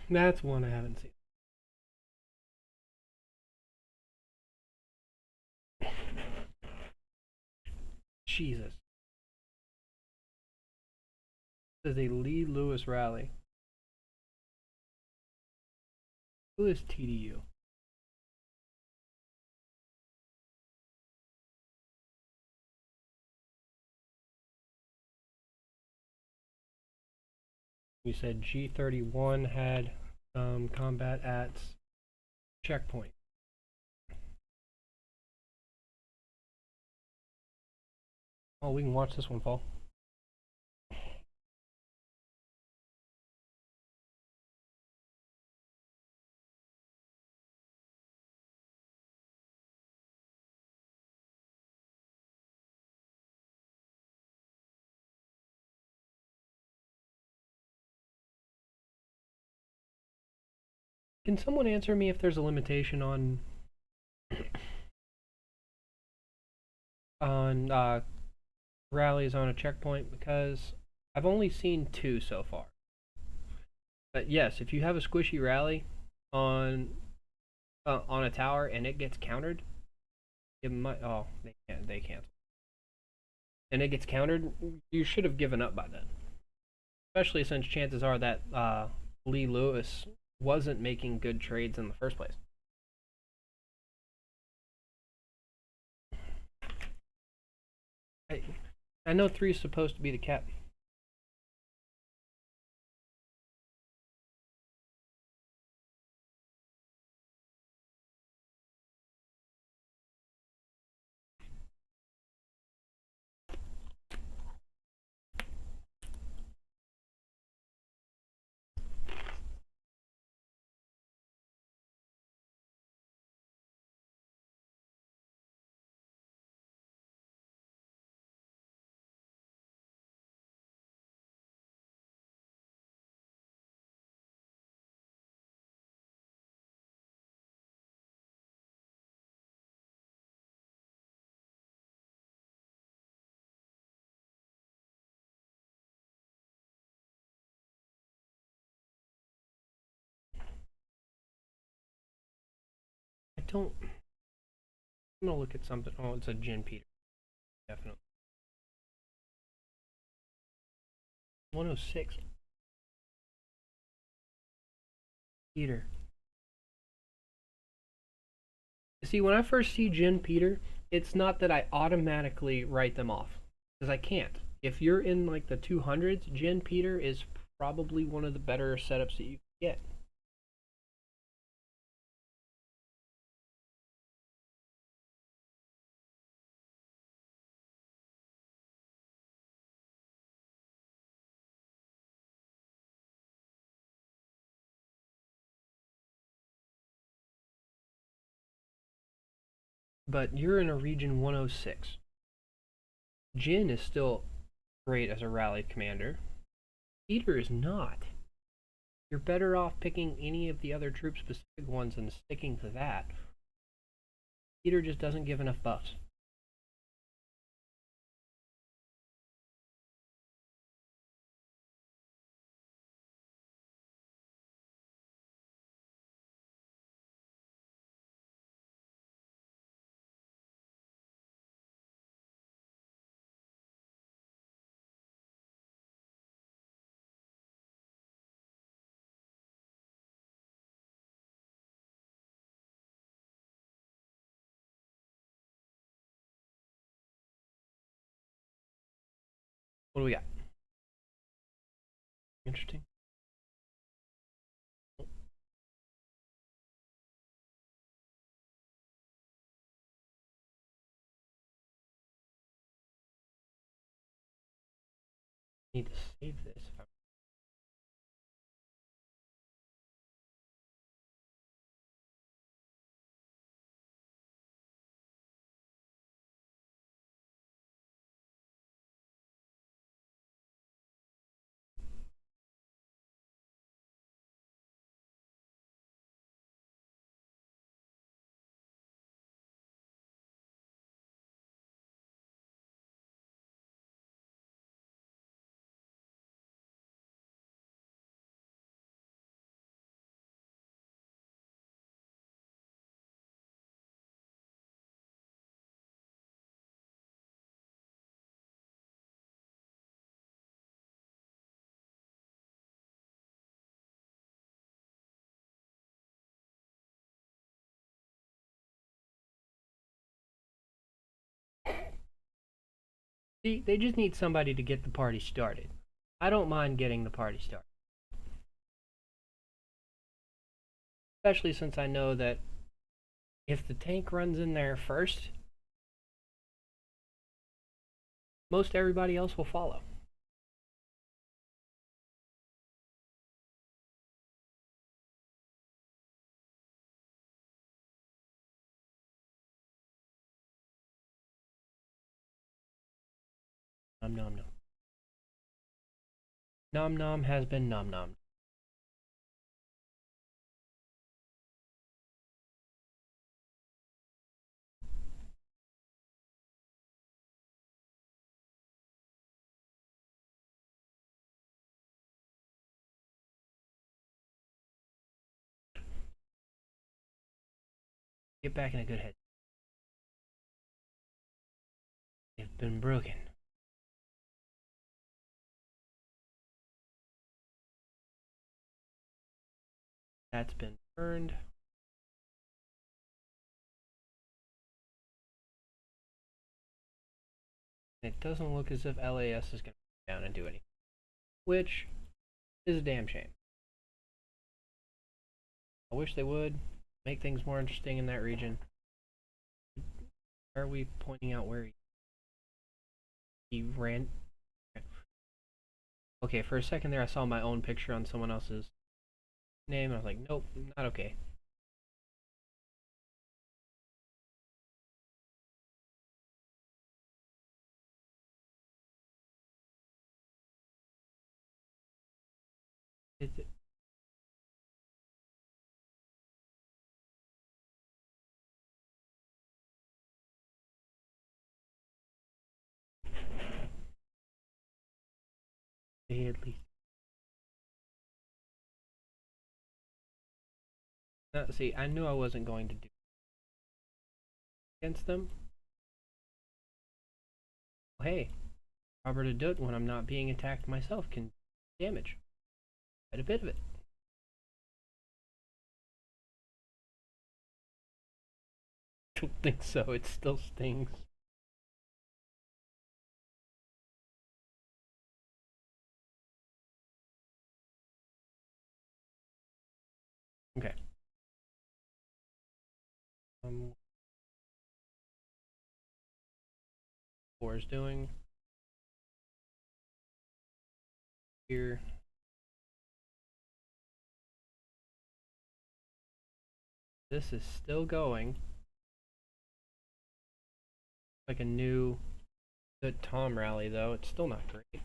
That's one I haven't seen. Jesus. This is a Lee Lewis rally. Who is TDU? We said G31 had combat at checkpoint. Oh, we can watch this one fall. Can someone answer me if there's a limitation on rallies on a checkpoint? Because I've only seen 2 so far. But yes, if you have a squishy rally on a tower and it gets countered, it might. Oh, they cancel. And it gets countered, you should have given up by then. Especially since chances are that Lee Lewis wasn't making good trades in the first place. I know 3 is supposed to be the cap. I'm gonna look at something. Oh, it's a Jin Peter. Definitely. 106. Peter. See, when I first see Jin Peter, it's not that I automatically write them off. Because I can't. If you're in like the 200s, Jin Peter is probably one of the better setups that you can get. But you're in a region 106. Jin is still great as a rally commander. Peter is not. You're better off picking any of the other troop specific ones and sticking to that. Peter just doesn't give enough buffs. What do we got? Interesting. Need to save this. See, they just need somebody to get the party started. I don't mind getting the party started. Especially since I know that if the tank runs in there first, most everybody else will follow. Nom nom nom. Nom nom has been nom nom. Get back in a good head. They've been broken. That's been burned. It doesn't look as if LAS is going to come down and do anything, which is a damn shame. I wish they would make things more interesting in that region. Are we pointing out where he ran? Okay, for a second there I saw my own picture on someone else's name. I was like, nope, not okay. They at least. See, I knew I wasn't going to do against them. Well, hey, Robert Adut, when I'm not being attacked myself, can damage quite a bit of it. I don't think so. It still stings. Okay. Four is doing here. This is still going. Like a new good Tom rally, though. It's still not great.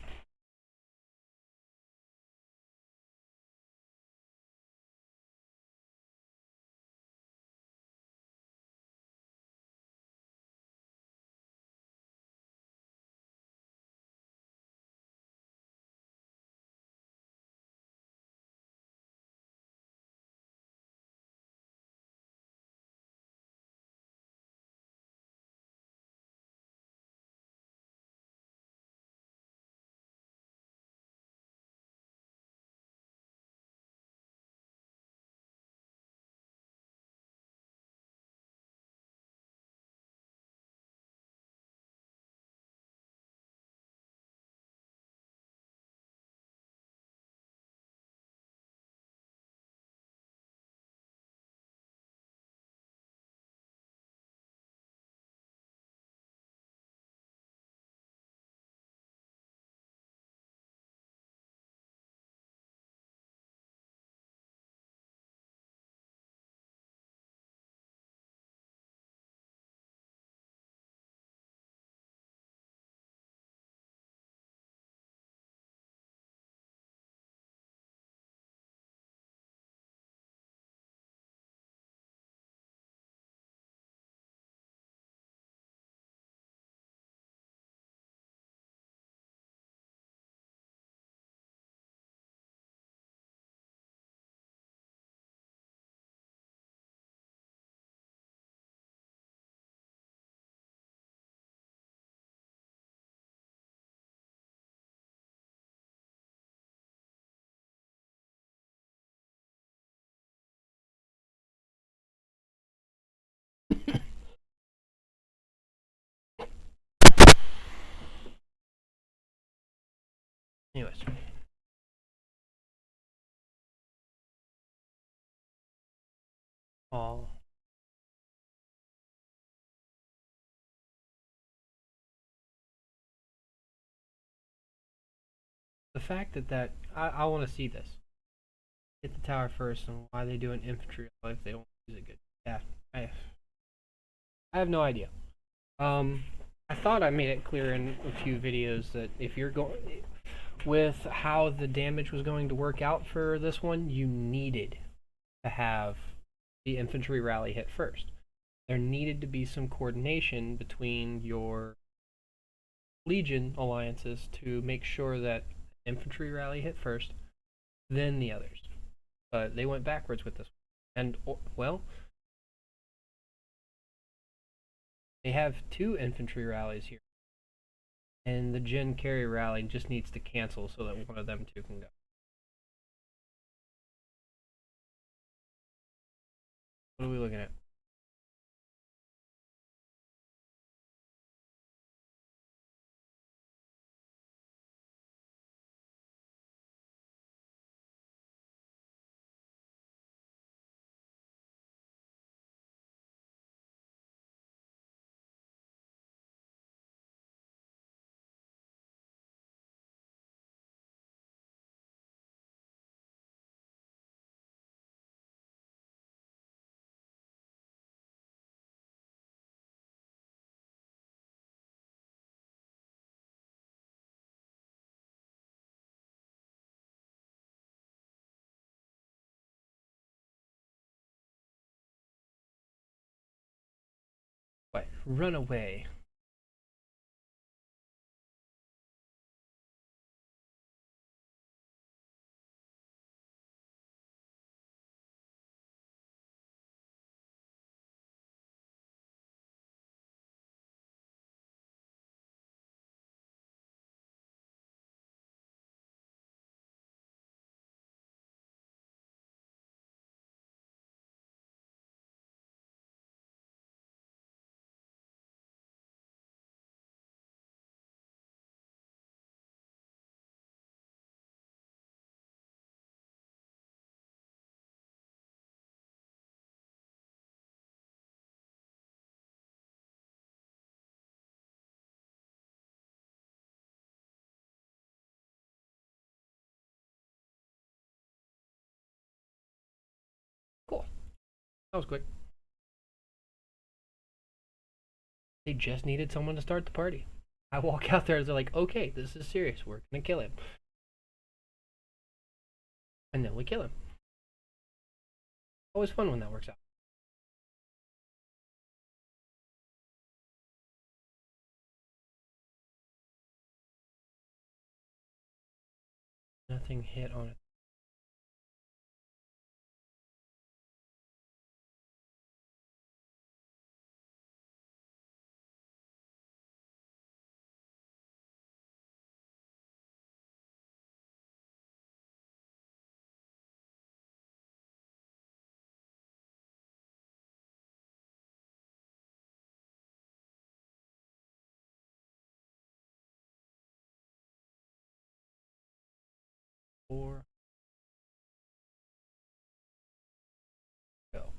Oh. The fact that I want to see this. Hit the tower first, and why they do an infantry if they don't use it good. Yeah, I I have no idea. Um, I thought I made it clear in a few videos that if you're going with how the damage was going to work out for this one, you needed to have the infantry rally hit first. There needed to be some coordination between your legion alliances to make sure that infantry rally hit first, then the others. But they went backwards with this one. And, well, they have two infantry rallies here. And the Jin carry rally just needs to cancel so that one of them two can go. What are we looking at? What? Run away. Cool. That was quick. They just needed someone to start the party. I walk out there and they're like, okay, this is serious. We're gonna kill him. And then we kill him. Always fun when that works out. Nothing hit on it. Four. Go.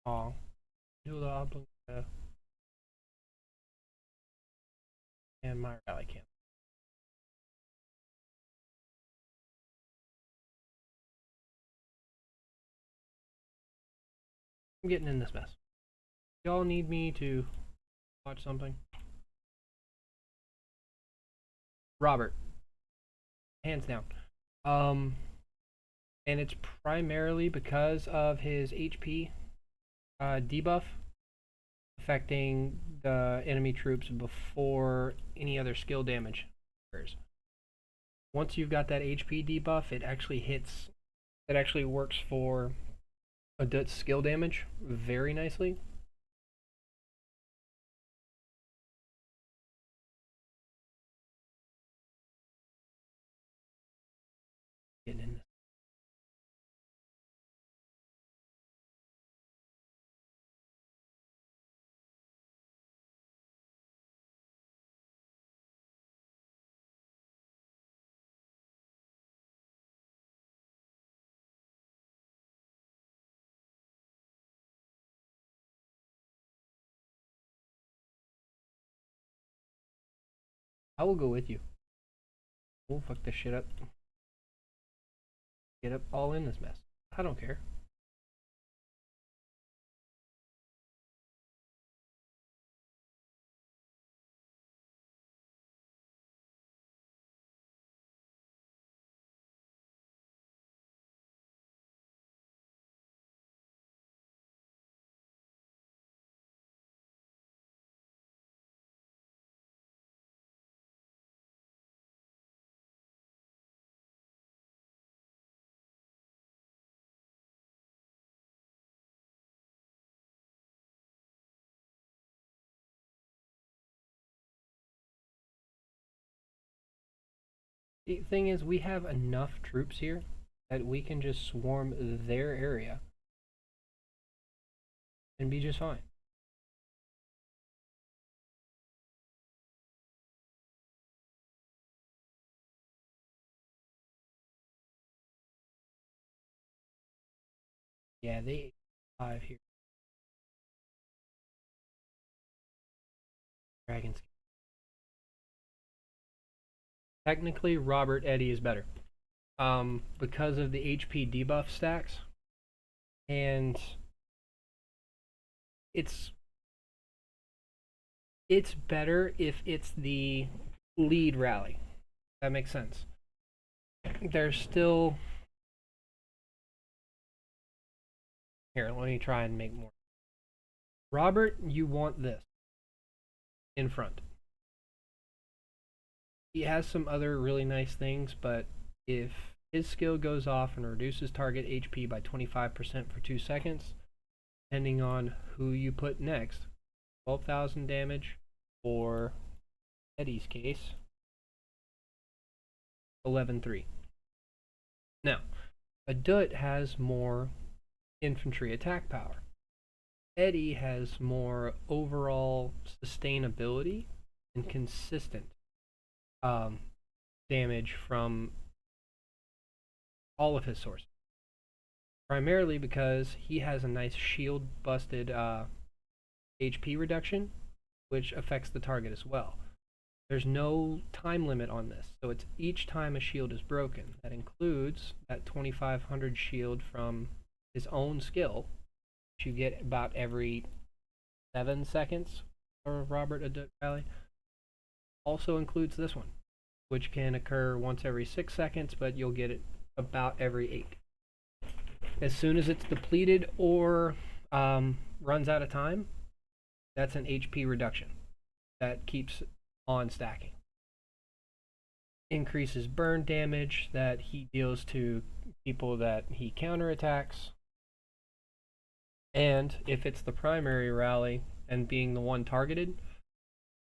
Aw. Do the oblong and my rally camp. I'm getting in this mess. Y'all need me to watch something? Robert, hands down. Um, and it's primarily because of his HP debuff affecting the enemy troops before any other skill damage occurs. Once you've got that HP debuff, it actually hits. It actually works for Adut's skill damage very nicely. Getting in. I will go with you. We'll fuck this shit up. Get up all in this mess. I don't care. The thing is, we have enough troops here that we can just swarm their area and be just fine. Yeah, they 5 here. Dragons. Technically, Robert Eddy is better. Because of the HP debuff stacks. And it's better if it's the lead rally. That makes sense. There's still here, let me try and make more. Robert, you want this in front. He has some other really nice things, but if his skill goes off and reduces target HP by 25% for 2 seconds, depending on who you put next, 12,000 damage, or Eddie's case, 11,300. Now, Adut has more infantry attack power. Eddie has more overall sustainability and consistent damage from all of his sources. Primarily because he has a nice shield busted HP reduction, which affects the target as well. There's no time limit on this, so it's each time a shield is broken. That includes that 2500 shield from his own skill, which you get about every 7 seconds for Robert Adut Rally. Also includes this one, which can occur once every 6 seconds, but you'll get it about every 8. As soon as it's depleted or runs out of time, that's an HP reduction that keeps on stacking. Increases burn damage that he deals to people that he counterattacks. And if it's the primary rally and being the one targeted,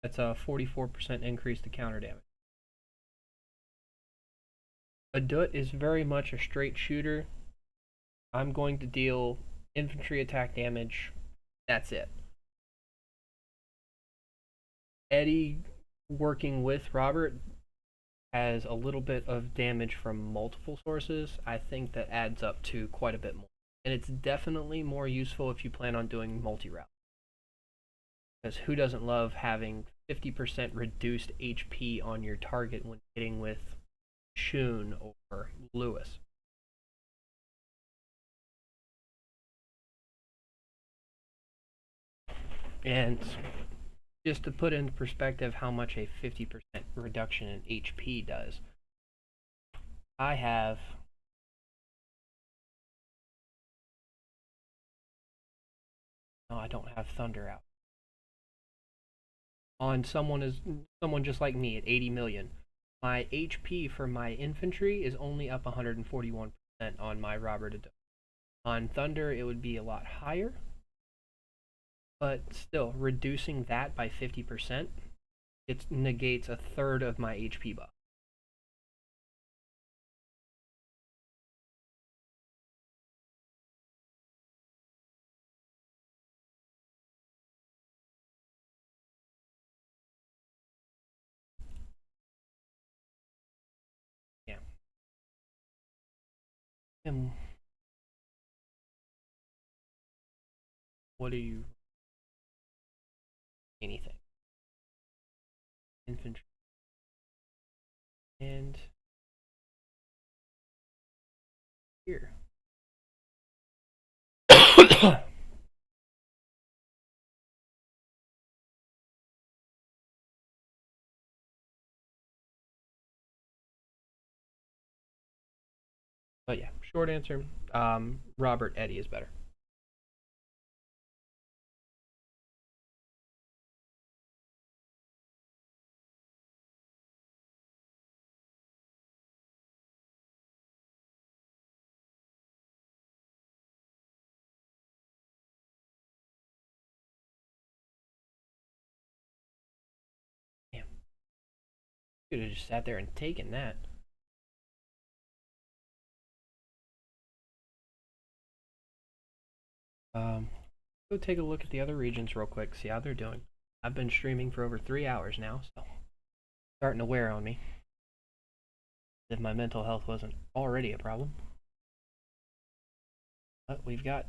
that's a 44% increase to counter damage. Adut is very much a straight shooter. I'm going to deal infantry attack damage. That's it. Eddie, working with Robert, has a little bit of damage from multiple sources. I think that adds up to quite a bit more. And it's definitely more useful if you plan on doing multi-route. Because who doesn't love having 50% reduced HP on your target when hitting with Shun or Lewis? And just to put into perspective how much a 50% reduction in HP does, I have no, I don't have Thunder out. On someone just like me at 80 million, my HP for my infantry is only up 141% on my Robert. On Thunder, it would be a lot higher, but still, reducing that by 50%, it negates a third of my HP buff. Yeah. And what do you... anything. Infantry. And here. But yeah, short answer, Robert Eddie is better. Damn. Could have just sat there and taken that. Go take a look at the other regions real quick, see how they're doing. I've been streaming for over 3 hours now, so starting to wear on me. If my mental health wasn't already a problem. But we've got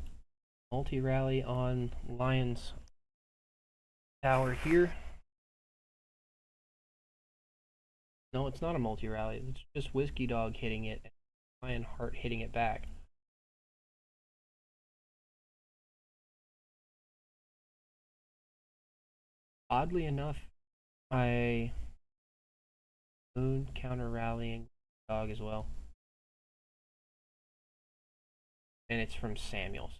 multi-rally on Lion's Tower here. No, it's not a multi-rally. It's just Whiskey Dog hitting it and Lionheart hitting it back. Oddly enough, I Moon counter rallying Dog as well. And it's from Samuels.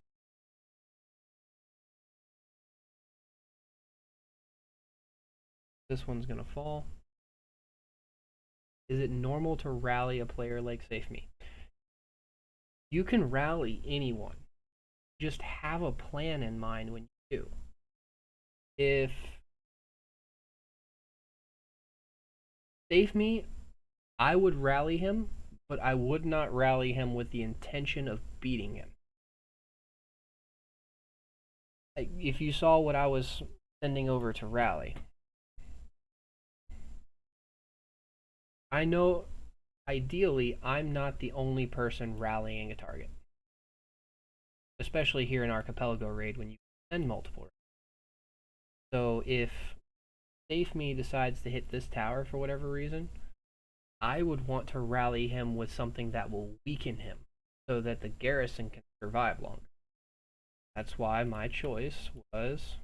This one's gonna fall. Is it normal to rally a player like Safe Me? You can rally anyone. Just have a plan in mind when you do. If Safe Me, I would rally him, but I would not rally him with the intention of beating him. Like, if you saw what I was sending over to rally, I know ideally I'm not the only person rallying a target. Especially here in Archipelago Raid when you send multiple. So if Safe Me decides to hit this tower for whatever reason, I would want to rally him with something that will weaken him so that the garrison can survive longer. That's why my choice was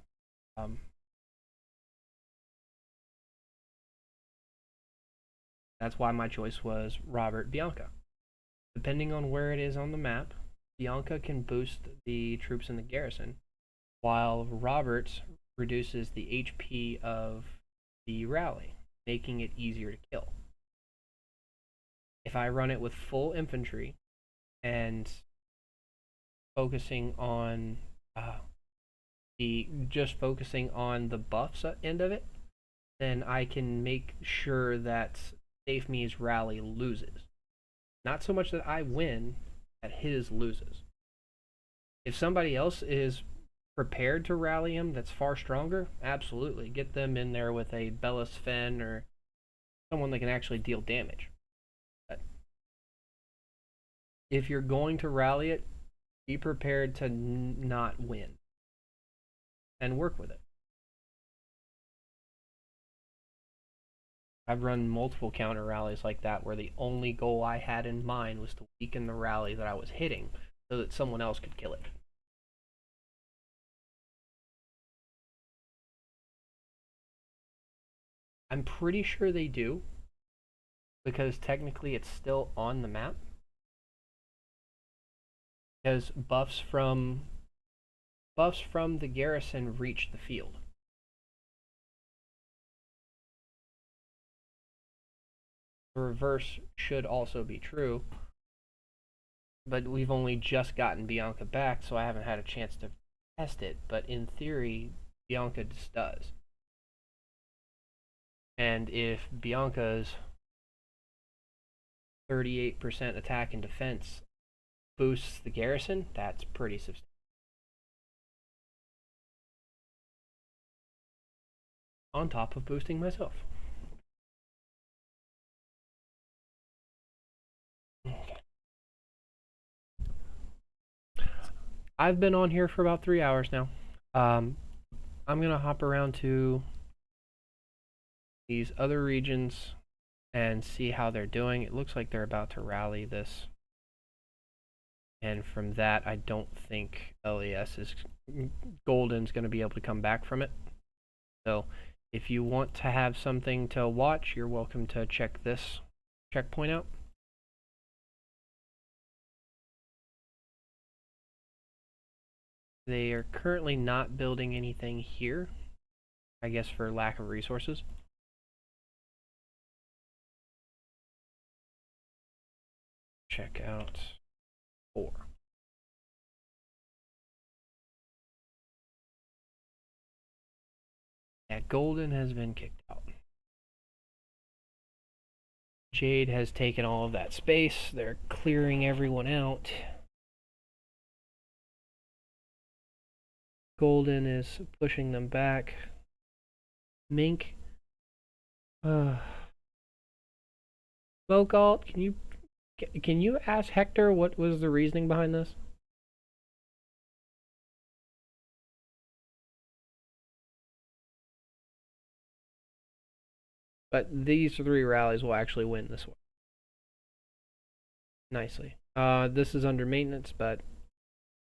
Robert Bianca. Depending on where it is on the map, Bianca can boost the troops in the garrison, while Robert reduces the HP of the rally, making it easier to kill. If I run it with full infantry and focusing on focusing on the buffs end of it, then I can make sure that Safe Me's rally loses. Not so much that I win, that his loses. If somebody else is prepared to rally him that's far stronger, absolutely. Get them in there with a Bellis Fen or someone that can actually deal damage. But if you're going to rally it, be prepared to not win. And work with it. I've run multiple counter rallies like that where the only goal I had in mind was to weaken the rally that I was hitting so that someone else could kill it. I'm pretty sure they do, because technically it's still on the map. Because buffs from the garrison reach the field. The reverse should also be true, but we've only just gotten Bianca back, so I haven't had a chance to test it. But in theory, Bianca just does. And if Bianca's 38% attack and defense boosts the garrison, that's pretty substantial. On top of boosting myself. Okay. I've been on here for about 3 hours now. I'm gonna hop around to these other regions and see how they're doing. It looks like they're about to rally this. And from that, I don't think Golden's going to be able to come back from it. So if you want to have something to watch, you're welcome to check this checkpoint out. They are currently not building anything here, I guess for lack of resources. Check out 4. Yeah, Golden has been kicked out. Jade has taken all of that space. They're clearing everyone out. Golden is pushing them back. Mink. Smoke Alt, can you ask Hector what was the reasoning behind this? But these 3 rallies will actually win this one. Nicely. This is under maintenance, but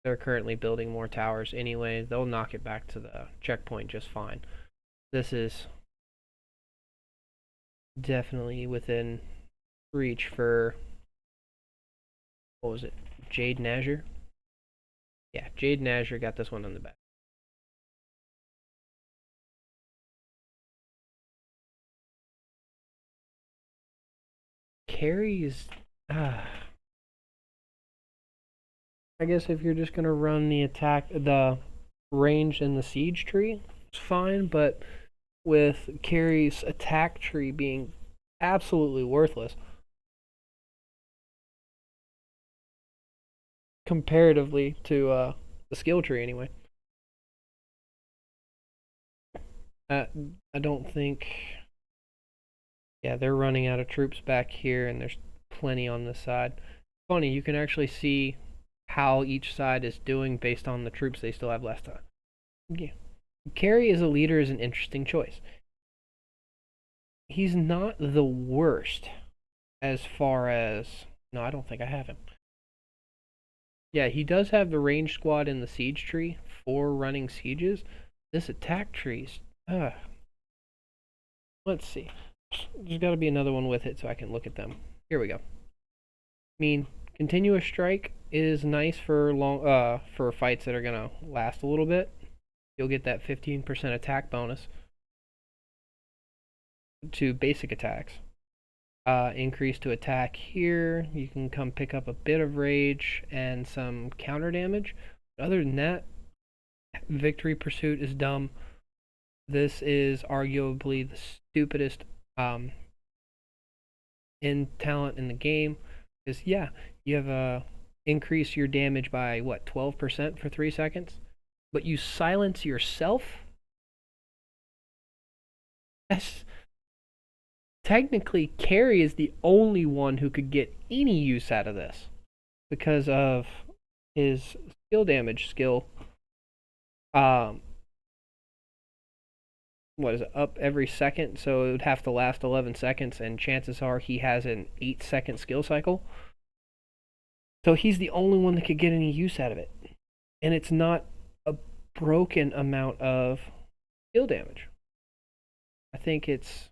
they're currently building more towers anyway. They'll knock it back to the checkpoint just fine. This is definitely within reach for, what was it, Jade and Azure? Yeah, Jade and Azure got this one on the back. Carries, I guess if you're just gonna run the range and the siege tree, it's fine, but with Carrie's attack tree being absolutely worthless comparatively to the skill tree anyway. I don't think. Yeah, they're running out of troops back here, and there's plenty on this side. Funny, you can actually see how each side is doing based on the troops they still have left on. Yeah. Carrie as a leader is an interesting choice. He's not the worst as far as... No, I don't think I have him. Yeah, he does have the range squad in the siege tree for running sieges. This attack tree's... Let's see. There's got to be another one with it so I can look at them. Here we go. I mean, continuous strike is nice for for fights that are gonna last a little bit. You'll get that 15% attack bonus to basic attacks. Increase to attack here. You can come pick up a bit of rage and some counter damage. But other than that, victory pursuit is dumb. This is arguably the stupidest in talent in the game. Because yeah, you have increase your damage by what, 12% for 3 seconds, but you silence yourself. That's technically Carrie is the only one who could get any use out of this because of his skill damage skill. What is it, up every second, so it would have to last 11 seconds, and chances are he has an 8-second skill cycle. So he's the only one that could get any use out of it. And it's not a broken amount of skill damage. I think it's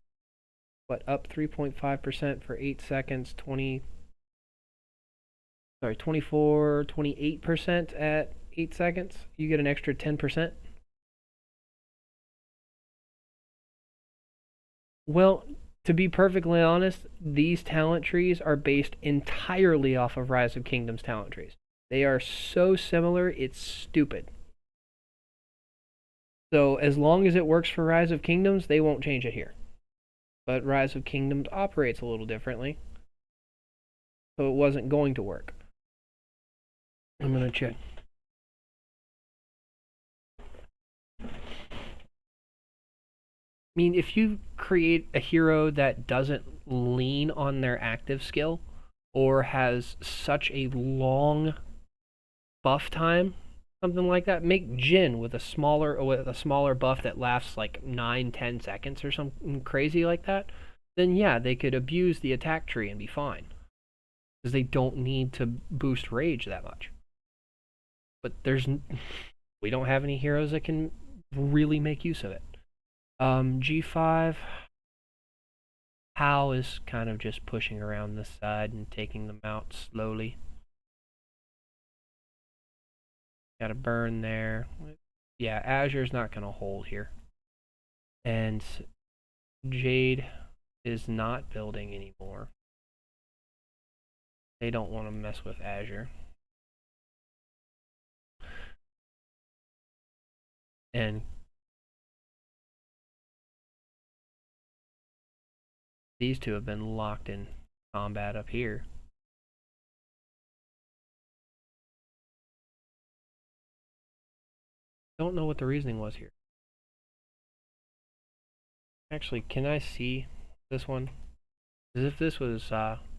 up 3.5% for 8 seconds, 28% at 8 seconds. You get an extra 10%. Well, to be perfectly honest, these talent trees are based entirely off of Rise of Kingdoms talent trees. They are so similar, it's stupid. So as long as it works for Rise of Kingdoms, they won't change it here. But Rise of Kingdoms operates a little differently, so it wasn't going to work. I'm going to check. I mean, if you create a hero that doesn't lean on their active skill or has such a long buff time, something like that, make Jin with a smaller buff that lasts like 9-10 seconds or something crazy like that, then yeah, they could abuse the attack tree and be fine, because they don't need to boost rage that much. But we don't have any heroes that can really make use of it. G5, Hal is kind of just pushing around this side and taking them out slowly. Got a burn there. Yeah, Azure's not going to hold here. And Jade is not building anymore. They don't want to mess with Azure. And these two have been locked in combat up here. Don't know what the reasoning was here. Actually, can I see this one? Because if this was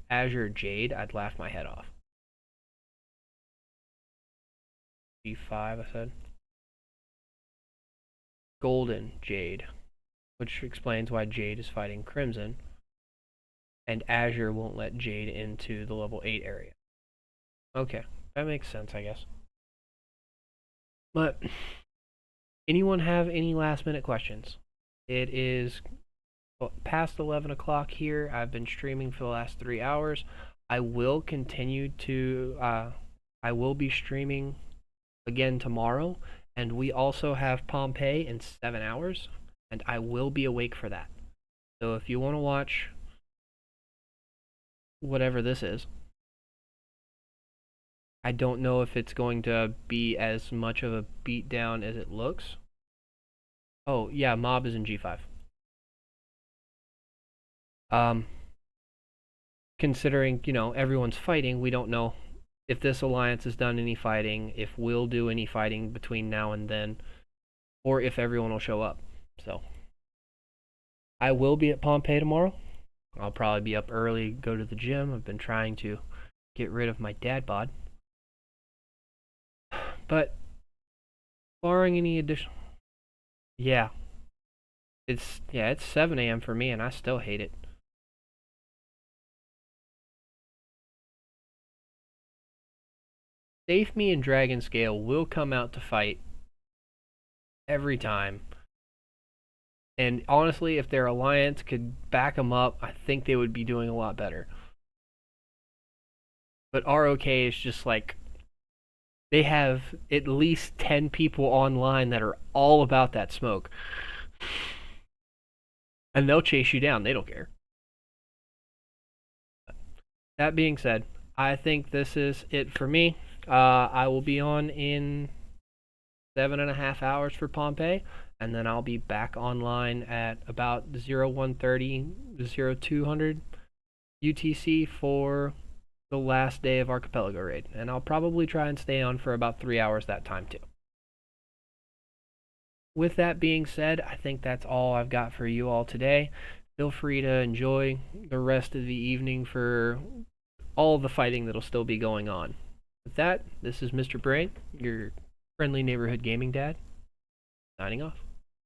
Azure Jade, I'd laugh my head off. G5, I said. Golden Jade, which explains why Jade is fighting Crimson, and Azure won't let Jade into the level 8 area. Okay, that makes sense, I guess. But anyone have any last minute questions? It is past 11 o'clock here. I've been streaming for the last 3 hours. I will continue to, I will be streaming again tomorrow, and we also have Pompeii in 7 hours, and I will be awake for that. So if you want to watch whatever this is, I don't know if it's going to be as much of a beatdown as it looks. Oh, yeah, Mob is in G5. Considering, you know, everyone's fighting, we don't know if this alliance has done any fighting, if we'll do any fighting between now and then, or if everyone will show up. So, I will be at Pompeii tomorrow. I'll probably be up early, go to the gym. I've been trying to get rid of my dad bod. But, barring any additional... Yeah. It's 7 a.m. for me, and I still hate it. Safe Me and Dragon Scale will come out to fight every time. And honestly, if their alliance could back them up, I think they would be doing a lot better. But ROK is just like, they have at least 10 people online that are all about that smoke. And they'll chase you down, they don't care. That being said, I think this is it for me. I will be on in 7.5 hours for Pompeii, and then I'll be back online at about 0130, 0200 UTC for the last day of Archipelago Raid. And I'll probably try and stay on for about 3 hours that time too. With that being said, I think that's all I've got for you all today. Feel free to enjoy the rest of the evening for all the fighting that'll still be going on. With that, this is Mr. Brain, your friendly neighborhood gaming dad, signing off.